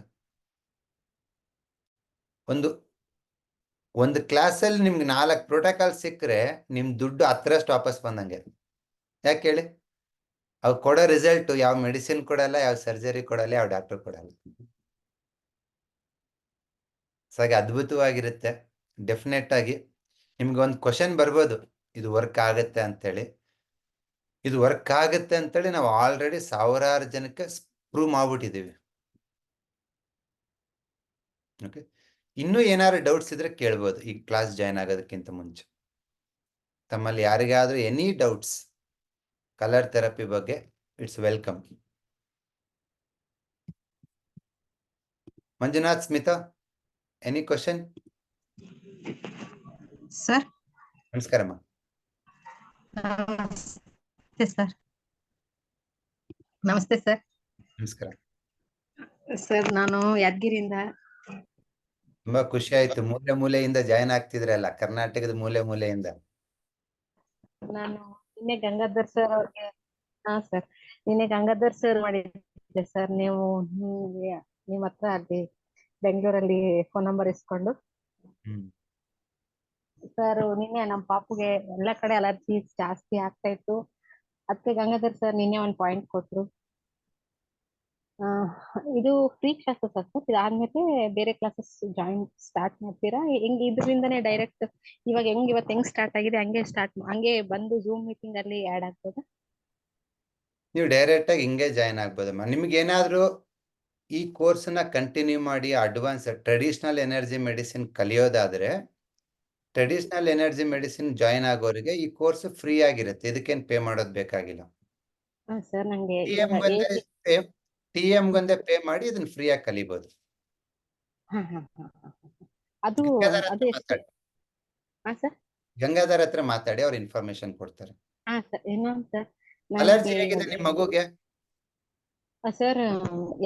ಒಂದು ಕ್ಲಾಸಲ್ಲಿ ನಿಮ್ಗೆ 4 ಪ್ರೋಟೋಕಾಲ್ ಸಿಕ್ಕರೆ ನಿಮ್ ದುಡ್ಡು 10ರಷ್ಟು ವಾಪಸ್ ಬಂದಂಗೆ. ಯಾಕೆ ಹೇಳಿ? ಅವ್ ಕೊಡೋ ರಿಸಲ್ಟ್ ಯಾವ ಮೆಡಿಸಿನ್ ಕೊಡಲ್ಲ, ಯಾವ ಸರ್ಜರಿ ಕೊಡಲ್ಲ, ಯಾವ ಡಾಕ್ಟರ್ ಕೊಡಲ್ಲ. ಸೊ ಹಾಗೆ ಅದ್ಭುತವಾಗಿರುತ್ತೆ. ಡೆಫಿನೆಟ್ ಆಗಿ ನಿಮ್ಗೆ ಒಂದು ಕ್ವಶನ್ ಬರ್ಬೋದು, ಇದು ವರ್ಕ್ ಆಗುತ್ತೆ ಅಂತೇಳಿ. ಇದು ವರ್ಕ್ ಆಗುತ್ತೆ ಅಂತೇಳಿ ನಾವು ಆಲ್ರೆಡಿ 1000 ಜನಕ್ಕೆ ಪ್ರೂವ್ ಮಾಡ್ಬಿಟ್ಟಿದ್ದೀವಿ. ಓಕೆ, ಇನ್ನೂ ಏನಾದ್ರು ಡೌಟ್ಸ್ ಇದ್ರೆ ಕೇಳ್ಬೋದು ಈ ಕ್ಲಾಸ್ ಜಾಯ್ನ್ ಆಗೋದಕ್ಕಿಂತ ಮುಂಚೆ. ತಮ್ಮಲ್ಲಿ ಯಾರಿಗಾದ್ರೂ ಎನಿ ಡೌಟ್ಸ್ ಕಲರ್ ಥೆರಪಿ ಬಗ್ಗೆ, it's welcome. Manjunath, Smita, any question? Sir ನಮಸ್ಕಾರಮ್ಮ. ನಮಸ್ತೆ ಸರ್. ನಮಸ್ತೆ ಸರ್. ನಮಸ್ಕಾರ. ಸರ್ ನಾನು ಯಾದಗಿರಿಯಿಂದ. ತುಂಬಾ ಖುಷಿ ಆಯ್ತು, ಮೂಲೆಯಿಂದ ಜಾಯ್ನ್ ಆಗ್ತಿದ್ರಲ್ಲ, ಕರ್ನಾಟಕದ ಮೂಲೆಯಿಂದ. ನಾನು ನಿನ್ನೆ ಗಂಗಾಧರ್ ಸರ್ ಅವ್ರಿಗೆ, ಸರ್ ನಿನ್ನೆ ಗಂಗಾಧರ್ ಸರ್ ಮಾಡಿದ್ದೆ ಸರ್. ನಿಮ್ಮ ಹತ್ರ ಅಲ್ಲಿ ಬೆಂಗಳೂರಲ್ಲಿ ಫೋನ್ ನಂಬರ್ ಇಸ್ಕೊಂಡು ಸರ್, ನಿನ್ನೆ ನಮ್ಮ ಪಾಪುಗೆ ಎಲ್ಲ ಕಡೆ ಅಲರ್ಜಿ ಜಾಸ್ತಿ ಆಗ್ತಾ ಇತ್ತು. ಅದಕ್ಕೆ ಗಂಗಾಧರ್ ಸರ್ ನಿನ್ನೆ ಒಂದು ಪಾಯಿಂಟ್ ಕೊಟ್ರು. ಇದು ಫ್ರೀ ಕ್ಲಾಸಸ್ ಸರ್. ಇದಾದ್ಮೇಲೆ ಬೇರೆ ಕ್ಲಾಸಸ್ ಸ್ಟಾರ್ಟ್ ಮಾಡ್ತೀರಾ? ಇದರಿಂದನೇ ಡೈರೆಕ್ಟ್ ಇವತ್ತು ಹೆಂಗ್ ಸ್ಟಾರ್ಟ್ ಆಗಿದೆ ಹಂಗೆ ಬಂದು ಝೂಮ್ ಮೀಟಿಂಗ್ ಅಲ್ಲಿ ಆಡ್ ಆಗ್ಬೋದಾ? ನೀವು ಡೈರೆಕ್ಟ್ ಆಗಿ ಹಿಂಗೆ ಜಾಯ್ನ್ ಆಗ್ಬೋದಮ್ಮ. ನಿಮ್ಗೆ ಏನಾದ್ರು ಈ ಕೋರ್ಸ್ ನ ಕಂಟಿನ್ಯೂ ಮಾಡಿ ಅಡ್ವಾನ್ಸ್ ಟ್ರೆಡಿಷನಲ್ ಎನರ್ಜಿ ಮೆಡಿಸಿನ್ ಕಲಿಯೋದಾದ್ರೆ, ಟ್ರೆಡಿಷನಲ್ ಎನರ್ಜಿ ಮೆಡಿಸಿನ್ ಜಾಯ್ನ್ ಆಗೋರಿಗೆ ಈ ಕೋರ್ಸ್ ಫ್ರೀ ಆಗಿರುತ್ತೆ, ಇದಕ್ಕೇನು ಪೇ ಮಾಡೋದು ಬೇಕಾಗಿಲ್ಲ. ಸರ್ ನಂಗೆ TM ಗೊಂದೇ ಪೇ ಮಾಡಿ ಇದನ್ನ ಫ್ರೀ ಆಗಿ ಕಲಿಬಹುದು. ಅದು ಮಾತಾಡಿ, ಸರ್ ಗಂಗಾಧರ್ ಹತ್ರ ಮಾತಾಡಿ, ಅವ್ರು ಇನ್ಫಾರ್ಮೇಶನ್ ಕೊಡ್ತಾರೆ. ಸರ್ ಇನ್ನೊಂದು ಸರ್, ಅಲರ್ಜಿ ಹೇಗಿದೆ ನಿಮ್ ಮಗುಗೆ? ಸರ್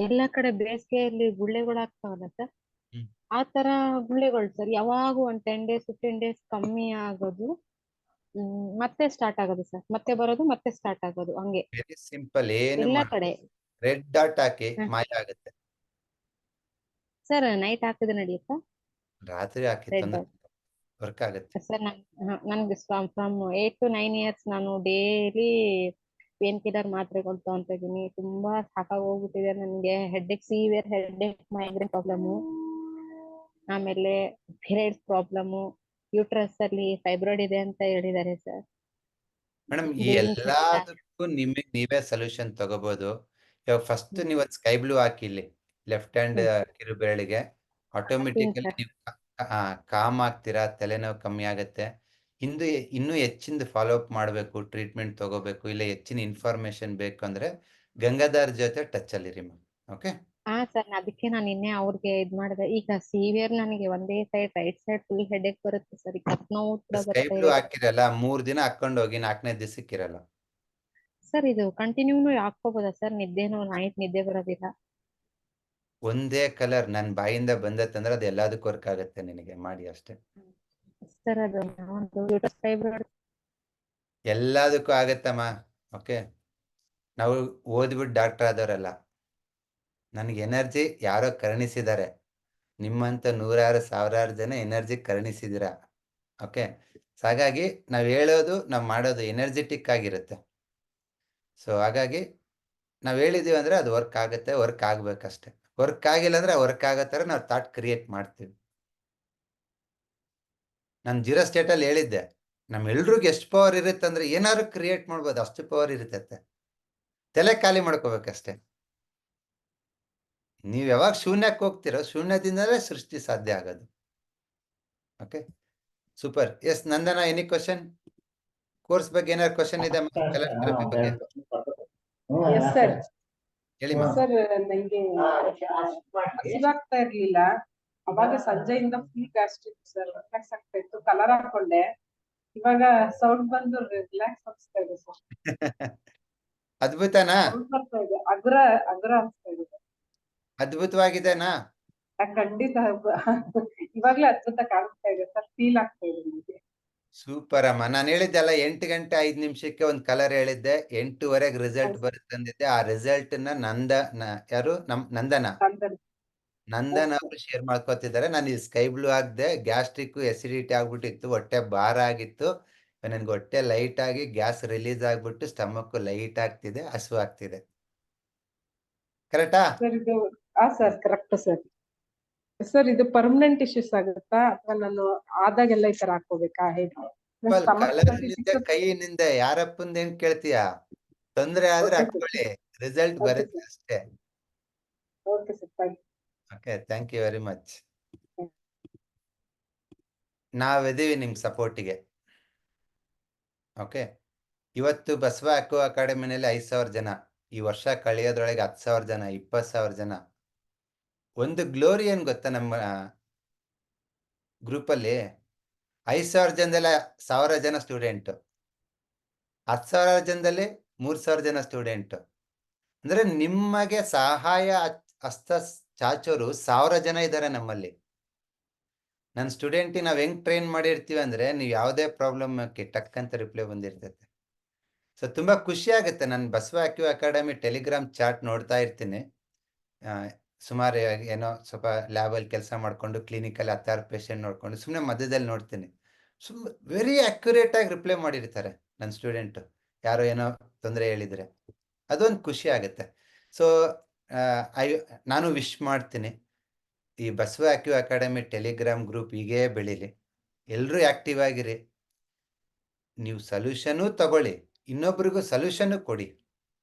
ಎಲ್ಲಾ ಕಡೆ ಬೇಸಿಗೆಯಲ್ಲಿ ಗುಳ್ಳೆಗಳು ಆಗ್ತಾವಲ್ಲ ಸರ್, ಆ ತರ ಗುಳ್ಳೆಗಳು ಸರ್. ಯಾವಾಗ ಒಂದು 10 days 15 days ಕಮ್ಮಿ ಆಗೋದು, ಮತ್ತೆ ಸ್ಟಾರ್ಟ್ ಆಗೋದು ಸರ್. ಮತ್ತೆ ಬರೋದು, ಮತ್ತೆ ಸ್ಟಾರ್ಟ್ ಆಗೋದು, ಹಂಗೆ. ವೆರಿ ಸಿಂಪಲ್, ಎಲ್ಲಾ ಕಡೆ ರೆಡ್ ಡಾಟ್ ಹಾಕಿ ಮಾಯ ಆಗುತ್ತೆ ಸರ್. ನೈಟ್ ಹಾಕಿದ್ರೆ ನಡೆಯುತ್ತಾ? ರಾತ್ರಿ ಹಾಕಿ ರೆಡ್ ಡಾಟ್ ವರ್ಕ್ ಆಗುತ್ತೆ. ಸರ್ ನನ್ಗೆ ಫ್ರಮ್ 8 to 9 years ನಾನು ಡೈಲಿ ಪೇನ್ ಕಿಲ್ಲರ್ ಮಾತ್ರೆಗಳು ತಗೊಂತ ಇದೀನಿ. ತುಂಬಾ ಸಾಕಾಗಿ ಹೋಗ್ಬಿಟ್ಟಿದೆ ನನಗೆ. ಸಿವಿಯರ್ ಹೆಡ್ಏಕ್, ಮೈಗ್ರೇನ್ ಪ್ರಾಬ್ಲಮ್, ಆಮೇಲೆ ಪೀರಿಯಡ್ಸ್ ಪ್ರಾಬ್ಲಮ್, ಯೂಟ್ರಸ್ ಅಲ್ಲಿ ಫೈಬ್ರಾಯ್ಡ್ ಇದೆ ಅಂತ ಹೇಳಿದ್ದಾರೆ ಸರ್. ಮೇಡಮ್ ಈ ಬ್ಲೀಡಿಂಗ್ ಸರಿಯಿಲ್ಲ. ಎಲ್ಲದಕ್ಕೂ ನಿಮಗೆ ನೀವೇ ಸೊಲ್ಯೂಷನ್ ತಗೋಬಹುದು. ಇವಾಗ ಫಸ್ಟ್ ನೀವು ಒಂದು ಸ್ಕೈ ಬ್ಲೂ ಹಾಕಿಲ್ಲಿ ಲೆಫ್ಟ್ ಹ್ಯಾಂಡ್ ಕಿರುಬೆರಳಿಗೆ, ಆಟೋಮೆಟಿಕಲಿ ಸರ್. ನೀವು ಕಾಮ್ ಆಗ್ತೀರಾ, ತಲೆನೋವು ಕಮ್ಮಿ ಆಗುತ್ತೆ. ಇನ್ನೂ ಹೆಚ್ಚಿಂದ ಫಾಲೋ ಅಪ್ ಮಾಡಬೇಕು, ಟ್ರೀಟ್ಮೆಂಟ್ ತಗೋಬೇಕು, ಇಲ್ಲ ಹೆಚ್ಚಿನ ಇನ್ಫಾರ್ಮೇಶನ್ ಬೇಕು ಅಂದ್ರೆ ಗಂಗಾಧರ್ ಜೊತೆ ಟಚ್ ಅಲ್ಲಿರಿ ಮ್ಯಾಮ್. ಓಕೆ. ಹಾ ಸರ್, ಅದಕ್ಕೆ ನಾನು ನಿನ್ನೆ ಅವ್ರಿಗೆ ಇದ್ ಮಾಡಿದೆ. ಈಗ ಸಿವಿಯರ್ ನನಗೆ ಒಂದೇ side, right side full headache ಬರುತ್ತೆ ಸರ್. ಕತ್ ನೋವು ಕೂಡ ಸ್ಕೈ ಬರ್ತಾ ಬ್ಲೂ ಇದೆ ಹಾಕಿರಲ್ಲ, 3 ದಿನ ಹಾಕೊಂಡು ಹೋಗಿ 4ನೇ ದಿವಸಕ್ಕಿರಲ್ಲ. ಸರ್. ಇದು ಕಂಟಿನ್ಯೂನು ಹಾಕೋಬೋದಾ ಸರ್? ನಿದ್ದೆನೂ ನೈಟ್ ನಿದ್ದೆ ಬರೋದಿಲ್ಲ ಒಂದೇ ಕಲರ್ ನನ್ನ ಬಾಯಿಂದ ಬಂದತ್ತಂದ್ರೆ ಅದು ಎಲ್ಲದಕ್ಕೂ ವರ್ಕ್ ಆಗುತ್ತೆ. ನಿನಗೆ ಮಾಡಿ ಅಷ್ಟೇ ಸರ್. ಅದು ಯೂಟ್ರಸ್ ಫೈಬ್ರಾಯ್ಡ್ ಎಲ್ಲದಕ್ಕೂ ಆಗತ್ತಮ್ಮ. ಓಕೆ, ನಾವು ಓದ್ಬಿಟ್ಟು ಡಾಕ್ಟರ್ ಆದವರಲ್ಲ. ನನಗೆ ಎನರ್ಜಿ ಯಾರೋ ಕರುಣಿಸಿದ್ದಾರೆ. ನಿಮ್ಮಂತ 100 ಸಾವಿರಾರು ಜನ ಎನರ್ಜಿ ಕರುಣಿಸಿದಿರ. ಓಕೆ, ಹಾಗಾಗಿ ನಾವು ಹೇಳೋದು ನಾವು ಮಾಡೋದು ಎನರ್ಜೆಟಿಕ್ ಆಗಿರುತ್ತೆ. ಸೊ ಹಾಗಾಗಿ ನಾವು ಹೇಳಿದೀವಿ ಅಂದ್ರೆ ಅದು ವರ್ಕ್ ಆಗುತ್ತೆ, ವರ್ಕ್ ಆಗ್ಬೇಕಷ್ಟೆ. ವರ್ಕ್ ಆಗಿಲ್ಲ ಅಂದ್ರೆ ವರ್ಕ್ ಆಗೋ ಥರ ನಾವು ಥಾಟ್ ಕ್ರಿಯೇಟ್ ಮಾಡ್ತೀವಿ. ನಾನು ಜೀರೋ ಸ್ಟೇಟಲ್ಲಿ ಹೇಳಿದ್ದೆ, ನಮ್ಮೆಲ್ರಿಗೂ ಎಷ್ಟು ಪವರ್ ಇರುತ್ತೆ ಅಂದ್ರೆ ಏನಾದ್ರು ಕ್ರಿಯೇಟ್ ಮಾಡ್ಬೋದು, ಅಷ್ಟು ಪವರ್ ಇರುತ್ತೆ. ತಲೆ ಖಾಲಿ ಮಾಡ್ಕೋಬೇಕಷ್ಟೆ. ನೀವು ಯಾವಾಗ ಶೂನ್ಯಕ್ಕೆ ಹೋಗ್ತಿರೋ, ಶೂನ್ಯದಿಂದಲೇ ಸೃಷ್ಟಿ ಸಾಧ್ಯ ಆಗೋದು. Okay, super. ಎಸ್ ನಂದನ, ಎನಿ ಕ್ವಶನ್? ಕೋರ್ಸ್ ಬಗ್ಗೆ ಏನಾದ್ರು ಕ್ವಶನ್ ಇದೆ ಕಲರ್ ಥೆರಪಿ ಬಗ್ಗೆ? Yes sir. ಹೇಳಿ ಮ್ಯಾಮ್. ಸರ್, ನಂಗೆ ಹಸಿವಾಗ್ತಾ ಇರ್ಲಿಲ್ಲ. ಅವಾಗ ಸಂಜೆಯಿಂದ ಫುಲ್ ಗ್ಯಾಸ್ಟ್ರಿಕ್ ಸರ್, ರಿಲ್ಯಾಕ್ಸ್ ಆಗ್ತಾ ಇತ್ತು. ಕಲರ್ ಹಾಕೊಂಡೆ, ಇವಾಗ ಸೌಂಡ್ ಬಂದು ರಿಲ್ಯಾಕ್ಸ್ ಅನಿಸ್ತಾ ಇದೆ ಸರ್. ಅದ್ಭುತನಾ? ಸೌಂಡ್ ಬರ್ತಾ ಇದೆ, ಅಗ್ರ ಅನಿಸ್ತಾ ಇದೆ. ಅದ್ಭುತವಾಗಿದೆನಾ? ಖಂಡಿತ ಇವಾಗ್ಲೇ ಅದ್ಭುತ ಕಾಣಿಸ್ತಾ ಇದೆ ಸರ್, ಫೀಲ್ ಆಗ್ತಾ ಇದೆ ನನಗೆ. ಸೂಪರ್ ಅಮ್ಮ. ನಾನು ಹೇಳಿದ್ದೆಲ್ಲ 8 ಗಂಟೆ 5 ನಿಮಿಷಕ್ಕೆ ಒಂದು ಕಲರ್ ಹೇಳಿದ್ದೆ, 8:15 ರಿಸಲ್ಟ್ ಬರುತ್ತೆ ಅಂದಿದ್ದೆ. ಆ ರಿಸಲ್ಟ್ ಯಾರು ನಂದನ ಅವರು ಶೇರ್ ಮಾಡ್ಕೋತಿದ್ದಾರೆ. ನಾನು ಈ ಸ್ಕೈ ಬ್ಲೂ ಹಾಕ್ದೆ, ಗ್ಯಾಸ್ಟ್ರಿಕ್ ಎಸಿಡಿಟಿ ಆಗ್ಬಿಟ್ಟಿತ್ತು, ಹೊಟ್ಟೆ ಭಾರ ಆಗಿತ್ತು. ನನ್ಗೆ ಹೊಟ್ಟೆ ಲೈಟ್ ಆಗಿ ಗ್ಯಾಸ್ ರಿಲೀಸ್ ಆಗ್ಬಿಟ್ಟು ಸ್ಟಮಕ್ ಲೈಟ್ ಆಗ್ತಿದೆ, ಹಸು ಆಗ್ತಿದೆ. ಕರೆಕ್ಟಾ? ಸರ್ ಇದು ಸರ್ ಕರೆಕ್ಟ್ ಸರ್. ಸರ್ ಇದು ಪರ್ಮನೆಂಟ್ ಇಶ್ಯೂಸ್ ಆಗುತ್ತಾ, ಅಥವಾ ನಾನು ಆದಾಗೆಲ್ಲ ಈ ತರ ಹಾಕೋಬೇಕಾ? ಹೇಗೆ? ಕೈಯಿಂದ ಯಾರಪ್ಪಂದ ಹೆಂಗ್ ಕೇಳ್ತೀಯ? ತೊಂದ್ರೆ ಆದ್ರೆ ಹಾಕೊಳ್ಳಿ, ರಿಸಲ್ಟ್ ಬರುತ್ತೆ ಅಷ್ಟೇ. Okay sir, thank you. Okay, thank you very much. ನಾವಿದೀವಿ ನಿಮ್ ಸಪೋರ್ಟಿಗೆ. ಓಕೆ, ಇವತ್ತು ಬಸವ ಅಕ್ವಾ ಅಕಾಡೆಮಿನಲ್ಲಿ 5,000 ಜನ, ಈ ವರ್ಷ ಕಳೆಯೋದ್ರೊಳಗೆ 10,000 ಜನ, 20,000 ಜನ. ಒಂದು ಗ್ಲೋರಿ ಏನ್ ಗೊತ್ತಾ, ನಮ್ಮ ಗ್ರೂಪಲ್ಲಿ 5,000 ಜನದಲ್ಲಿ 1,000 ಜನ ಸ್ಟೂಡೆಂಟ್, 10,000 ಜನದಲ್ಲಿ 3,000 ಜನ ಸ್ಟೂಡೆಂಟ್. ಅಂದ್ರೆ ನಿಮಗೆ ಸಹಾಯ ಹಸ್ತ ಚಾಚೋರು 1,000 ಜನ ಇದ್ದಾರೆ ನಮ್ಮಲ್ಲಿ. ನನ್ನ ಸ್ಟೂಡೆಂಟಿಗೆ ನಾವು ಹೆಂಗ್ ಟ್ರೈನ್ ಮಾಡಿರ್ತೀವಿ ಅಂದ್ರೆ, ನೀವು ಯಾವುದೇ ಪ್ರಾಬ್ಲಮ್ ಟಕ್ ಅಂತ ರಿಪ್ಲೈ ಬಂದಿರ್ತೈತೆ. ಸೊ ತುಂಬಾ ಖುಷಿ ಆಗುತ್ತೆ. ನಾನು Basava aqua academy telegram chat ನೋಡ್ತಾ ಇರ್ತೀನಿ. ಸುಮಾರು ಏನೋ ಸ್ವಲ್ಪ ಲ್ಯಾಬಲ್ಲಿ ಕೆಲಸ ಮಾಡ್ಕೊಂಡು ಕ್ಲಿನಿಕಲ್ಲಿ 10 ಪೇಷಂಟ್ ನೋಡ್ಕೊಂಡು ಸುಮ್ಮನೆ ಮಧ್ಯದಲ್ಲಿ ನೋಡ್ತೀನಿ. ವೆರಿ ಅಕ್ಯುರೇಟ್ ಆಗಿ ರಿಪ್ಲೈ ಮಾಡಿರ್ತಾರೆ ನನ್ನ ಸ್ಟೂಡೆಂಟ್. ಯಾರೋ ಏನೋ ತೊಂದರೆ ಹೇಳಿದ್ರೆ ಅದೊಂದು ಖುಷಿ ಆಗುತ್ತೆ. ಸೊ ನಾನು ವಿಶ್ ಮಾಡ್ತೀನಿ, ಈ Basava aqua academy Telegram group ಹೀಗೇ ಬೆಳೀಲಿ. ಎಲ್ಲರೂ ಆಕ್ಟಿವ್ ಆಗಿರಿ. ನೀವು ಸೊಲ್ಯೂಷನು ತಗೊಳ್ಳಿ, ಇನ್ನೊಬ್ರಿಗೂ ಸೊಲ್ಯೂಷನ್ ಕೊಡಿ.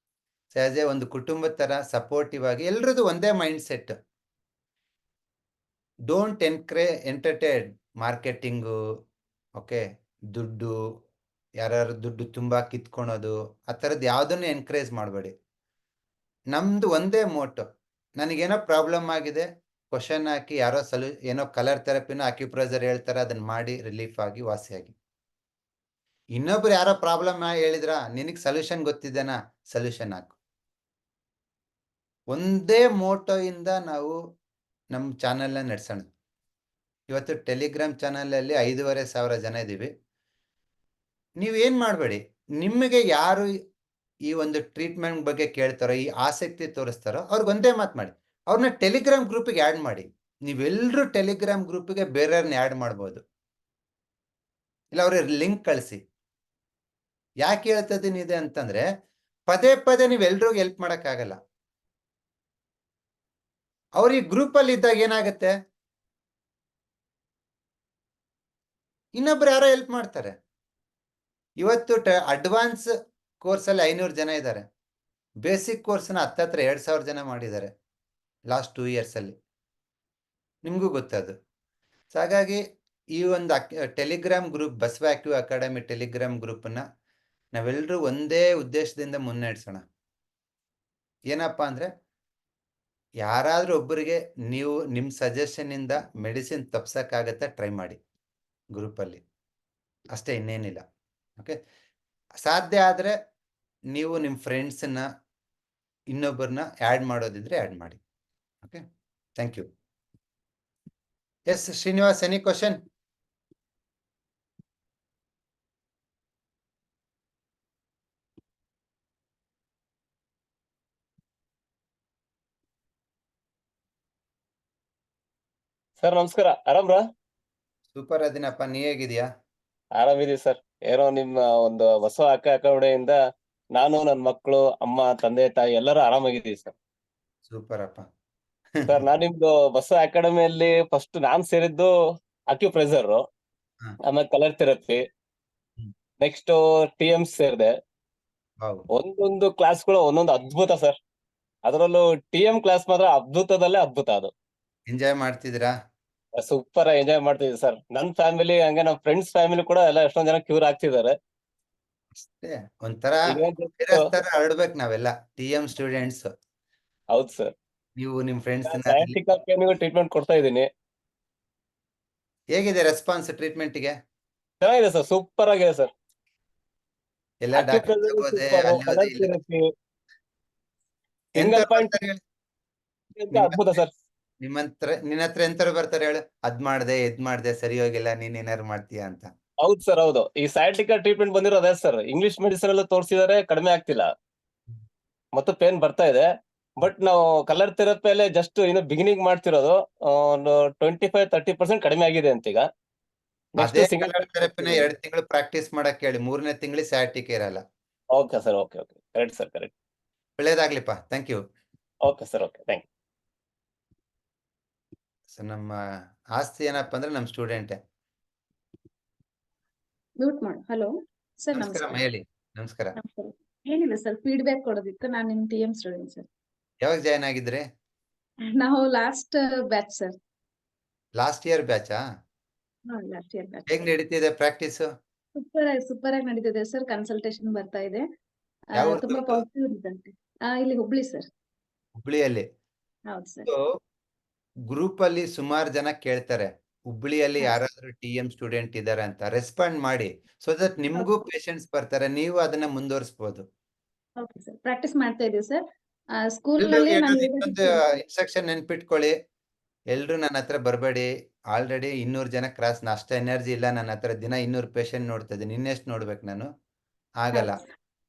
ಆಸ್ ಎ ಒಂದು ಕುಟುಂಬದ ತರ ಸಪೋರ್ಟಿವ್ ಆಗಿ ಎಲ್ರದ್ದು ಒಂದೇ mind set. Don't entertain marketing, okay, ದುಡ್ಡು, ಯಾರು ದುಡ್ಡು ತುಂಬಾ ಕಿತ್ಕೊಳೋದು, ಆ ಥರದ್ದು ಯಾವುದನ್ನು ಎನ್ಕರೇಜ್ ಮಾಡಬೇಡಿ. ನಮ್ದು ಒಂದೇ ಮೋಟೋ, ನನಗೇನೋ ಪ್ರಾಬ್ಲಮ್ ಆಗಿದೆ, ಕ್ವಶನ್ ಹಾಕಿ ಯಾರೋ ಏನೋ ಕಲರ್ ಥೆರಪಿನೋ ಅಕ್ಯುಪ್ರೆಷರ್ ಹೇಳ್ತಾರೆ, ಅದನ್ನ ಮಾಡಿ ರಿಲೀಫ್ ಆಗಿ ವಾಸಿಯಾಗಿ. ಇನ್ನೊಬ್ರು ಯಾರೋ ಪ್ರಾಬ್ಲಮ್ ಹೇಳಿದ್ರ, ನಿನಗೆ ಸೊಲ್ಯೂಷನ್ ಗೊತ್ತಿದ್ದೇನಾ, ಸೊಲ್ಯೂಷನ್ ಹಾಕು. ಒಂದೇ ಮೋಟೋ ಇಂದ ನಾವು ನಮ್ಮ ಚಾನೆಲ್ನ ನಡೆಸೋಣ. ಇವತ್ತು ಟೆಲಿಗ್ರಾಮ್ ಚಾನಲಲ್ಲಿ 5,500 ಜನ ಇದ್ದೀವಿ. ನೀವೇನು ಮಾಡಬೇಡಿ, ನಿಮಗೆ ಯಾರು ಈ ಒಂದು ಟ್ರೀಟ್ಮೆಂಟ್ ಬಗ್ಗೆ ಕೇಳ್ತಾರೋ, ಈ ಆಸಕ್ತಿ ತೋರಿಸ್ತಾರೋ, ಅವ್ರಿಗೆ ಒಂದೇ ಮಾತು ಮಾಡಿ, ಅವ್ರನ್ನ ಟೆಲಿಗ್ರಾಮ್ ಗ್ರೂಪಿಗೆ ಆ್ಯಡ್ ಮಾಡಿ. ನೀವೆಲ್ಲರೂ ಟೆಲಿಗ್ರಾಮ್ ಗ್ರೂಪಿಗೆ ಬೇರೆಯವ್ರನ್ನ ಆ್ಯಡ್ ಮಾಡ್ಬೋದು. ಇಲ್ಲ ಅವ್ರಿಗೆ ಲಿಂಕ್ ಕಳಿಸಿ. ಯಾಕೆ ಹೇಳ್ತದೀನಿ ಇದೆ ಅಂತಂದ್ರೆ ಪದೇ ಪದೇ ನೀವು ಎಲ್ರಿಗೂ ಹೆಲ್ಪ್ ಮಾಡಕ್ಕಾಗಲ್ಲ. ಅವ್ರಿಗೆ ಗ್ರೂಪ್ ಅಲ್ಲಿ ಇದ್ದಾಗ ಏನಾಗುತ್ತೆ, ಇನ್ನೊಬ್ರು ಯಾರೋ ಹೆಲ್ಪ್ ಮಾಡ್ತಾರೆ. ಇವತ್ತು ಅಡ್ವಾನ್ಸ್ ಕೋರ್ಸ್ ಅಲ್ಲಿ 500 ಜನ ಇದ್ದಾರೆ. ಬೇಸಿಕ್ ಕೋರ್ಸ್ನ ಹತ್ತತ್ರ 2000 ಜನ ಮಾಡಿದ್ದಾರೆ ಲಾಸ್ಟ್ 2 years ಅಲ್ಲಿ. ನಿಮ್ಗೂ ಗೊತ್ತದು. ಸೊ ಹಾಗಾಗಿ ಈ ಒಂದು Telegram group, Basava active academy Telegram ಗ್ರೂಪ್ನ ನಾವೆಲ್ಲರೂ ಒಂದೇ ಉದ್ದೇಶದಿಂದ ಮುನ್ನಡೆಸೋಣ. ಏನಪ್ಪಾ ಅಂದ್ರೆ ಯಾರಾದ್ರೂ ಒಬ್ಬರಿಗೆ ನೀವು ನಿಮ್ಮ ಸಜೆಷನ್ ಇಂದ ಮೆಡಿಸಿನ್ ತಪ್ಸಕ್ಕಾಗತ್ತೆ, ಟ್ರೈ ಮಾಡಿ ಗ್ರೂಪಲ್ಲಿ ಅಷ್ಟೇ, ಇನ್ನೇನಿಲ್ಲ. ಓಕೆ, ಸಾಧ್ಯ ಆದರೆ ನೀವು ನಿಮ್ಮ ಫ್ರೆಂಡ್ಸನ್ನ ಇನ್ನೊಬ್ಬರನ್ನ ಆ್ಯಡ್ ಮಾಡೋದಿದ್ರೆ ಆ್ಯಡ್ ಮಾಡಿ. Okay, thank you. S Srinivas, any question? Sir ನಮಸ್ಕಾರ, ಆರಾಮ್ರಾ? ಸೂಪರ್ ಅದಿನಪ್ಪ, ನೀ ಹೇಗಿದ್ಯಾ? ಆರಾಮಿದೀವಿ ಸರ್. ಏನೋ ನಿಮ್ಮ ಒಂದು ಬಸವ ಅಕಾಡೆಮಿಯಿಂದ ನಾನು, ನನ್ನ ಮಕ್ಕಳು, ಅಮ್ಮ, ತಂದೆ, ತಾಯಿ ಎಲ್ಲರೂ ಆರಾಮಾಗಿದ್ದೀವಿ ಸರ್. ಸೂಪರ್ ಅಪ್ಪ. ಸರ್ ನಾನ್ ನಿಮ್ದು ಬಸವ ಅಕಾಡೆಮಿಯಲ್ಲಿ ಫಸ್ಟ್ ನಾನ್ ಸೇರಿದ್ದು ಅಕ್ಯುಪ್ರೆಷರ್, ಆಮೇಲೆ ಕಲರ್ ಥೆರಪಿ, ನೆಕ್ಸ್ಟ್ TM ಸೇರಿದೆ. ಒಂದೊಂದು ಕ್ಲಾಸ್ಗಳು ಒಂದೊಂದು ಅದ್ಭುತ ಸರ್. ಅದರಲ್ಲೂ TM ಕ್ಲಾಸ್ ಮಾತ್ರ ಅದ್ಭುತದಲ್ಲೇ ಅದ್ಭುತ. ಅದು ಎಂಜಾಯ್ ಮಾಡ್ತಿದ್ದೀರಾ? ಸೂಪರ್ ಎಂಜಾಯ್ ಮಾಡ್ತಿದ್ವಿ ಸರ್. ನನ್ ಫ್ಯಾಮಿಲಿ ಹಂಗೆ ನಮ್ಮ ಫ್ರೆಂಡ್ಸ್ ಫ್ಯಾಮಿಲಿ ಕೂಡ ಎಲ್ಲ ಎಷ್ಟೊಂದ್ ಜನ ಕ್ಯೂರ್ ಆಗ್ತಿದ್ದಾರೆ. ಅಷ್ಟೇ, ಒಂಥರ ಹರಡ್ಬೇಕು ನಾವೆಲ್ಲ TM ಸ್ಟೂಡೆಂಟ್ಸ್. ಹೌದು ಸರ್. ನೀವು ನಿಮ್ ಫ್ರೆಂಡ್ಸ್ ಸೈಂಟಿಫಿಕ್ ಟ್ರೀಟ್ಮೆಂಟ್ ಕೊಡ್ತಾ ಇದ್ದೀನಿ. ಹೇಗಿದೆ ರೆಸ್ಪಾನ್ಸ್ ಟ್ರೀಟ್ಮೆಂಟ್ಗೆ? ಚೆನ್ನಾಗಿದೆ ಸರ್, ಸೂಪರ್ ಆಗಿದೆ ಸರ್. ಎಲ್ಲ ಸಿಂಗಲ್ ಪಾಯಿಂಟ್ ಅದ್ಭುತ ಸರ್. ನಿನ್ನ ಹತ್ರ ಎಂತರು ಬರ್ತಾರೆ ಹೇಳು, ಅದ್ ಮಾಡ್ದೆ ಇದ್ ಮಾಡ್ದೆ ಸರಿ ಹೋಗಿಲ್ಲ, ನೀನ್ ಏನಾರು ಮಾಡ್ತೀಯಾ ಅಂತ. ಹೌದು ಸರ್, ಹೌದು. ಈ ಸೈಂಟಿಫಿಕ್ ಟ್ರೀಟ್ಮೆಂಟ್ ಬಂದಿರೋ ಅದೇ ಸರ್. ಇಂಗ್ಲಿಷ್ ಮೆಡಿಸಿನ್ ಎಲ್ಲ ತೋರಿಸಿದರೆ ಕಡಿಮೆ ಆಗ್ತಿಲ್ಲ ಮತ್ತು ಪೇನ್ ಬರ್ತಾ ಇದೆ. ಬಟ್ ನಾವು ಕಲರ್ ಥೆರಪಿಯಲ್ಲೇ ಜಸ್ಟ್ ಇನ್ನು ಬಿಗಿನಿಂಗ್ ಮಾಡ್ತಿರೋದು. ಒಂದು 25-30% ಕಡಿಮೆ ಆಗಿದೆ ಅಂತ ಈಗ. ನೆಕ್ಸ್ಟ್ ಸಿಂಗಲ್ ಥೆರಪಿನ 2 ತಿಂಗಳು ಪ್ರಾಕ್ಟೀಸ್ ಮಾಡಕ್ ಹೇಳಿ, 3ನೇ ತಿಂಗಳಿಗೆ ಸ್ಯಾಟಿಕ್ ಇರಲ್ಲ. Okay sir, okay okay, correct sir, correct. ಒಳ್ಳೇದಾಗ್ಲಿಪ್ಪ, thank you. Okay sir, okay, thank you. So ನಮ್ಮ ಆಸ್ತಿ ಏನಪ್ಪಾ ಅಂದ್ರೆ ನಮ್ಮ ಸ್ಟೂಡೆಂಟೇ. ಮ್ಯೂಟ್ ಮಾಡು. ಹಲೋ ಸರ್, ನಮಸ್ಕಾರ. ನಮಸ್ಕಾರ. ಹೇಳಿ. ನಮಸ್ಕಾರ. ಏನಿಲ್ಲ ಸರ್, ಫೀಡ್ಬ್ಯಾಕ್ ಕೊಡೋದಿತ್ತು. ನಾನು ನಿಮ್ TM ಸ್ಟೂಡೆಂಟ್ ಸರ್. ಯಾವಾಗ ಜಾಯ್ನ್ ಆಗಿದ್ರಿ? ನಾವು last batch sir. Last year ಬ್ಯಾಚಾ? Last year batch. ಹೇಗ್ ನಡೀತಿದೆ ಪ್ರಾಕ್ಟೀಸ್? ಸೂಪರ್ ಆಗಿ ನಡೀತಿದೆ ಸರ್. ಕನ್ಸಲ್ಟೇಷನ್ ಬರ್ತಾ ಇದೆ. ಯಾವ ತುಂಬಾ ಊರ್ದು? ಪಾಸಿಟಿವ್ ಇದಂತೆ. ಇಲ್ಲಿ ಹುಬ್ಳಿ ಸರ್. ಹುಬ್ಳಿಯಲ್ಲಿ? ಹೌದು ಸರ್. ಗ್ರೂಪ್ ಅಲ್ಲಿ ಸುಮಾರು ಜನ ಕೇಳ್ತಾರೆ, ಹುಬ್ಳಿಯಲ್ಲಿ ಯಾರಾದ್ರೂ TM ಸ್ಟೂಡೆಂಟ್ ಇದಾರೆ ಅಂತ. ರೆಸ್ಪಾಂಡ್ ಮಾಡಿ, ಸೊ ದಟ್ ನಿಮ್ಗೂ ಪೇಷಂಟ್ಸ್ ಬರ್ತಾರೆ, ನೀವು ಅದನ್ನ ಮುಂದುವರಿಸಬಹುದು. ಓಕೆ ಸರ್, ಪ್ರಾಕ್ಟೀಸ್ ಮಾಡ್ತಾ ಇದೀವಿ ಸರ್. ಸ್ಕೂಲ್ ನಲ್ಲಿ ಇನ್ಸ್ಟ್ರಕ್ಷನ್ ನೆನ್ಪಿಟ್ಕೊಳ್ಳಿ. ಎಲ್ರು ನನ್ನ ಹತ್ರ ಬರಬೇಡಿ. ಆಲ್ರೆಡಿ 200 ಜನ ಕ್ರಾಸ್. ಅಷ್ಟ ಎನರ್ಜಿ ಇಲ್ಲ ನನ್ನ ಹತ್ರ. ದಿನ 200 ಪೇಷಂಟ್ ನೋಡ್ತಾ ಇದ್ದೀನಿ. ಇನ್ನೆಷ್ಟು ನೋಡ್ಬೇಕು ನಾನು? ಆಗಲ್ಲ.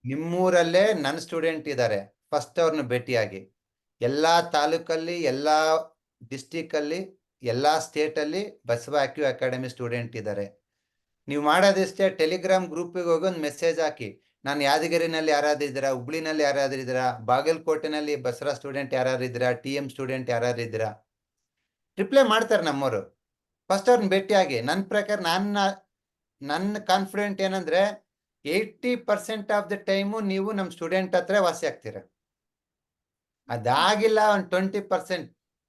ನಿಮ್ಮೂರಲ್ಲೇ ನನ್ನ ಸ್ಟೂಡೆಂಟ್ ಇದ್ದಾರೆ, ಫಸ್ಟ್ ಅವ್ರನ್ನ ಭೇಟಿಯಾಗಿ. ಎಲ್ಲಾ ತಾಲೂಕಲ್ಲಿ, ಎಲ್ಲಾ ಡಿಸ್ಟಿಕ್ ಅಲ್ಲಿ, ಎಲ್ಲಾ ಸ್ಟೇಟ್ ಅಲ್ಲಿ ಬಸವ ಆಕ್ಟಿವ್ ಅಕಾಡೆಮಿ ಸ್ಟೂಡೆಂಟ್ ಇದ್ದಾರೆ. ನೀವು ಮಾಡೋದಿಷ್ಟೇ, ಟೆಲಿಗ್ರಾಮ್ ಗ್ರೂಪಿಗೆ ಹೋಗಿ ಒಂದು ಮೆಸೇಜ್ ಹಾಕಿ, ನಾನು ಯಾದಗಿರಿನಲ್ಲಿ ಯಾರಾದ್ರೂ ಇದ್ದೀರಾ, ಹುಬ್ಳಿನಲ್ಲಿ ಯಾರಾದ್ರೂ ಇದ್ದೀರಾ, ಬಾಗಲಕೋಟೆನಲ್ಲಿ ಬಸರಾ ಸ್ಟೂಡೆಂಟ್ ಯಾರು ಇದ್ದೀರಾ, TM ಸ್ಟೂಡೆಂಟ್ ಯಾರು ಇದ್ದೀರಾ, ರಿಪ್ಲೈ ಮಾಡ್ತಾರೆ ನಮ್ಮವರು. ಫಸ್ಟ್ ಅವ್ರನ್ನ ಭೇಟಿಯಾಗಿ. ನನ್ನ ಪ್ರಕಾರ ನನ್ನ ಕಾನ್ಫಿಡೆಂಟ್ ಏನಂದ್ರೆ 80% ಆಫ್ ದ ಟೈಮು ನೀವು ನಮ್ಮ ಸ್ಟೂಡೆಂಟ್ ಹತ್ರ ವಾಸಿ ಆಗ್ತೀರ. ಅದಾಗಿಲ್ಲ ಒಂದು 20%,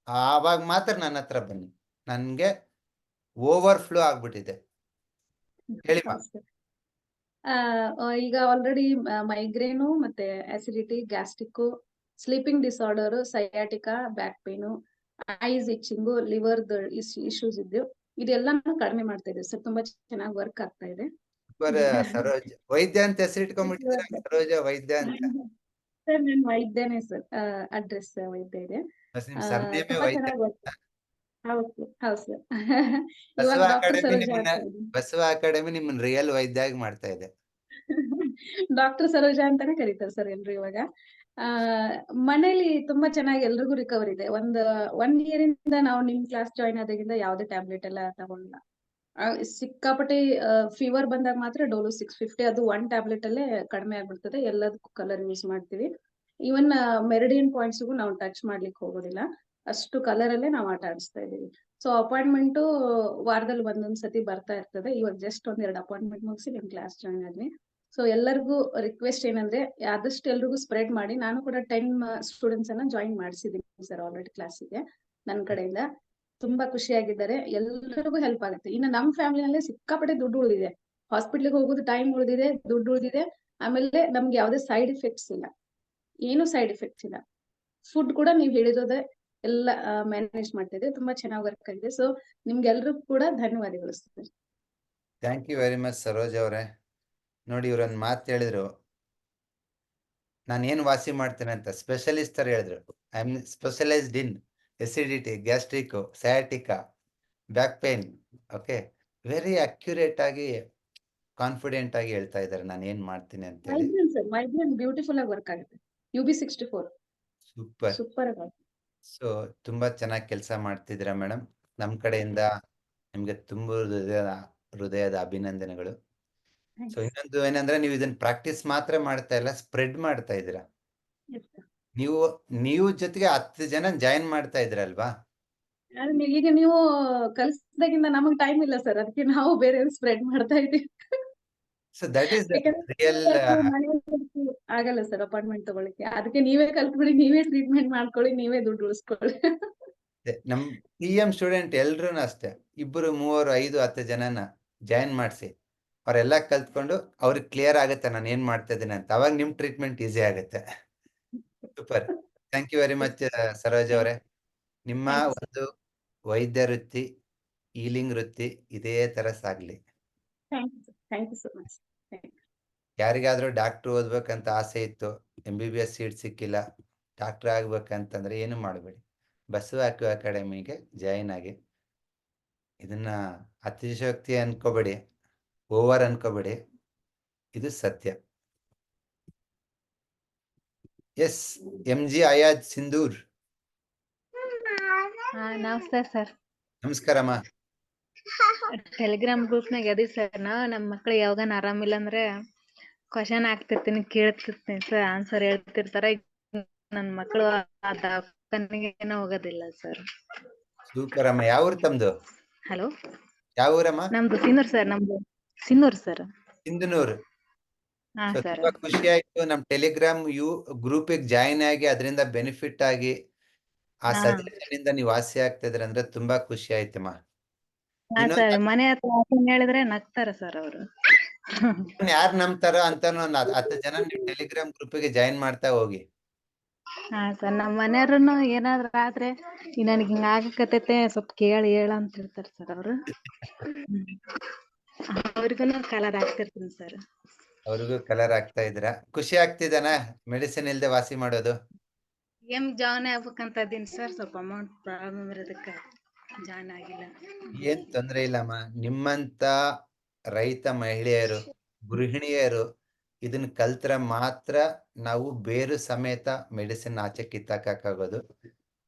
ಆವಾಗ ಮಾತ್ರ ನನ್ನ ಹತ್ರ ಬನ್ನಿ. ನನ್ಗೆ ಓವರ್ಫ್ಲೋ ಆಗ್ಬಿಟ್ಟಿದೆ. ಹೇಳಿ. ಈಗ ಆಲ್ರೆಡಿ ಮೈಗ್ರೇನು ಮತ್ತೆ acidity, gastric, sleeping disorder, sciatica, back pain, ice ಇಚ್ಚಿಂಗು, liver issues ಇದ್ದು ಇದೆಲ್ಲಾನು ಕಡಿಮೆ ಮಾಡ್ತಾ ಇದೆ ಸರ್. ತುಂಬಾ ಚೆನ್ನಾಗಿ ವರ್ಕ್ ಆಗ್ತಾ ಇದೆ. ಸರೋಜ್ ವೈದ್ಯ ಅಂತ ಹೆಸರು ಇಟ್ಕೊಂಡ್ಬಿಟ್ಟಿದ್ದೀರಾ? ಸರೋಜ ವೈದ್ಯ ಅಂತ. ಸರ್ ನಾನು ವೈದ್ಯನೇ ಸರ್. ಅಡ್ರೆಸ್ ವೈದ್ಯ ಇದೆ. ತುಂಬಾ ಚೆನ್ನಾಗಿ ವರ್ಕ್. ಹೌದು ಹೌದು ಸರ್. ಇವಾಗ ಬಸವ ಅಕಾಡೆಮಿ ನಿಮ್ಮನ್ನ ರಿಯಲ್ ವೈದ್ಯ ಆಗಿ ಮಾಡ್ತಾ ಇದೆ. ಡಾಕ್ಟರ್ ಸರೋಜಾ ಅಂತಾನೆ ಕರೀತಾರೆ ಸರ್ ಎಲ್ರು ಇವಾಗ. ಮನೇಲಿ ತುಂಬಾ ಚೆನ್ನಾಗಿ ಎಲ್ರಿಗೂ ರಿಕವರ್ ಇದೆ. 1 year ಇಂದ ನಾವು ನಿಮ್ ಕ್ಲಾಸ್ ಜಾಯಿನ್ ಆದಾಗಿಂದ ಯಾವ್ದೇ ಟ್ಯಾಬ್ಲೆಟ್ ಎಲ್ಲ ತಗೊಂಡಿಲ್ಲ. ಸಿಕ್ಕಾಪಟ್ಟೆ ಫೀವರ್ ಬಂದಾಗ ಮಾತ್ರ ಡೋಲೋ 650 ಅದು 1 ಟ್ಯಾಬ್ಲೆಟ್ ಅಲ್ಲೇ ಕಡಿಮೆ ಆಗ್ಬಿಡ್ತದೆ. ಎಲ್ಲದಕ್ಕೂ ಕಲರ್ ಯೂಸ್ ಮಾಡ್ತೀವಿ. ಈವನ್ ಮೆರಿಡಿಯನ್ ಪಾಯಿಂಟ್ಸ್ ಗೂ ನಾವು ಟಚ್ ಮಾಡ್ಲಿಕ್ಕೆ ಹೋಗೋದಿಲ್ಲ, ಅಷ್ಟು ಕಲರ್ ಅಲ್ಲೇ ನಾವು ಆಟ ಆಡಿಸ್ತಾ ಇದೀವಿ. ಸೊ ಅಪಾಯಿಂಟ್ಮೆಂಟ್ ವಾರದಲ್ಲಿ ಒಂದೊಂದ್ ಸತಿ ಬರ್ತಾ ಇರ್ತದೆ. ಇವಾಗ ಜಸ್ಟ್ 1-2 ಅಪಾಯಿಂಟ್ಮೆಂಟ್ ಮುಗಿಸಿ ನಿಮ್ ಕ್ಲಾಸ್ ಜಾಯಿನ್ ಆದ್ವಿ. ಸೊ ಎಲ್ಲರಿಗೂ ರಿಕ್ವೆಸ್ಟ್ ಏನಂದ್ರೆ ಆದಷ್ಟು ಎಲ್ರಿಗೂ ಸ್ಪ್ರೆಡ್ ಮಾಡಿ. ನಾನು ಕೂಡ 10 ಸ್ಟೂಡೆಂಟ್ಸ್ ಅನ್ನ ಜಾಯಿನ್ ಮಾಡಿಸಿದೀನಿ ಸರ್ ಆಲ್ರೆಡಿ ಕ್ಲಾಸಿಗೆ ನನ್ನ ಕಡೆಯಿಂದ. ತುಂಬಾ ಖುಷಿಯಾಗಿದ್ದಾರೆ, ಎಲ್ಲರಿಗೂ ಹೆಲ್ಪ್ ಆಗುತ್ತೆ. ಇನ್ನು ನಮ್ ಫ್ಯಾಮಿಲಿನಲ್ಲೇ ಸಿಕ್ಕಾಪಟ್ಟೆ ದುಡ್ಡು ಉಳಿದಿದೆ, ಹಾಸ್ಪಿಟ್ಲಿಗೆ ಹೋಗೋದು ಟೈಮ್ ಉಳಿದಿದೆ, ದುಡ್ಡು ಉಳಿದಿದೆ. ಆಮೇಲೆ ನಮ್ಗೆ ಯಾವುದೇ ಸೈಡ್ ಎಫೆಕ್ಟ್ಸ್ ಇಲ್ಲ, ಏನು ಸೈಡ್ ಎಫೆಕ್ಟ್ಸ್ ಇಲ್ಲ. ಫುಡ್ ಕೂಡ ನೀವು ಹೇಳಿರೋದೇ ಎಲ್ಲ ಮ್ಯಾನೇಜ್ ಮಾಡ್ತಿದ್ದೆ, ತುಂಬಾ ಚೆನ್ನಾಗಿ ವರ್ಕ್ ಆಗಿದೆ. ಸೊ ನಿಮ್ಗೆಲ್ರಿಗೂ ಕೂಡ ಧನ್ಯವಾದಗಳು sir. Thank you very much Saroj ಅವರೇ. ನೋಡಿ, ಇವ್ರೊಂದು ಮಾತು ಹೇಳಿದ್ರು, ನಾನು ಏನು ವಾಸಿ ಮಾಡ್ತೇನೆ ಅಂತ. ಸ್ಪೆಷಲಿಸ್ಟ್ ತರ ಹೇಳಿದ್ರು. I am specialised in acidity, gastric, sciatica, back pain. Okay, very accurate ಆಗಿ, ಕಾನ್ಫಿಡೆಂಟ್ ಆಗಿ ಹೇಳ್ತಾ ಇದ್ದಾರೆ ನಾನು ಏನ್ ಮಾಡ್ತೀನಿ ಅಂತ ಹೇಳಿ. ಮೈಗ್ರೇನ್ ಸರ್, ಮೈಗ್ರೇನ್ ಬ್ಯೂಟಿಫುಲ್ ಆಗಿ ವರ್ಕ್ ಆಗುತ್ತೆ. UB64 ಸೂಪರ್ ಸೂಪರ್ ಆಗಿ. ಸೊ ತುಂಬಾ ಚೆನ್ನಾಗಿ ಕೆಲಸ ಮಾಡ್ತಿದ್ದೀರಾ ಮೇಡಮ್. ನಮ್ಮ ಕಡೆಯಿಂದ ನಿಮ್ಗೆ ತುಂಬ ಹೃದಯದ ಅಭಿನಂದನೆಗಳು. ಸೊ ಇನ್ನೊಂದು ಏನಂದ್ರೆ, ನೀವು ಇದನ್ನ ಪ್ರಾಕ್ಟೀಸ್ ಮಾತ್ರ ಮಾಡ್ತಾ ಇಲ್ಲ, ಸ್ಪ್ರೆಡ್ ಮಾಡ್ತಾ ಇದ್ದೀರಾ. ನೀವು ಜೊತೆಗೆ 10 ಜನ ಜಾಯಿನ್ ಮಾಡ್ತಾ ಇದ್ರಲ್ವಾ? ಈಗ ನೀವು ಕಲಿಸಿದಾಗಿಂದ ನಮಗ್ ಟೈಮ್ ಇಲ್ಲ ಸರ್, ಅದಕ್ಕೆ ನಾವು ಬೇರೆ ಸ್ಪ್ರೆಡ್ ಮಾಡ್ತಾ ಇದೀವಿ. So that is real. ಆಗಲ್ಲ ಸರ್ ಅಪಾಯಿಂಟ್ಮೆಂಟ್ ತಗೊಳ್ಳಿಕ್ಕೆ, ಅದಕ್ಕೆ ನೀವೇ ಕಲ್ತ್ಬಿಡಿ, ನೀವೇ ಟ್ರೀಟ್ಮೆಂಟ್ ಮಾಡ್ಕೊಳ್ಳಿ, ನೀವೇ ದುಡ್ಡು ಉಳಿಸ್ಕೊಳ್ಳಿ. ನಮ್ TM ಸ್ಟೂಡೆಂಟ್ ಎಲ್ರು ಅಷ್ಟೇ, 2, 3, 5, 10 ಜನನ ಜಾಯಿನ್ ಮಾಡಿಸಿ, ಅವರೆಲ್ಲ ಕಲ್ತ್ಕೊಂಡು ಅವ್ರಿಗೆ ಕ್ಲಿಯರ್ ಆಗುತ್ತೆ ನಾನು ಏನ್ ಮಾಡ್ತಾ ಇದ್ದೀನಿ ಅಂತ. ಅವಾಗ ನಿಮ್ ಟ್ರೀಟ್ಮೆಂಟ್ ಈಸಿ ಆಗುತ್ತೆ. Super, thank you very much Saroj ಅವರೇ. ನಿಮ್ಮ ಒಂದು ವೈದ್ಯ ವೃತ್ತಿ, ಹೀಲಿಂಗ್ ವೃತ್ತಿ ಇದೇ ತರ ಸಾಗ್ಲಿ. Thank you so much. ಯಾರಿಗಾದ್ರೂ ಡಾಕ್ಟರ್ ಓದ್ಬೇಕಂತ ಆಸೆ ಇತ್ತು, MBBS ಸೀಟ್ ಸಿಕ್ಕಿಲ್ಲ, ಡಾಕ್ಟರ್ ಆಗ್ಬೇಕಂತಂದ್ರೆ ಏನು ಮಾಡಬೇಡಿ, ಬಸವ ಅಕ್ಯೂ ಅಕಾಡೆಮಿಗೆ ಜಾಯಿನ್ ಆಗಿ. ಇದನ್ನ ಅತಿಶಯೋಕ್ತಿ ಅನ್ಕೋಬೇಡಿ, ಓವರ್ ಅನ್ಕೋಬೇಡಿ, ಇದು ಸತ್ಯ. Yes, MG Ayaz Sindhur. ನಮಸ್ತೆ ಸರ್. ನಮಸ್ಕಾರಮ್ಮ. ಟೆಲಿಗ್ರಾಮ್ ಗ್ರೂಪ್ನಾಗ ಅದಿ ಸರ್. ನಮ್ಮ ಮಕ್ಳಿಗೆ ಯಾವಾಗನ ಆರಾಮಿಲ್ಲ ಅಂದ್ರೆ ಕ್ವಶನ್ ಹಾಕ್ತಿರ್ತೀನಿ, ಕೇಳ್ತಿರ್ತೀನಿ ಸರ್, ಆನ್ಸರ್ ಹೇಳ್ತಿರ್ತಾರೆ. ನನ್ ಮಕ್ಕಳು ಆ ದವಾಖಾನೆಗೆ ಹೋಗೋದಿಲ್ಲ ಸರ್. ಸೂಪರ್ ಅಮ್ಮ. ಯಾವ ಊರು ತಮ್ದು? ಹಲೋ, ಯಾವ ಊರಮ್ಮ? ನಮ್ದು ಸಿನ್ನೂರ್ ಸರ್. ನಮ್ದು ಸಿನ್ನೂರ್ ಸರ್. ಸಿಂಧನೂರು. ಹಾ ಸರ್. ತುಂಬಾ ಖುಷಿ ಆಯ್ತು ನಮ್ ಟೆಲಿಗ್ರಾಮ್ ಗ್ರೂಪಿಗೆ ಜಾಯಿನ್ ಆಗಿ ಅದರಿಂದ ಬೆನಿಫಿಟ್ ಆಗಿ ಆ ಸಜೆಷನ್ ಇಂದ ನೀವು ವಾಸಿ ಆಗ್ತಿದ್ರೆ ಅಂದ್ರೆ ತುಂಬಾ ಖುಷಿ ಆಯ್ತಮ್ಮ. ಹಾ ಸರ್, ಮನೆ ಹತ್ರ ಹೇಳಿದ್ರೆ ನಗ್ತಾರ ಸರ್ ಅವರು. ಯಾರು ನಂಬ್ತಾರ ಅಂತ 10 ಜನ ನೀವು ಟೆಲಿಗ್ರಾಮ್ ಗ್ರೂಪಿಗೆ ಜಾಯಿನ್ ಮಾಡ್ತಾ ಹೋಗಿ. ಹಾ ಸರ್, ನಮ್ಮ ಮನೆಯವ್ರನ್ನು ಏನಾದ್ರು ಆದ್ರೆ ನನಗೆ ಹಿಂಗ ಆಗಕತ್ತೈತೆ ಸ್ವಲ್ಪ ಕೇಳಿ ಹೇಳ ಅಂತ ಹೇಳ್ತಾರೆ ಸರ್ ಅವರು. ಅವ್ರಿಗೂ ಕಲರ್ ಆಗ್ತಿರ್ತೀನಿ ಸರ್. ಅವ್ರಿಗೂ ಕಲರ್ ಆಗ್ತಾ ಇದ್ರ? ಖುಷಿ ಆಗ್ತಿದನ ಮೆಡಿಸಿನ್ ಇಲ್ದೆ ವಾಸಿ ಮಾಡೋದು? ಜಾಯ್ನ್ ಆಗ್ಬೇಕಂತ ಇದೀನಿ ಸರ್, ಸ್ವಲ್ಪ ಅಮೌಂಟ್ ಪ್ರಾಬ್ಲಮ್ ಇರೋದಕ್ಕೆ ಜಾಯ್ನ್ ಆಗಿಲ್ಲ. ಏನ್ ತೊಂದ್ರೆ ಇಲ್ಲಮ್ಮ. ನಿಮ್ಮಂತ ರೈತ ಮಹಿಳೆಯರು, ಗೃಹಿಣಿಯರು ಇದನ್ನ ಕಲ್ತ್ರ ಮಾತ್ರ ನಾವು ಬೇರು ಸಮೇತ ಮೆಡಿಸಿನ್ ಆಚೆ ಕಿತ್ತಾಕಾಗೋದು.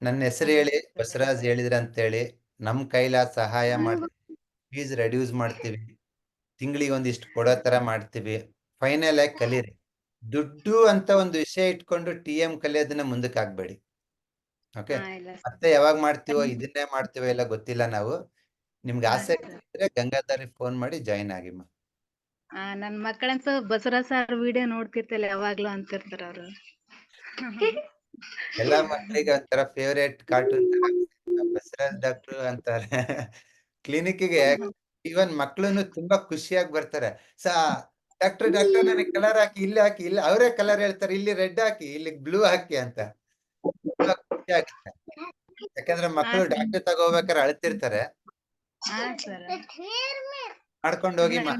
ನನ್ನ ಹೆಸರು ಹೇಳಿ ಬಸವರಾಜ್ ಹೇಳಿದ್ರ ಅಂತೇಳಿ ನಮ್ ಕೈಲಾದ ಸಹಾಯ ಮಾಡ್ತೀವಿ, ಫೀಸ್ ರೆಡ್ಯೂಸ್ ಮಾಡ್ತೀವಿ, ತಿಂಗಳಿಗೆ ಒಂದಿಷ್ಟು ಕೊಡೋ ತರ ಮಾಡ್ತೀವಿ. ಫೈನಲ್ ಆಗಿ ಕಲೀರಿ. ದುಡ್ಡು ಅಂತ ಒಂದು ವಿಷಯ ಇಟ್ಕೊಂಡು TM ಕಲಿಯೋದನ್ನ ಮುಂದಕ್ಕೆ ಆಗ್ಬೇಡಿ. ಓಕೆ, ಮತ್ತೆ ಯಾವಾಗ ಮಾಡ್ತೀವೋ ಇದನ್ನೇ ಮಾಡ್ತೀವೋ ಎಲ್ಲ ಗೊತ್ತಿಲ್ಲ ನಾವು. ನಿಮ್ಗೆ ಆಸೆ ಇದ್ರೆ ಗಂಗಾಧರಿ ಫೋನ್ ಮಾಡಿ ಜಾಯಿನ್ ಆಗಿಮ್ಮ. ನನ್ ಮಕ್ಕಳಂತೂ ಬಸವರಾಜ್ ಸರ್ ವಿಡಿಯೋ ನೋಡ್ತಿರ್ತಿಲ್ಲ ಯಾವಾಗ್ಲೂ ಅಂತಿರ್ತಾರ ಅವ್ರು. ಎಲ್ಲಾ ಮಕ್ಕಳಿಗೆ ಒಂಥರ ಫೇವರೇಟ್ ಕಾರ್ಟೂನ್ ಬಸವರಾಜ್ ಡಾಕ್ಟ್ರು ಅಂತಾರೆ. ಕ್ಲಿನಿಕ್ಗೆ ಈವನ್ ಮಕ್ಳುನು ತುಂಬಾ ಖುಷಿಯಾಗಿ ಬರ್ತಾರೆ. ಡಾಕ್ಟರ್ ನನಗೆ ಕಲರ್ ಹಾಕಿ, ಇಲ್ಲಿ ಹಾಕಿ, ಇಲ್ಲಿ ಅವರೇ ಕಲರ್ ಹೇಳ್ತಾರೆ, ಇಲ್ಲಿ ರೆಡ್ ಹಾಕಿ, ಇಲ್ಲಿ ಬ್ಲೂ ಹಾಕಿ ಅಂತ. ತುಂಬಾ ಖುಷಿ ಆಗುತ್ತೆ. ಯಾಕಂದ್ರೆ ಮಕ್ಕಳು ಡಾಕ್ಟರ್ ತಗೋಬೇಕಾದ್ರೆ ಅಳ್ತಿರ್ತಾರೆ. ಮಾಡ್ಕೊಂಡು ಹೋಗಿಮ್ಮ.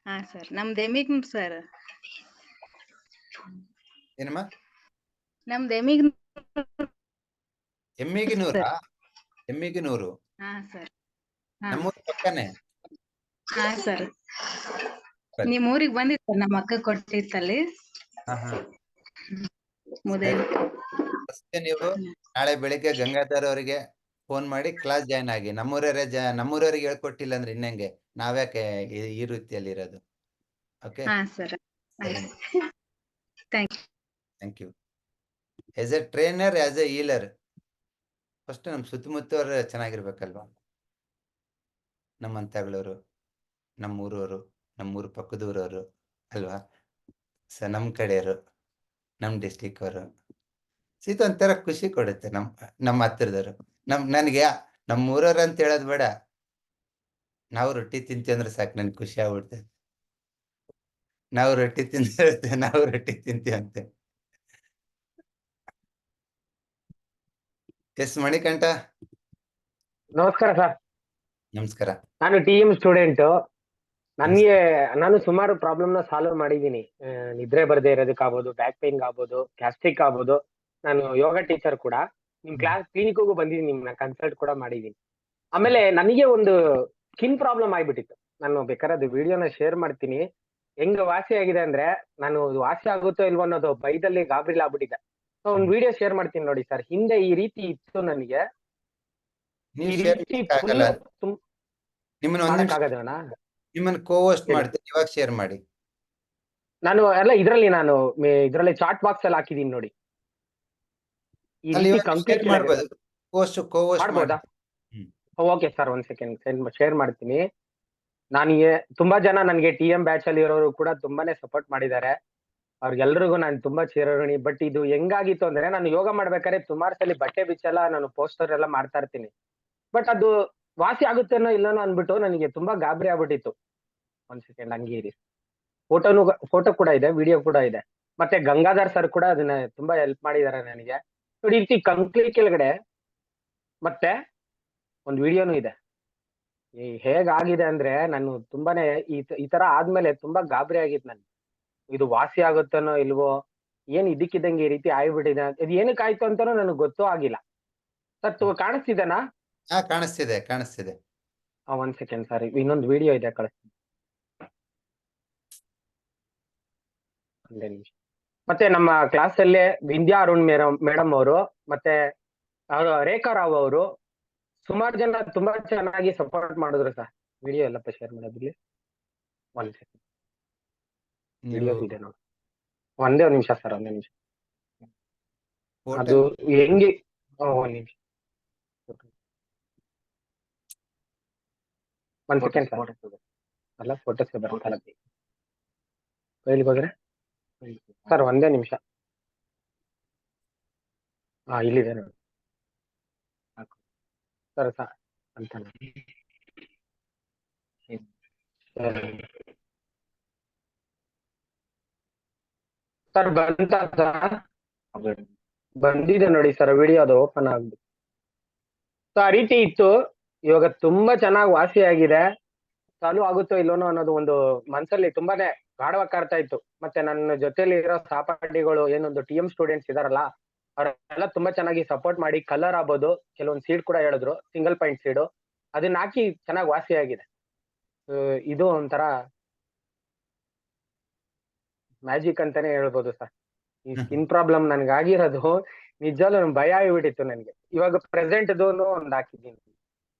ಹಾ ಸರ್, ನಮ್ದು ಎಮಿಗ್ ಸರ್. ಏನಮ್ಮ? ನಮ್ದು ಎಮಿಗ್ ಎಮ್ಮಿಗೆ 100? ಎಮ್ಮಿಗೆ 100? ಹಾ ಸರ್. ನಮ್ಮೂರ ಪಕ್ಕನೆ. ಹಾ ಸರ್, ನಿಮ್ ಊರಿಗೆ ಬಂದಿತ್ತು ನಮ್ಮ ಅಕ್ಕ ಕೊಟ್ಟಿತ್ತಲ್ಲಿ. ನೀವು ನಾಳೆ ಬೆಳಿಗ್ಗೆ ಗಂಗಾಧರ್ ಅವರಿಗೆ ಫೋನ್ ಮಾಡಿ ಕ್ಲಾಸ್ ಜಾಯ್ನ್ ಆಗಿ. ನಮ್ಮೂರವರಿಗೆ ಹೇಳ್ಕೊಟ್ಟಿಲ್ಲ ಅಂದ್ರೆ ಇನ್ನಂಗೆ ನಾವ್ಯಾಕೆ ಈ ರೀತಿಯಲ್ಲಿ ಇರೋದು. ಓಕೆ, ಹಾ sir, thank you. Thank you. As a trainer, as a healer, first ನಮ್ಮ ಸುತ್ತಮುತ್ತವರು ಚೆನ್ನಾಗಿರ್ಬೇಕಲ್ವಾ. ನಮ್ಮಂತಗಳವರು, ನಮ್ಮೂರವರು, ನಮ್ಮೂರು ಪಕ್ಕದೂರವರು ಅಲ್ವಾ. ನಮ್ಮ ಕಡೆಯವರು, ನಮ್ಮ ಡಿಸ್ಟಿಕ್ ಅವರು, ಇದೊಂಥರ ಖುಷಿ ಕೊಡುತ್ತೆ. ನಮ್ಮ ಹತ್ತಿರದವರು ನನಗೆ ನಮ್ಮೂರವ್ರು ಅಂತ ಹೇಳೋದು ಬೇಡ, ನಾವು ರೊಟ್ಟಿ ತಿಂತೀವಿ ಅಂದ್ರೆ ಸಾಕು, ನನ್ಗೆ ಖುಷಿ ಆಗ್ಬಿಡುತ್ತೆ. ನಾವು ರೊಟ್ಟಿ ತಿಂತೀವಿ ಅಂತೆ. ಎಸ್ ಮಣಿಕಂಠ, ನಮಸ್ಕಾರ ಸರ್. ನಮಸ್ಕಾರ. ನಾನು TM ಸ್ಟೂಡೆಂಟ್. ನಾನು ಸುಮಾರು ಪ್ರಾಬ್ಲಮ್ ನ ಸಾಲ್ವ್ ಮಾಡಿದ್ದೀನಿ. ನಿದ್ರೆ ಬರದೇ ಇರೋದಕ್ಕಾಗ್ಬೋದು, ಬ್ಯಾಕ್ ಪೇನ್ ಆಗ್ಬೋದು, ಗ್ಯಾಸ್ಟ್ರಿಕ್ ಆಗ್ಬೋದು. ನಾನು ಯೋಗ ಟೀಚರ್ ಕೂಡ. ನಿಮ್ ಕ್ಲಿನಿಕ್ಗೂ ಬಂದಿದ್ದೀನಿ, ನಿಮ್ನ ಕನ್ಸಲ್ಟ್ ಕೂಡ ಮಾಡಿದ್ದೀನಿ. ಆಮೇಲೆ ನನಗೆ ಒಂದು ಸ್ಕಿನ್ ಪ್ರಾಬ್ಲಮ್ ಆಗ್ಬಿಟ್ಟಿತ್ತು. ನಾನು ಬೇಕಾದ್ರೆ ಅದು ವಿಡಿಯೋನ ಶೇರ್ ಮಾಡ್ತೀನಿ. ಹೆಂಗ್ ವಾಸಿ ಆಗಿದೆ ಅಂದ್ರೆ, ನಾನು ವಾಸಿ ಆಗುತ್ತೋ ಇಲ್ವೋ ಅನ್ನೋದು ಬೈದಲ್ಲಿ ಗಾಬರಿ ಆಗ್ಬಿಟ್ಟಿದ್ದೆ. ಒಂದು ವಿಡಿಯೋ ಶೇರ್ ಮಾಡ್ತೀನಿ ನೋಡಿ ಸರ್. ಹಿಂದೆ ಈ ರೀತಿ ಇತ್ತು ನನಗೆ. ನಿಮ್ಮನ್ನ ಕೋ-ಹೋಸ್ಟ್ ಮಾಡ್ತೀನಿ, ಇವಾಗ ಶೇರ್ ಮಾಡಿ. ನಾನು ಇದ್ರಲ್ಲಿ ಚಾಟ್ ಬಾಕ್ಸ್ ಅಲ್ಲಿ ಹಾಕಿದೀನಿ ನೋಡಿ. ಈ ರೀತಿ ಕಂಪ್ಲೀಟ್ ಮಾಡ್ಬೋದಾ? ಓಕೆ ಸರ್, ಒಂದ್ ಸೆಕೆಂಡ್ ಶೇರ್ ಮಾಡ್ತೀನಿ. ತುಂಬಾ ಜನ ನನಗೆ TM ಬ್ಯಾಚ್ ಅಲ್ಲಿ ಇರೋರು ಕೂಡ ತುಂಬಾನೇ ಸಪೋರ್ಟ್ ಮಾಡಿದ್ದಾರೆ. ಅವ್ರಿಗೆಲ್ರಿಗೂ ನಾನು ತುಂಬಾ ಚಿರಋಣಿ. ಬಟ್ ಇದು ಹೆಂಗಾಗಿತ್ತು ಅಂದ್ರೆ, ನಾನು ಯೋಗ ಮಾಡ್ಬೇಕಾದ್ರೆ ಸುಮಾರು ಸಲ ಬಟ್ಟೆ ಬಿಚ್ಚೆಲ್ಲ ನಾನು ಪೋಸ್ಟರ್ ಎಲ್ಲ ಮಾಡ್ತಾ ಇರ್ತೀನಿ. ಬಟ್ ಅದು ವಾಸಿ ಆಗುತ್ತೇನೋ ಇಲ್ಲನೋ ಅನ್ಬಿಟ್ಟು ನನಗೆ ತುಂಬಾ ಗಾಬರಿ ಆಗ್ಬಿಟ್ಟಿತ್ತು. ಒಂದ್ ಸೆಕೆಂಡ್ ಹಂಗೆ ಇರಿ. ಫೋಟೋ ಕೂಡ ಇದೆ, ವಿಡಿಯೋ ಕೂಡ ಇದೆ. ಮತ್ತೆ ಗಂಗಾಧರ್ ಸರ್ ಕೂಡ ಅದನ್ನ ತುಂಬಾ ಹೆಲ್ಪ್ ಮಾಡಿದ್ದಾರೆ ನನಗೆ. ನೋಡಿ, ಈ ರೀತಿ ಕಂಕ್ಲಿ ಕೆಳಗಡೆ ಮತ್ತೆ ಒಂದು ವಿಡಿಯೋನು ಇದೆ. ಹೇಗಾಗಿದೆ ಅಂದ್ರೆ, ನಾನು ತುಂಬಾನೇ ಈ ತರ ಆದ್ಮೇಲೆ ತುಂಬಾ ಗಾಬರಿ ಆಗಿತ್ತು ನನ್ಗೆ. ಇದು ವಾಸಿ ಆಗುತ್ತೇನೋ ಇಲ್ವೋ, ಏನ್ ಇದಕ್ಕಿದ್ದಂಗೆ ಈ ರೀತಿ ಆಗ್ಬಿಟ್ಟಿದೆ. ಇದು ಏನಕ್ಕೆ ಆಯ್ತು ಅಂತಾನೂ ನನಗೆ ಗೊತ್ತೂ ಆಗಿಲ್ಲ. ಸರ್ ಕಾಣಿಸ್ತಿದೆನಾ? ಕಾಣಿಸ್ತಿದೆ. ಒಂದ್ ಸೆಕೆಂಡ್ ಸರ್, ಇನ್ನೊಂದು ವಿಡಿಯೋ ಇದೆ, ಕಳಿಸ್ತೀನಿ. ಒಂದೇ ನಿಮಿಷ. ಮತ್ತೆ ನಮ್ಮ ಕ್ಲಾಸ್ ಅಲ್ಲೇ ವಿಂದ್ಯಾ ಅರುಣ್ ಮೇಡಮ್ ಅವರು, ಮತ್ತೆ ರೇಖಾ ರಾವ್ ಅವರು, ಸುಮಾರು ಜನ ತುಂಬಾ ಚೆನ್ನಾಗಿ ಸಪೋರ್ಟ್ ಮಾಡಿದ್ರು ಸರ್. ವಿಡಿಯೋ ಎಲ್ಲಪ್ಪ ಶೇರ್ ಮಾಡೋದಿಲ್ಲ. ಒಂದ್ ಸೆಕೆಂಡ್, ವಿಡಿಯೋ ಇದೆ ನೋಡಿ. ಒಂದೇ ನಿಮಿಷ ಸರ್, ಒಂದೇ ನಿಮಿಷ. ಅದು ಹೆಂಗೆ, ಒಂದ್ ನಿಮಿಷ, ಒಂದ್ ಸೆಕೆಂಡ್ ಸರ್. ಅಲ್ಲ, ಫೋಟೋಸ್ ಬರುತ್ತಲ್ಲ ಕೈಲಿಗೆ ಹೋದ್ರೆ ಸರ್, ಒಂದೇ ನಿಮಿಷ. ಇಲ್ಲಿದೆ ನೋಡಿ ಸರ್. ಅಂತ ಸರ್ ಬಂದಿದೆ ನೋಡಿ ಸರ್, ವಿಡಿಯೋ ಅದು ಓಪನ್ ಆಗ್ಬಿಟ್ಟು. ಸೊ ಆ ರೀತಿ ಇತ್ತು. ಇವಾಗ ತುಂಬಾ ಚೆನ್ನಾಗಿ ವಾಸಿ ಆಗಿದೆ. ಚಾಲು ಆಗುತ್ತೋ ಇಲ್ಲೋನೋ ಅನ್ನೋದು ಒಂದು ಮನ್ಸಲ್ಲಿ ತುಂಬಾನೇ ಗಾಢವಾಗಿ ಕಾಡ್ತಾ ಇತ್ತು. ಮತ್ತೆ ನನ್ನ ಜೊತೆಲಿ ಇರೋ ಸಹಪಾಠಿಗಳು, ಏನೊಂದು TM ಸ್ಟೂಡೆಂಟ್ಸ್ ಇದಾರಲ್ಲ, ಅವರೆಲ್ಲ ತುಂಬಾ ಚೆನ್ನಾಗಿ ಸಪೋರ್ಟ್ ಮಾಡಿ, ಕಲರ್ ಆಗ್ಬೋದು, ಕೆಲವೊಂದು ಸೀಡ್ ಕೂಡ ಹೇಳಿದ್ರು, ಸಿಂಗಲ್ ಪಾಯಿಂಟ್ ಸೀಡು, ಅದನ್ನ ಹಾಕಿ ಚೆನ್ನಾಗಿ ವಾಸಿ ಆಗಿದೆ. ಇದು ಒಂಥರ ಮ್ಯಾಜಿಕ್ ಅಂತಾನೆ ಹೇಳ್ಬೋದು ಸರ್. ಈ ಸ್ಕಿನ್ ಪ್ರಾಬ್ಲಮ್ ನನ್ಗಾಗಿರೋದು ನಿಜವಾಗ್ಲೂ ಭಯ ಆಗಿಬಿಟ್ಟಿತ್ತು ನನಗೆ. ಇವಾಗ ಪ್ರೆಸೆಂಟ್ ಒಂದು ಹಾಕಿದ್ದೀನಿ,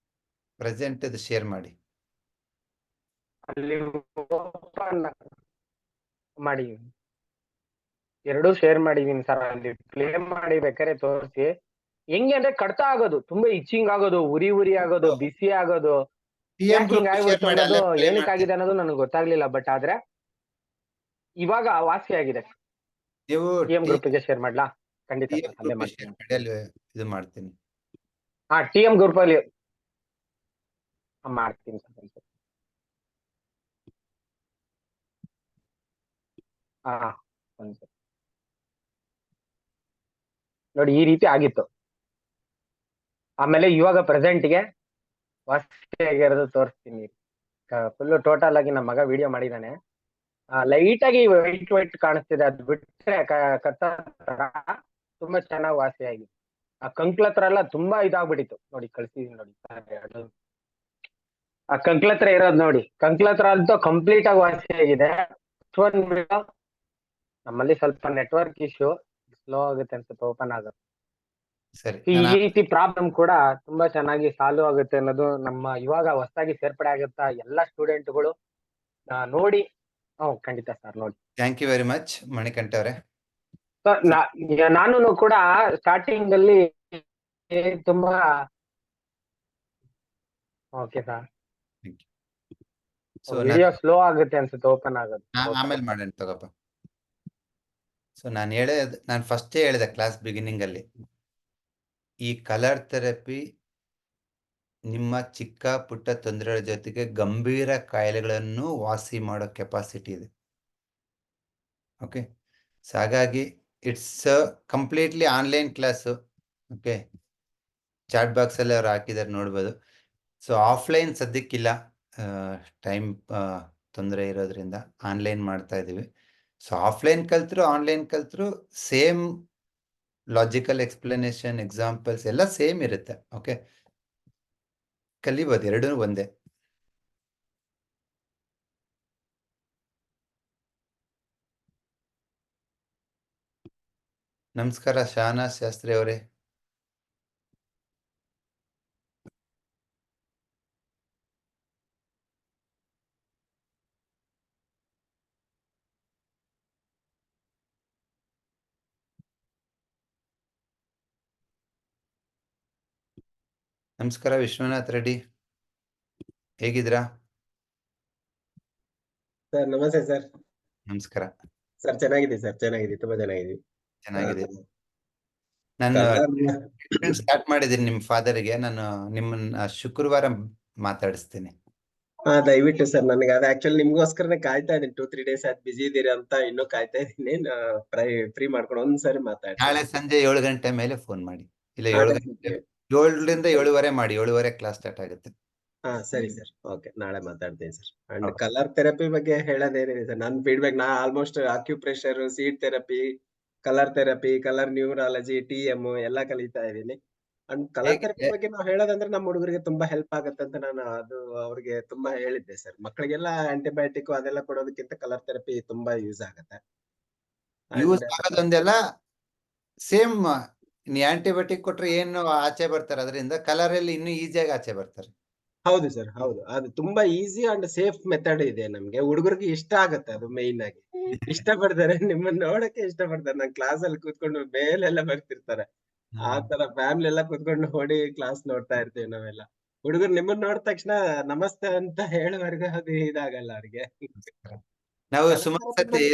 ಪ್ರೆಸೆಂಟ್ ಶೇರ್ ಮಾಡಿ. ಅಲ್ಲಿ ಓಪನ್ ಮಾಡಿ ಎರಡೂ ಶೇರ್ ಮಾಡಿದೀನಿ ಸರ್. ಅಲ್ಲಿ ಪ್ಲೇ ಮಾಡಿ ಬೇಕಾದ್ರೆ ತೋರಿಸಿ. ಹೆಂಗೆ ಅಂದ್ರೆ, ಕಡ್ತಾ ಆಗೋದು, ತುಂಬಾ ಇಚ್ಚಿಂಗ್ ಆಗೋದು, ಉರಿ ಆಗೋದು, ಬಿಸಿ ಆಗೋದು, ಆಗ್ಬಿಟ್ಟು ಅನ್ನೋದು ಏನಕ್ಕಾಗಿದೆ ಅನ್ನೋದು ನನಗೆ ಗೊತ್ತಾಗ್ಲಿಲ್ಲ. ಬಟ್ ಆದ್ರೆ ಇವಾಗ ವಾಸಿ ಆಗಿದೆ. TM ಗ್ರೂಪ್ಗೆ ಶೇರ್ ಮಾಡ್ಲಾ? ಖಂಡಿತ ಅಲ್ಲೇ ಮಾಡ್ತೀನಿ. TM ಗ್ರೂಪ್ ಅಲ್ಲಿ ಮಾಡ್ತೀನಿ ಸರ್. ನೋಡಿ, ಈ ರೀತಿ ಆಗಿತ್ತು. ಆಮೇಲೆ ಇವಾಗ ಪ್ರೆಸೆಂಟ್ಗೆ ವಾಸಿ ಆಗಿರೋದು ತೋರಿಸ್ತೀನಿ. ಫುಲ್ ಟೋಟಲ್ ಆಗಿ ನಮ್ಮ ಮಗ ವಿಡಿಯೋ ಮಾಡಿದಾನೆ. ಲೈಟ್ ಆಗಿ ವೈಟ್ ಕಾಣಿಸ್ತಿದೆ, ಅದು ಬಿಟ್ರೆ ಕತ್ತ ತುಂಬಾ ಚೆನ್ನಾಗಿ ವಾಸಿ ಆಗಿದೆ. ಆ ಕಂಕ್ಲ ಹತ್ರ ಎಲ್ಲ ತುಂಬಾ ಇದಾಗ್ಬಿಟ್ಟಿತ್ತು ನೋಡಿ, ಕಳ್ಸಿದೀನಿ ನೋಡಿ. ಆ ಕಂಕ್ಲ ಹತ್ರ ಇರೋದು ನೋಡಿ, ಕಂಕ್ಲ ಹತ್ರ ಅಂತೂ ಕಂಪ್ಲೀಟ್ ಆಗಿ ವಾಸಿ ಆಗಿದೆ. ನಮ್ಮಲ್ಲಿ ಸ್ವಲ್ಪ ನೆಟ್ವರ್ಕ್ ಇಶ್ಯೂ, ಸ್ಲೋ ಆಗುತ್ತೆ ಅನ್ಸುತ್ತೆ ಓಪನ್ ಆಗುತ್ತೆ. ಸರಿ ಈ ನಾನು ರೀತಿ ಪ್ರಾಬ್ಲಮ್ ಕೂಡ ತುಂಬಾ ಚೆನ್ನಾಗಿ ಸಾಲ್ವ್ ಆಗುತ್ತೆ ಅನ್ನೋದು ನಮ್ಮ ಇವಾಗ ಹೊಸದಾಗಿ ಸೇರ್ಪಡೆ ಆಗುತ್ತಾ ಎಲ್ಲ ಸ್ಟೂಡೆಂಟ್ಗಳು ನೋಡಿ. ಖಂಡಿತ ಸರ್ ನೋಡಿ. Thank you very much Manikanta ಅವರೇ. ಸರ್ ನಾನು ಕೂಡ ಸ್ಟಾರ್ಟಿಂಗ್ ಅಲ್ಲಿ ತುಂಬಾ okay sir. So video slow ಆಗುತ್ತೆ ಅನ್ಸುತ್ತೆ ಓಪನ್ ಆಗೋದು. ಆಮೇಲೆ ಮಾಡೋಣ ತಗೋಪ್ಪ. ಸೊ ನಾನು ಫಸ್ಟೇ ಹೇಳಿದೆ ಕ್ಲಾಸ್ ಬಿಗಿನಿಂಗ್ ಅಲ್ಲಿ, ಈ ಕಲರ್ ಥೆರಪಿ ನಿಮ್ಮ ಚಿಕ್ಕ ಪುಟ್ಟ ತೊಂದರೆಗಳ ಜೊತೆಗೆ ಗಂಭೀರ ಕಾಯಿಲೆಗಳನ್ನು ವಾಸಿ ಮಾಡೋ ಕೆಪಾಸಿಟಿ ಇದೆ. ಓಕೆ, ಸೊ ಹಾಗಾಗಿ it's completely online class. Okay, chat ಬಾಕ್ಸಲ್ಲಿ ಅವ್ರು ಹಾಕಿದ್ದಾರೆ ನೋಡ್ಬೋದು. ಸೊ ಆಫ್ಲೈನ್ ಸದ್ಯಕ್ಕಿಲ್ಲ, ಟೈಮ್ ತೊಂದರೆ ಇರೋದ್ರಿಂದ ಆನ್ಲೈನ್ ಮಾಡ್ತಾ ಇದ್ದೀವಿ. ಸೊ ಆಫ್ಲೈನ್ ಕಲ್ತರು ಆನ್ಲೈನ್ ಕಲ್ತರು ಸೇಮ್ ಲಾಜಿಕಲ್ ಎಕ್ಸ್ಪ್ಲನೇಷನ್, ಎಕ್ಸಾಂಪಲ್ಸ್ ಎಲ್ಲ ಸೇಮ್ ಇರುತ್ತೆ. ಓಕೆ, ಕಲಿಬೋದು, ಎರಡೂ ಒಂದೇ. ನಮಸ್ಕಾರ ಶಹನಾಜ್ ಶಾಸ್ತ್ರಿ ಅವರೇ. ನಮಸ್ಕಾರ ವಿಶ್ವನಾಥ್ ರೆಡ್ಡಿ, ಹೇಗಿದ್ದೀರಾ? ಸರ್ ನಮಸ್ತೆ ಸರ್. ನಮಸ್ಕಾರ ಸರ್, ಚೆನ್ನಾಗಿದೆ ಸರ್, ಚೆನ್ನಾಗಿದೆ, ತುಂಬಾ ಚೆನ್ನಾಗಿದೆ. ಚೆನ್ನಾಗಿದೆ. ನಾನು ಸ್ಟಾರ್ಟ್ ಮಾಡಿದ್ದೀನಿ ನಿಮ್ಮ ಫಾದರ್ಗೆ. ನಾನು ನಿಮ್ಮನ್ನ ಶುಕ್ರವಾರ ಮಾತಾಡಿಸ್ತೀನಿ. ದಯವಿಟ್ಟು ಸರ್, ನನಗೆ ಅದು ಆಕ್ಚುಲಿ ನಿಮ್ಗೋಸ್ಕರನೇ ಕಾಯ್ತಾ ಇದ್ದೀನಿ. 2-3 days ಆಯ್ತು ಬಿಸಿ ಇದ್ದೀರಾ ಅಂತ ಇನ್ನೂ ಕಾಯ್ತಾ ಇದ್ದೀನಿ. ಫ್ರೀ ಮಾಡ್ಕೊಂಡು ಒಂದ್ಸರಿ ಮಾತಾಡಿ. ನಾಳೆ ಸಂಜೆ 7 ಗಂಟೆ ಮೇಲೆ ಫೋನ್ ಮಾಡಿ. ಇಲ್ಲ 7ರಿಂದ 7:15 ಮಾಡಿ. 7:15 ಕ್ಲಾಸ್ ಸ್ಟಾರ್ಟ್ ಆಗುತ್ತೆ. ಸರಿ ಸರ್, ಓಕೆ, ನಾಳೆ ಮಾತಾಡ್ತೀನಿ ಸರ್. ಅಂಡ್ ಕಲರ್ ಥೆರಪಿ ಬಗ್ಗೆ ಹೇಳೋದೇನಿದೆ ಸರ್, ನನ್ನ ಫೀಡ್ಬ್ಯಾಕ್, ನಾ almost acupressure, seed therapy, colour therapy, colour neurology, TM ಎಲ್ಲ ಕಲಿತಾ ಇದ್ದೀನಿ. ಅಂಡ್ ಕಲರ್ ಥೆರಪಿ ಬಗ್ಗೆ ನಾವು ಹೇಳೋದಂದ್ರೆ ನಮ್ಮ ಹುಡುಗರಿಗೆ ತುಂಬಾ ಹೆಲ್ಪ್ ಆಗುತ್ತೆ ಅಂತ ನಾನು ಅದು ಅವ್ರಿಗೆ ತುಂಬಾ ಹೇಳಿದ್ದೆ ಸರ್. ಮಕ್ಕಳಿಗೆಲ್ಲ ಆಂಟಿಬಯೋಟಿಕ್ ಅದೆಲ್ಲ ಕೊಡೋದಕ್ಕಿಂತ ಕಲರ್ ಥೆರಪಿ ತುಂಬಾ ಯೂಸ್ ಆಗುತ್ತೆ. ಯೂಸ್ ಆಗೋದೊಂದೆಲ್ಲ ಸೇಮ್. ನೀ ಆಂಟಿಬಯೋಟಿಕ್ ಕೊಟ್ರೆ ಏನು ಆಚೆ ಬರ್ತಾರೆ, ಅದರಿಂದ ಕಲರ್ ಅಲ್ಲಿ ಇನ್ನೂ ಈಸಿಯಾಗಿ ಆಚೆ ಬರ್ತಾರೆ. ಹೌದು ಸರ್, ಹೌದು, ಅದು ತುಂಬಾ ಈಸಿ ಅಂಡ್ ಸೇಫ್ ಮೆಥಡ್ ಇದೆ. ನಮ್ಗೆ ಹುಡುಗರಿಗೆ ಇಷ್ಟ ಆಗುತ್ತೆ, ಅದು ಮೇಯ್ನ್ ಆಗಿ ಇಷ್ಟ ಪಡ್ತಾರೆ. ನಿಮ್ಮನ್ನ ನೋಡಕ್ಕೆ ಇಷ್ಟ ಪಡ್ತಾರೆ. ನಾನ್ ಕ್ಲಾಸ್ ಅಲ್ಲಿ ಕೂತ್ಕೊಂಡು ಮೇಲೆಲ್ಲ ಬರ್ತಿರ್ತಾರೆ. ಆ ತರ ಫ್ಯಾಮಿಲಿ ಎಲ್ಲ ಕೂತ್ಕೊಂಡು ನೋಡಿ ಕ್ಲಾಸ್ ನೋಡ್ತಾ ಇರ್ತೀವಿ ನಾವೆಲ್ಲ. ಹುಡುಗರು ನಿಮ್ಮನ್ನ ನೋಡಿದ ತಕ್ಷಣ ನಮಸ್ತೆ ಅಂತ ಹೇಳುವವರೆಗೂ ಅದು ಇದಾಗಲ್ಲ ಅವ್ರಿಗೆ. ನಾವು ಸುಮಾರು ಸತಿ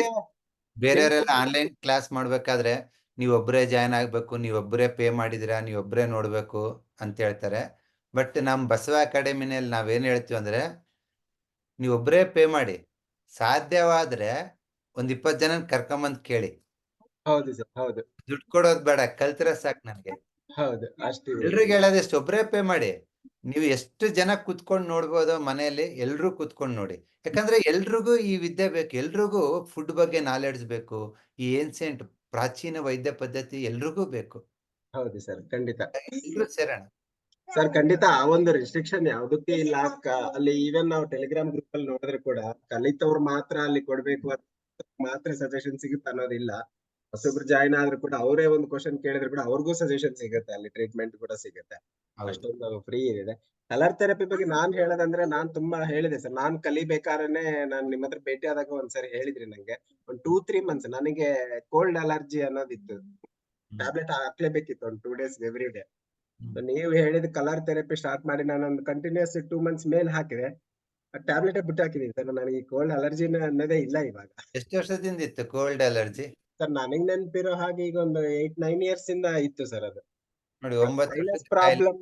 ಬೇರೆಯವರೆಲ್ಲ ಆನ್ಲೈನ್ ಕ್ಲಾಸ್ ಮಾಡ್ಬೇಕಾದ್ರೆ ನೀವೊಬ್ಬರೇ ಜಾಯ್ನ್ ಆಗ್ಬೇಕು, ನೀವೊಬ್ಬರೇ ಪೇ ಮಾಡಿದಿರಾ, ನೀವೊಬ್ಬರೇ ನೋಡ್ಬೇಕು ಅಂತ ಹೇಳ್ತಾರೆ. ಬಟ್ ನಮ್ಮ ಬಸವ ಅಕಾಡೆಮಿನಲ್ಲಿ ನಾವೇನ್ ಹೇಳ್ತೀವಿ ಅಂದ್ರೆ, ನೀವೊಬ್ಬರೇ ಪೇ ಮಾಡಿ, ಸಾಧ್ಯವಾದ್ರೆ ಒಂದ್ 20 ಜನ ಕರ್ಕೊಂಬಂದ್ ಕೇಳಿ. ಹೌದು ಸರ್, ಹೌದು, ದುಡ್ಡು ಕೊಡೋದ್ ಬೇಡ, ಕಲ್ತ್ರೆ ಸಾಕು ನನ್ಗೆ. ಹೌದು, ಅಷ್ಟೇ. ಎಲ್ರಿಗೂ ಹೇಳೋದೆಷ್ಟು, ಒಬ್ಬರೇ ಪೇ ಮಾಡಿ. ನೀವು ಎಷ್ಟು ಜನ ಕುತ್ಕೊಂಡು ನೋಡ್ಬೋದೋ ಮನೆಯಲ್ಲಿ, ಎಲ್ರೂ ಕುತ್ಕೊಂಡು ನೋಡಿ. ಯಾಕಂದ್ರೆ ಎಲ್ರಿಗೂ ಈ ವಿದ್ಯೆ ಬೇಕು, ಎಲ್ರಿಗೂ ಫುಡ್ ಬಗ್ಗೆ ನಾಲೆಡ್ಜ್ ಬೇಕು, ಈ ಏನ್ಸೆಂಟ್ ಪ್ರಾಚೀನ ವೈದ್ಯ ಪದ್ಧತಿ ಎಲ್ರಿಗೂ ಬೇಕು. ಹೌದು ಸರ್, ಖಂಡಿತ. ಎಲ್ರೂ ಸೇರೋಣ ಸರ್, ಖಂಡಿತ. ಆ ಒಂದು ರೆಸ್ಟ್ರಿಕ್ಷನ್ ಯಾವುದಕ್ಕೆ ಇಲ್ಲ. ಅಲ್ಲಿ ಈವನ್ ನಾವು ಟೆಲಿಗ್ರಾಮ್ ಗ್ರೂಪ್ ಅಲ್ಲಿ ನೋಡಿದ್ರೆ ಕೂಡ ಕಲಿತವ್ರು ಮಾತ್ರ ಅಲ್ಲಿ ಕೊಡ್ಬೇಕು ಮಾತ್ರ ಸಜೆಷನ್ ಸಿಗುತ್ತೆ ಅನ್ನೋದಿಲ್ಲ. ಹೊಸಬ್ರು ಜಾಯ್ನ್ ಆದ್ರೂ ಕೂಡ ಅವರೇ ಒಂದು ಕ್ವಶನ್ ಕೇಳಿದ್ರು ಕೂಡ ಅವ್ರಿಗೂ ಸಜೆಷನ್ ಸಿಗುತ್ತೆ, ಅಲ್ಲಿ ಟ್ರೀಟ್ಮೆಂಟ್ ಕೂಡ ಸಿಗುತ್ತೆ. ಅಷ್ಟೊಂದು ಫ್ರೀ ಇದೆ. ಕಲರ್ ಥೆರಪಿ ಬಗ್ಗೆ ನಾನ್ ಹೇಳೋದಂದ್ರೆ, ನಾನ್ ತುಂಬಾ ಹೇಳಿದೆ ಸರ್. ನಾನ್ ಕಲಿಬೇಕಾದ್ರೆ ನಾನ್ ನಿಮ್ಮ ಹತ್ರ ಭೇಟಿ ಆದಾಗ ಒಂದ್ಸರಿ ಹೇಳಿದ್ರಿ ನಂಗೆ, ಒಂದ್ 2-3 months ನನಗೆ ಕೋಲ್ಡ್ ಅಲರ್ಜಿ ಅನ್ನೋದಿತ್ತು. ಟ್ಯಾಬ್ಲೆಟ್ ಹಾಕ್ಲೇಬೇಕಿತ್ತು ಒಂದು 2 days ಎವ್ರಿ ಡೇ. ನೀವು ಹೇಳಿದ ಕಲರ್ ಥೆರಪಿ ಸ್ಟಾರ್ಟ್ ಮಾಡಿ ನಾನೊಂದು ಕಂಟಿನ್ಯೂಸ್ 2 months ಮೇಲೆ ಹಾಕಿದೆ. ಟ್ಯಾಬ್ಲೆಟ್ ಬಿಟ್ಟು ಹಾಕಿದೀನಿ ಸರ್. ನನಗೆ ಕೋಲ್ಡ್ ಅಲರ್ಜಿ ಅನ್ನೋದೇ ಇಲ್ಲ ಇವಾಗ. ಎಷ್ಟು ವರ್ಷದಿಂದ ಇತ್ತು ಕೋಲ್ಡ್ ಅಲರ್ಜಿ? ಸರ್, ನನಗ್ ನೆನಪಿರೋ ಹಾಗೆ ಈಗ ಒಂದು 8-9 years ಇಂದ ಇತ್ತು ಸರ್ ಅದು. ನೋಡಿ, 9 ಪ್ರಾಬ್ಲಮ್.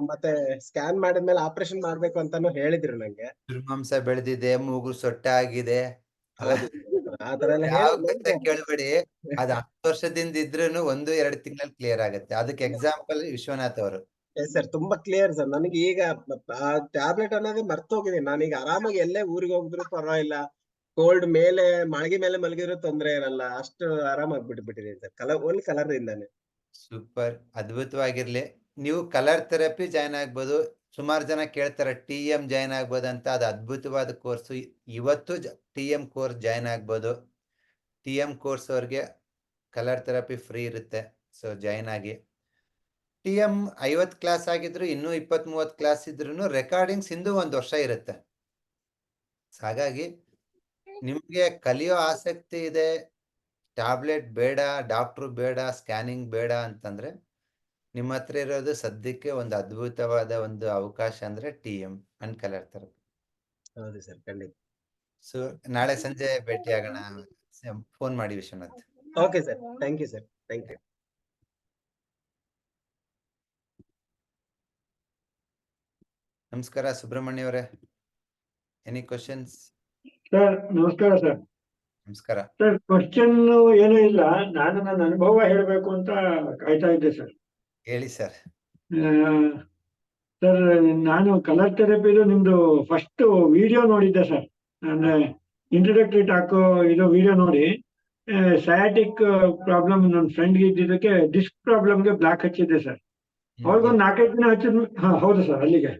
ಮತ್ತೆ ಸ್ಕ್ಯಾನ್ ಮಾಡಿದ್ಮೇಲೆ ಆಪರೇಷನ್ ಮಾಡ್ಬೇಕು ಅಂತಾನು ಹೇಳಿದ್ರು ನಂಗೆ. ದುರ್ಮಾಂಸ ಬೆಳೆದಿದೆ, ಮೂಗು ಸೊಟ್ಟ ಆಗಿದೆ, ಆತರ ಎಲ್ಲ ಕೇಳ್ಬೇಡಿ. ಅದ್ 10 ವರ್ಷದಿಂದ ಇದ್ರೂನು 1-2 ತಿಂಗಳಲ್ಲಿ ಕ್ಲಿಯರ್ ಆಗುತ್ತೆ. ಅದಕ್ಕೆ ಎಕ್ಸಾಂಪಲ್ ವಿಶ್ವನಾಥ್ ಅವರು. ಸರ್, ತುಂಬಾ ಕ್ಲಿಯರ್ ಸರ್. ನನಗೆ ಈಗ ಟ್ಯಾಬ್ಲೆಟ್ ಅನ್ನೋದೇ ಮರ್ತೋಗಿದೆ. ನಾನೀಗ ಆರಾಮಾಗಿ ಎಲ್ಲೇ ಊರಿಗೆ ಹೋಗಿದ್ರು ಪರವಾಗಿಲ್ಲ. ಕೋಲ್ಡ್ ಮೇಲೆ ಮಾಳಿಗೆ ಮೇಲೆ ಮಲಗಿದ್ರು ತೊಂದ್ರೆ ಇರಲ್ಲ, ಅಷ್ಟು ಆರಾಮಾಗಿ ಬಿಟ್ಬಿಟ್ಟಿದ್ದೀನಿ ಸರ್. ಓನ್ಲಿ ಕಲರ್ ಇಂದಾನೆ. ಸೂಪರ್, ಅದ್ಭುತವಾಗಿರ್ಲಿ. ನೀವು ಕಲರ್ ಥೆರಪಿ ಜಾಯ್ನ್ ಆಗ್ಬೋದು. ಸುಮಾರು ಜನ ಕೇಳ್ತಾರೆ TM ಜಾಯ್ನ್ ಆಗ್ಬೋದು ಅಂತ. ಅದು ಅದ್ಭುತವಾದ ಕೋರ್ಸು. ಇವತ್ತು TM ಕೋರ್ಸ್ ಜಾಯ್ನ್ ಆಗ್ಬೋದು. TM ಕೋರ್ಸ್ ಅವ್ರಿಗೆ ಕಲರ್ ಥೆರಪಿ ಫ್ರೀ ಇರುತ್ತೆ. ಸೊ ಜಾಯ್ನ್ ಆಗಿ. TM 50 ಕ್ಲಾಸ್ ಆಗಿದ್ರು ಇನ್ನೂ 20-30 ಕ್ಲಾಸ್ ಇದ್ರು ರೆಕಾರ್ಡಿಂಗ್ಸ್ ಹಿಂದೂ 1 ವರ್ಷ ಇರುತ್ತೆ. ಹಾಗಾಗಿ ನಿಮ್ಗೆ ಕಲಿಯೋ ಆಸಕ್ತಿ ಇದೆ, ಟ್ಯಾಬ್ಲೆಟ್ ಬೇಡ, ಡಾಕ್ಟ್ರು ಬೇಡ, ಸ್ಕ್ಯಾನಿಂಗ್ ಬೇಡ ಅಂತಂದ್ರೆ ನಿಮ್ಮ ಹತ್ರ ಇರೋದು ಸದ್ಯಕ್ಕೆ ಒಂದು ಅದ್ಭುತವಾದ ಒಂದು ಅವಕಾಶ ಅಂದ್ರೆ TM ಅಂಡ್ ಕಲರ್ ಥೆರಪಿ. ಹೌದು ಸರ್, ಖಂಡಿತ. ಸೊ ನಾಳೆ ಸಂಜೆ ಭೇಟಿ ಆಗೋಣ. ಫೋನ್ ಮಾಡಿ Vishwanath. Okay sir, thank you sir, thank you. ನಮಸ್ಕಾರ ಸುಬ್ರಹ್ಮಣ್ಯ ಅವರೇ, ಎನಿ ಕ್ವಶನ್ಸ್? ಸರ್ ನಮಸ್ಕಾರ ಸರ್. ನಮಸ್ಕಾರ ಸರ್, ಕ್ವಶನ್ ಏನೂ ಇಲ್ಲ, ನಾನು ನನ್ನ ಅನುಭವ ಹೇಳಬೇಕು ಅಂತ ಕಾಯ್ತಾ ಇದ್ದೆ ಸರ್. ಹೇಳಿ ಸರ್. ಸರ್, ನಾನು ಕಲರ್ ಥೆರಪಿದು ನಿಮ್ದು ಫಸ್ಟ್ ವಿಡಿಯೋ ನೋಡಿದ್ದೆ ಸರ್. ಅಂದ್ರೆ ಇಂಟ್ರೊಡಕ್ಟರಿ ಟಾಕ್ ಇದು ವಿಡಿಯೋ ನೋಡಿ ಸಯಾಟಿಕ್ ಪ್ರಾಬ್ಲಮ್ ನನ್ನ ಫ್ರೆಂಡ್ಗೆ ಇದ್ದಿದ್ದಕ್ಕೆ ಡಿಸ್ಕ್ ಪ್ರಾಬ್ಲಮ್ಗೆ ಬ್ಲಾಕ್ ಹಚ್ಚಿದ್ದೆ ಸರ್. ಅವ್ರಿಗೊಂದು 4-5 ದಿನ ಹಚ್ಚಿದ್, ಹೌದು ಸರ್, ಅಲ್ಲಿಗೆ.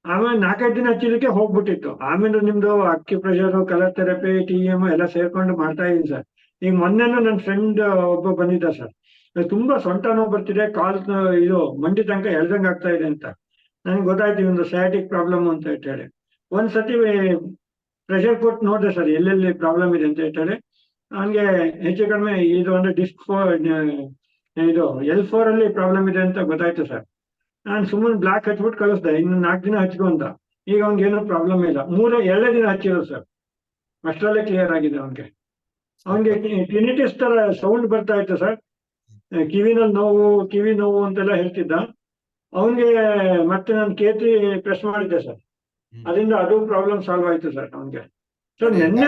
ಆಮೇಲೆ 4-5 ದಿನ ಹಚ್ಚಿದಕ್ಕೆ ಹೋಗ್ಬಿಟ್ಟಿತ್ತು. ಆಮೇಲೆ ನಿಮ್ದು ಅಕ್ಯುಪ್ರೆಷರ್, ಕಲರ್ ಥೆರಪಿ, TM ಎಲ್ಲ ಸೇರ್ಕೊಂಡು ಮಾಡ್ತಾ ಇದೀನಿ ಸರ್. ಈಗ ಮೊನ್ನೆನೂ ನನ್ನ ಫ್ರೆಂಡ್ ಒಬ್ಬ ಬಂದಿದ್ದ ಸರ್. ತುಂಬಾ ಸೊಂಟ ನೋವು ಬರ್ತಿದೆ, ಕಾಲ್ ಇದು ಮಂಡಿ ತನಕ ಎಳ್ದಂಗ್ ಆಗ್ತಾ ಇದೆ ಅಂತ. ನನ್ಗೆ ಗೊತ್ತಾಯ್ತು ಒಂದು ಸಯಾಟಿಕ್ ಪ್ರಾಬ್ಲಮ್ ಅಂತ ಹೇಳಿ. ಒಂದ್ಸತಿ ಪ್ರೆಷರ್ ಕೊಟ್ಟು ನೋಡಿದೆ ಸರ್ ಎಲ್ಲೆಲ್ಲಿ ಪ್ರಾಬ್ಲಮ್ ಇದೆ ಅಂತ ಹೇಳಿ. ಹಂಗೆ ಹೆಚ್ಚು ಕಡಿಮೆ ಇದು ಒಂದು ಡಿಸ್ಕ್ ಇದು L4 ಅಲ್ಲಿ ಪ್ರಾಬ್ಲಮ್ ಇದೆ ಅಂತ ಗೊತ್ತಾಯ್ತು ಸರ್. ನಾನು ಸುಮ್ಮನೆ ಬ್ಲಾಕ್ ಹಚ್ಬಿಟ್ಟು ಕಳಿಸ್ದೆ, ಇನ್ನು 4 ದಿನ ಹಚ್ಕೊ ಅಂತ. ಈಗ ಅವ್ನಿಗೇನು ಪ್ರಾಬ್ಲಮ್ ಇಲ್ಲ. 2 ದಿನ ಹಚ್ಚಿರೋ ಸರ್, ಅಷ್ಟರಲ್ಲೇ ಕ್ಲಿಯರ್ ಆಗಿದೆ ಅವ್ನಿಗೆ. ಟಿನಿಟಿಸ್ ತರ ಸೌಂಡ್ ಬರ್ತಾ ಇತ್ತು ಸರ್, ಕಿವಿನಲ್ಲಿ ನೋವು, ಕಿವಿ ನೋವು ಅಂತೆಲ್ಲ ಹೇಳ್ತಿದ್ದ. ಅವನ್ಗೆ ಮತ್ತೆ ನಾನು ಕೇತಿ ಪ್ರೆಸ್ ಮಾಡಿದ್ದೆ ಸರ್, ಅದರಿಂದ ಅದು ಪ್ರಾಬ್ಲಮ್ ಸಾಲ್ವ್ ಆಯ್ತು ಸರ್ ಅವನ್ಗೆ. ಸರ್ ನಿನ್ನೆ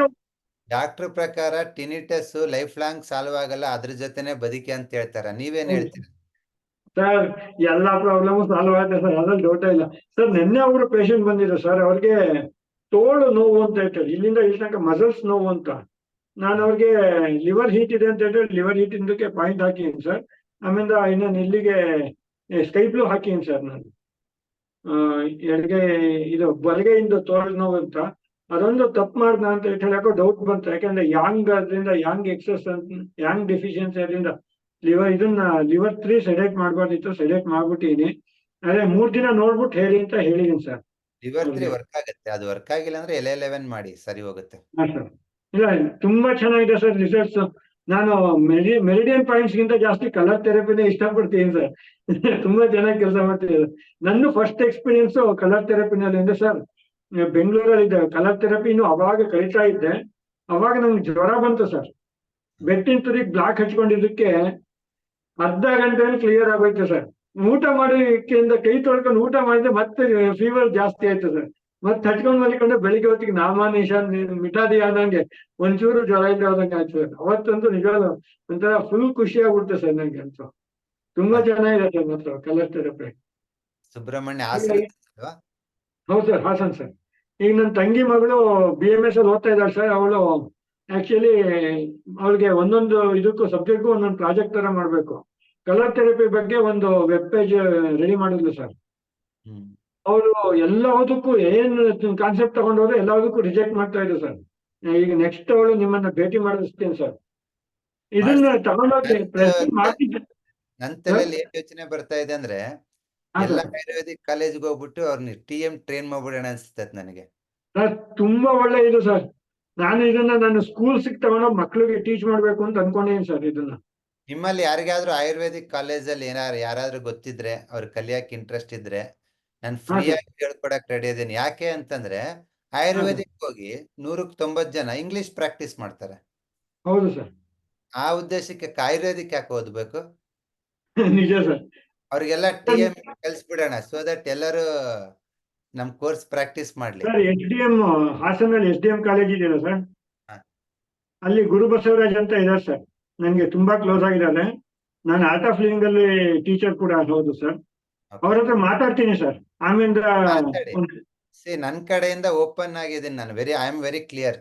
ಡಾಕ್ಟರ್ ಪ್ರಕಾರ ಟಿನಿಟಸ್ ಲೈಫ್ ಲಾಂಗ್ ಸಾಲ್ವ್ ಆಗಲ್ಲ, ಅದ್ರ ಜೊತೆನೆ ಬದುಕಿ ಅಂತ ಹೇಳ್ತಾರೆ. ನೀವೇನ್ ಹೇಳ್ತೀರಿ ಸರ್? ಎಲ್ಲಾ ಪ್ರಾಬ್ಲಮ್ ಸಾಲ್ವ್ ಆಯ್ತು ಸರ್, ಅದ್ರಲ್ಲಿ ಡೌಟ್ ಇಲ್ಲ ಸರ್. ನಿನ್ನೆ ಅವರು ಪೇಷಂಟ್ ಬಂದಿದ್ರು ಸರ್, ಅವ್ರಿಗೆ ತೋಳು ನೋವು ಅಂತ ಹೇಳ್ತಾರೆ, ಇಲ್ಲಿಂದ ಇಲ್ಲಿ ತನಕ ಮಸಲ್ಸ್ ನೋವು ಅಂತ. ನಾನು ಅವ್ರಿಗೆ ಲಿವರ್ ಹೀಟ್ ಇದೆ ಅಂತ ಹೇಳಿ ಲಿವರ್ ಹೀಟ್ ಇಂದಕ್ಕೆ ಪಾಯಿಂಟ್ ಹಾಕಿದ್ದೀನಿ ಸರ್. ಆಮೇಲೆ ಇನ್ನೊಂದು ಇಲ್ಲಿಗೆ ಸ್ಕೈ ಬ್ಲೂ ಹಾಕಿದ್ದೀನಿ ಸರ್ ನಾನು. ಎಡಗೆ ಇದು ಬಲಗೈಯಿಂದ ತೋಳು ನೋವು ಅಂತ. ಅದೊಂದು ತಪ್ಪು ಮಾಡ್ದ ಅಂತ ಹೇಳಕ್ಕೋ ಡೌಟ್ ಬಂತು. ಯಾಕಂದ್ರೆ ಅದರಿಂದ ಎಕ್ಸಸ್ ಯಾಂಗ್ ಡೆಫಿಷಿಯನ್ಸಿ ಅದರಿಂದ ಲಿವರ್ 3 ಸೆಡೆಕ್ಟ್ ಮಾಡ್ಬಾರ್ದಿತ್ತು, ಸೆಡೆಕ್ಟ್ ಮಾಡ್ಬಿಟ್ಟಿನಿ. ಅದೇ 3 ದಿನ ನೋಡ್ಬಿಟ್ಟು ಹೇಳಿ ಅಂತ ಹೇಳಿದೀನಿ ಸರ್. ಲಿವರ್ 3 ವರ್ಕ್ ಆಗುತ್ತೆ, ಅದು ವರ್ಕ್ ಆಗಿಲ್ಲ ಅಂದ್ರೆ L11 ಮಾಡಿ, ಸರಿ ಹೋಗುತ್ತೆ. ಹಾ ಸರ್, ಇಲ್ಲ ತುಂಬಾ ಚೆನ್ನಾಗಿದೆ ಸರ್ ರಿಸಲ್ಟ್ಸ್. ನಾನು ಮೆರಿಡಿಯನ್ ಪಾಯಿಂಟ್ಸ್ ಗಿಂತ ಜಾಸ್ತಿ ಕಲರ್ ಥೆರಪಿನೇ ಇಷ್ಟಪಡ್ತೀನಿ ಸರ್. ತುಂಬಾ ಚೆನ್ನಾಗಿ ಕೆಲಸ ಮಾಡ್ತಿದ್ದಾರೆ. ನನ್ನ ಫಸ್ಟ್ ಎಕ್ಸ್ಪೀರಿಯನ್ಸ್ ಕಲರ್ ಥೆರಪಿನಲ್ಲಿ ಸರ್. ಬೆಂಗಳೂರಲ್ಲಿ ಇದ್ದೆ, ಕಲರ್ ಥೆರಪಿ ಇನ್ನು ಅವಾಗ ಕಲಿತಾ ಇದ್ದೆ. ಅವಾಗ ನಂಗೆ ಜ್ವರ ಬಂತು ಸರ್. ಬೆಟ್ಟಿನ ತುದಿಗೆ ಬ್ಲಾಕ್ ಹಚ್ಕೊಂಡಿದ್ದಕ್ಕೆ ಅರ್ಧ ಗಂಟೆಯಲ್ಲಿ ಕ್ಲಿಯರ್ ಆಗೋಯ್ತು ಸರ್. ಊಟ ಮಾಡಿಂದ ಕೈ ತೊಳ್ಕೊಂಡು ಊಟ ಮಾಡಿದ್ರೆ ಮತ್ತೆ ಫೀವರ್ ಜಾಸ್ತಿ ಆಯ್ತು ಸರ್. ಮತ್ತೆ ಹಚ್ಕೊಂಡ್ ಮಲಿಕೊಂಡು ಬೆಳಿಗ್ಗೆ ಹೊತ್ತಿಗೆ ನಾಮಾನಿಶಾನ್ ಮಿಟಾದಿ ಆದಂಗೆ ಒಂಚೂರು ಜ್ವರ ಇಲ್ಲ ಆದಂಗೆ ಆಯ್ತು ಸರ್. ಅವತ್ತಂತೂ ನಿಜವಾದ ಒಂಥರ ಫುಲ್ ಖುಷಿ ಆಗ್ಬಿಡ್ತು ಸರ್ ನಂಗೆ ಅಂತೂ. ತುಂಬಾ ಚೆನ್ನಾಗಿದೆ ಸರ್ ಮಾತ್ರ ಕಲರ್ ಥೆರಪಿ. ಸುಬ್ರಹ್ಮಣ್ಯ ಹೌದು ಸರ್, ಹಾಸನ್ ಸರ್. ಈಗ ನನ್ನ ತಂಗಿ ಮಗಳು BMS ಅಲ್ಲಿ ಓದ್ತಾ ಇದ್ದಾಳೆ ಸರ್. ಅವಳು ಆಕ್ಚುಲಿ ಅವಳಿಗೆ ಒಂದೊಂದು ಇದಕ್ಕೂ ಸಬ್ಜೆಕ್ಟ್ಗೂ ಒಂದೊಂದು ಪ್ರಾಜೆಕ್ಟ್ ತರ ಮಾಡ್ಬೇಕು. ಕಲರ್ ಥೆರಪಿ ಬಗ್ಗೆ ಒಂದು ವೆಬ್ ಪೇಜ್ ರೆಡಿ ಮಾಡಿದ್ಲು ಸರ್. ಅವರು ಎಲ್ಲದಕ್ಕೂ ಏನ್ ಕಾನ್ಸೆಪ್ಟ್ ತಗೊಂಡೋದ್ರೆ ಎಲ್ಲದಕ್ಕೂ ರಿಜೆಕ್ಟ್ ಮಾಡ್ತಾ ಇದ್ರು ಸರ್. ಈಗ ನೆಕ್ಸ್ಟ್ ಅವಳು ನಿಮ್ಮನ್ನ ಭೇಟಿ ಮಾಡಿಸ್ತೀನಿ ಸರ್. ಇದನ್ನ ತಗೊಂಡೋಗಿ ಪ್ರೆಸೆಂಟ್ ಮಾಡ್ತಿದ್ದೆ. ನನ್ನ ತಲೆಯಲ್ಲಿ ಏನ್ ಯೋಚನೆ ಬರ್ತಾ ಇದೆ ಅಂದ್ರೆ, ಎಲ್ಲ ಆಯುರ್ವೇದಿಕ್ ಕಾಲೇಜ್ಗೆ ಹೋಗ್ಬಿಟ್ಟು ಅವ್ರನ್ನ TM ಟ್ರೈನ್ ಮಾಡ್ಬಿಡೋಣ ಅನ್ಸ್ತೈತೆ ನನಗೆ. ಸರ್ ತುಂಬಾ ಒಳ್ಳೆ ಇದು ಸರ್. ನಾನು ಸ್ಕೂಲ್ಸ್ ತಗೊಂಡೋಗಿ ಮಕ್ಳಿಗೆ ಟೀಚ್ ಮಾಡ್ಬೇಕು ಅಂತ ಅನ್ಕೊಂಡಿದ್ದೀನಿ ಸರ್. ಇದನ್ನ ನಿಮ್ಮಲ್ಲಿ ಯಾರಿಗಾದ್ರೂ ಆಯುರ್ವೇದಿಕ್ ಕಾಲೇಜಲ್ಲಿ ಯಾರಾದ್ರೂ ಗೊತ್ತಿದ್ರೆ, ಅವ್ರ ಕಲಿಯಕ್ ಇಂಟ್ರೆಸ್ಟ್ ಇದ್ರೆ ನಾನು ಫ್ರೀ ಆಗಿ ಹೇಳ್ಕೊಡಕ್ ರೆಡಿ ಇದ್ದೀನಿ. ಯಾಕೆ ಅಂತಂದ್ರೆ ಆಯುರ್ವೇದಿಕ್ ಹೋಗಿ 100ಕ್ಕೆ 90 ಜನ ಇಂಗ್ಲಿಷ್ ಪ್ರಾಕ್ಟೀಸ್ ಮಾಡ್ತಾರೆ. ಹೌದು ಸರ್. ಆ ಉದ್ದೇಶಕ್ಕೆ ಆಯುರ್ವೇದಿಕ್ ಯಾಕೆ ಓದ್ಬೇಕು? ನಿಜ ಸರ್. ಅವ್ರಿಗೆಲ್ಲ TM ಕಲ್ಸ್ಬಿಡೋಣ, ಸೊ ದಟ್ ಎಲ್ಲರೂ ನಮ್ ಕೋರ್ಸ್ ಪ್ರಾಕ್ಟೀಸ್ ಮಾಡ್ಲಿ. ಸರ್ SDM ಹಾಸನಲ್ಲಿ SDM ಕಾಲೇಜ್ ಇದೆಯಲ್ಲ ಸರ್, ಅಲ್ಲಿ ಗುರು ಬಸವರಾಜ್ ಅಂತ ಇದ್ದಾರೆ ಸರ್. ನನ್ಗೆ ತುಂಬಾ ಕ್ಲೋಸ್ ಆಗಿದ್ದಾರೆ. ನಾನು ಆರ್ಟ್ ಆಫ್ ಲಿವಿಂಗ್ ಅಲ್ಲಿ ಟೀಚರ್ ಕೂಡ ಹೌದು ಸರ್. ಅವ್ರ ಹತ್ರ ಮಾತಾಡ್ತೀನಿ ಸರ್. ಆಮೇಲೆ ನನ್ ಕಡೆಯಿಂದ ಓಪನ್ ಆಗಿದ್ದೀನಿ ನಾನು. I am very clear.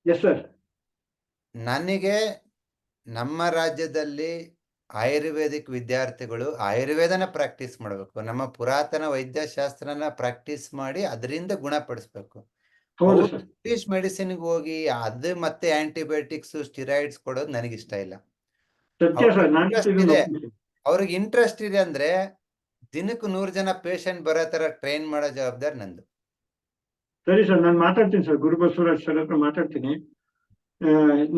Yes sir. ನನಗೆ ನಮ್ಮ ರಾಜ್ಯದಲ್ಲಿ ಆಯುರ್ವೇದಿಕ್ ವಿದ್ಯಾರ್ಥಿಗಳು ಆಯುರ್ವೇದನ ಪ್ರಾಕ್ಟೀಸ್ ಮಾಡಬೇಕು, ನಮ್ಮ ಪುರಾತನ ವೈದ್ಯಶಾಸ್ತ್ರನ ಪ್ರಾಕ್ಟೀಸ್ ಮಾಡಿ ಅದರಿಂದ ಗುಣಪಡಿಸ್ಬೇಕು. ಇಂಗ್ಲಿಷ್ ಮೆಡಿಸಿನ್ಗೆ ಹೋಗಿ ಅದು ಮತ್ತೆ ಆಂಟಿಬಯೋಟಿಕ್ಸ್ ಸ್ಟಿರಾಯ್ಡ್ಸ್ ಕೊಡೋದು ನನಗಿಷ್ಟ ಇಲ್ಲ. ಅವ್ರಿಗೆ ಇಂಟ್ರೆಸ್ಟ್ ಇದೆ ಅಂದ್ರೆ ದಿನಕ್ಕೂ 100 ಜನ ಪೇಷಂಟ್ ಬರೋ ತರ ಟ್ರೈನ್ ಮಾಡೋ ಜವಾಬ್ದಾರಿ ನಂದು. ಸರಿ ಸರ್, ನಾನು ಮಾತಾಡ್ತೀನಿ ಸರ್, ಗುರು ಬಸವರಾಜ್ ಸರ್ ಹತ್ರ ಮಾತಾಡ್ತೀನಿ.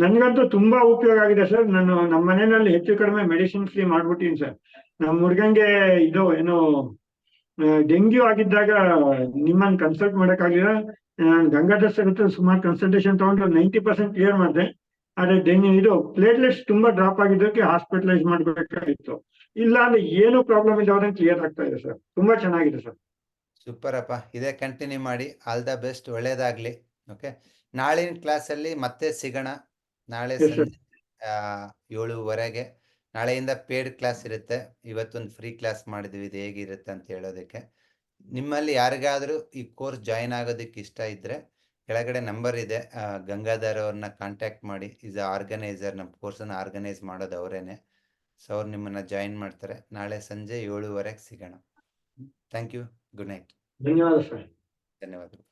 ನನ್ಗಂತೂ ತುಂಬಾ ಉಪಯೋಗ ಆಗಿದೆ ಸರ್. ನಾನು ನಮ್ಮ ಮನೆಯಲ್ಲಿ ಹೆಚ್ಚು ಕಡಿಮೆ ಮೆಡಿಸಿನ್ ಫ್ರೀ ಮಾಡ್ಬಿಟ್ಟಿನಿ ಸರ್. ನಮ್ಮ ಹುಡ್ಗಂಗೆ ಇದು ಏನು ಡೆಂಗ್ಯೂ ಆಗಿದ್ದಾಗ ನಿಮ್ಮನ್ನ ಕನ್ಸಲ್ಟ್ ಮಾಡಕ್ಕಾಗಿಲ್ಲ. ಗಂಗಾಧರ್ ಸರ್ ಹತ್ರ ಸುಮಾರು ಕನ್ಸಲ್ಟೇಷನ್ ತಗೊಂಡು 90% ಕ್ಲಿಯರ್ ಮಾಡಿದೆ. ಆದ್ರೆ ಇದು ಪ್ಲೇಟ್ಲೆಟ್ಸ್ ತುಂಬಾ ಡ್ರಾಪ್ ಆಗಿದ್ದಕ್ಕೆ ಹಾಸ್ಪಿಟಲೈಸ್ ಮಾಡ್ಬೇಕಾಗಿತ್ತು. ಇಲ್ಲ ಅಂದ್ರೆ ಏನು ಪ್ರಾಬ್ಲಮ್ ಇಲ್ಲ ಅವ್ರನ್ನ ಕ್ಲಿಯರ್ ಆಗ್ತಾ ಇದೆ ಸರ್. ತುಂಬಾ ಚೆನ್ನಾಗಿದೆ ಸರ್. ಸೂಪರ್ ಅಪ್ಪ, ಇದೇ ಕಂಟಿನ್ಯೂ ಮಾಡಿ. ಆಲ್ ದ ಬೆಸ್ಟ್, ಒಳ್ಳೇದಾಗ್ಲಿ. ಓಕೆ, ನಾಳಿನ ಕ್ಲಾಸಲ್ಲಿ ಮತ್ತೆ ಸಿಗೋಣ. ನಾಳೆ ಸಂಜೆ 7:15 ನಾಳೆಯಿಂದ ಪೇಡ್ ಕ್ಲಾಸ್ ಇರುತ್ತೆ. ಇವತ್ತೊಂದು ಫ್ರೀ ಕ್ಲಾಸ್ ಮಾಡಿದ್ವಿ, ಇದು ಹೇಗಿರುತ್ತೆ ಅಂತ ಹೇಳೋದಕ್ಕೆ. ನಿಮ್ಮಲ್ಲಿ ಯಾರಿಗಾದ್ರೂ ಈ ಕೋರ್ಸ್ ಜಾಯಿನ್ ಆಗೋದಕ್ಕೆ ಇಷ್ಟ ಇದ್ದರೆ ಕೆಳಗಡೆ ನಂಬರ್ ಇದೆ, ಗಂಗಾಧರ್ ಅವ್ರನ್ನ ಕಾಂಟ್ಯಾಕ್ಟ್ ಮಾಡಿ. ಈಸ್ ಆರ್ಗನೈಸರ್, ನಮ್ಮ ಕೋರ್ಸನ್ನು ಆರ್ಗನೈಸ್ ಮಾಡೋದು ಅವರೇನೆ. ಸೊ ಅವ್ರು ನಿಮ್ಮನ್ನು ಜಾಯಿನ್ ಮಾಡ್ತಾರೆ. ನಾಳೆ ಸಂಜೆ 7:15 ಸಿಗೋಣ. Thank you. Good night. ಧನ್ಯವಾದ ಸರ್. ಧನ್ಯವಾದಗಳು.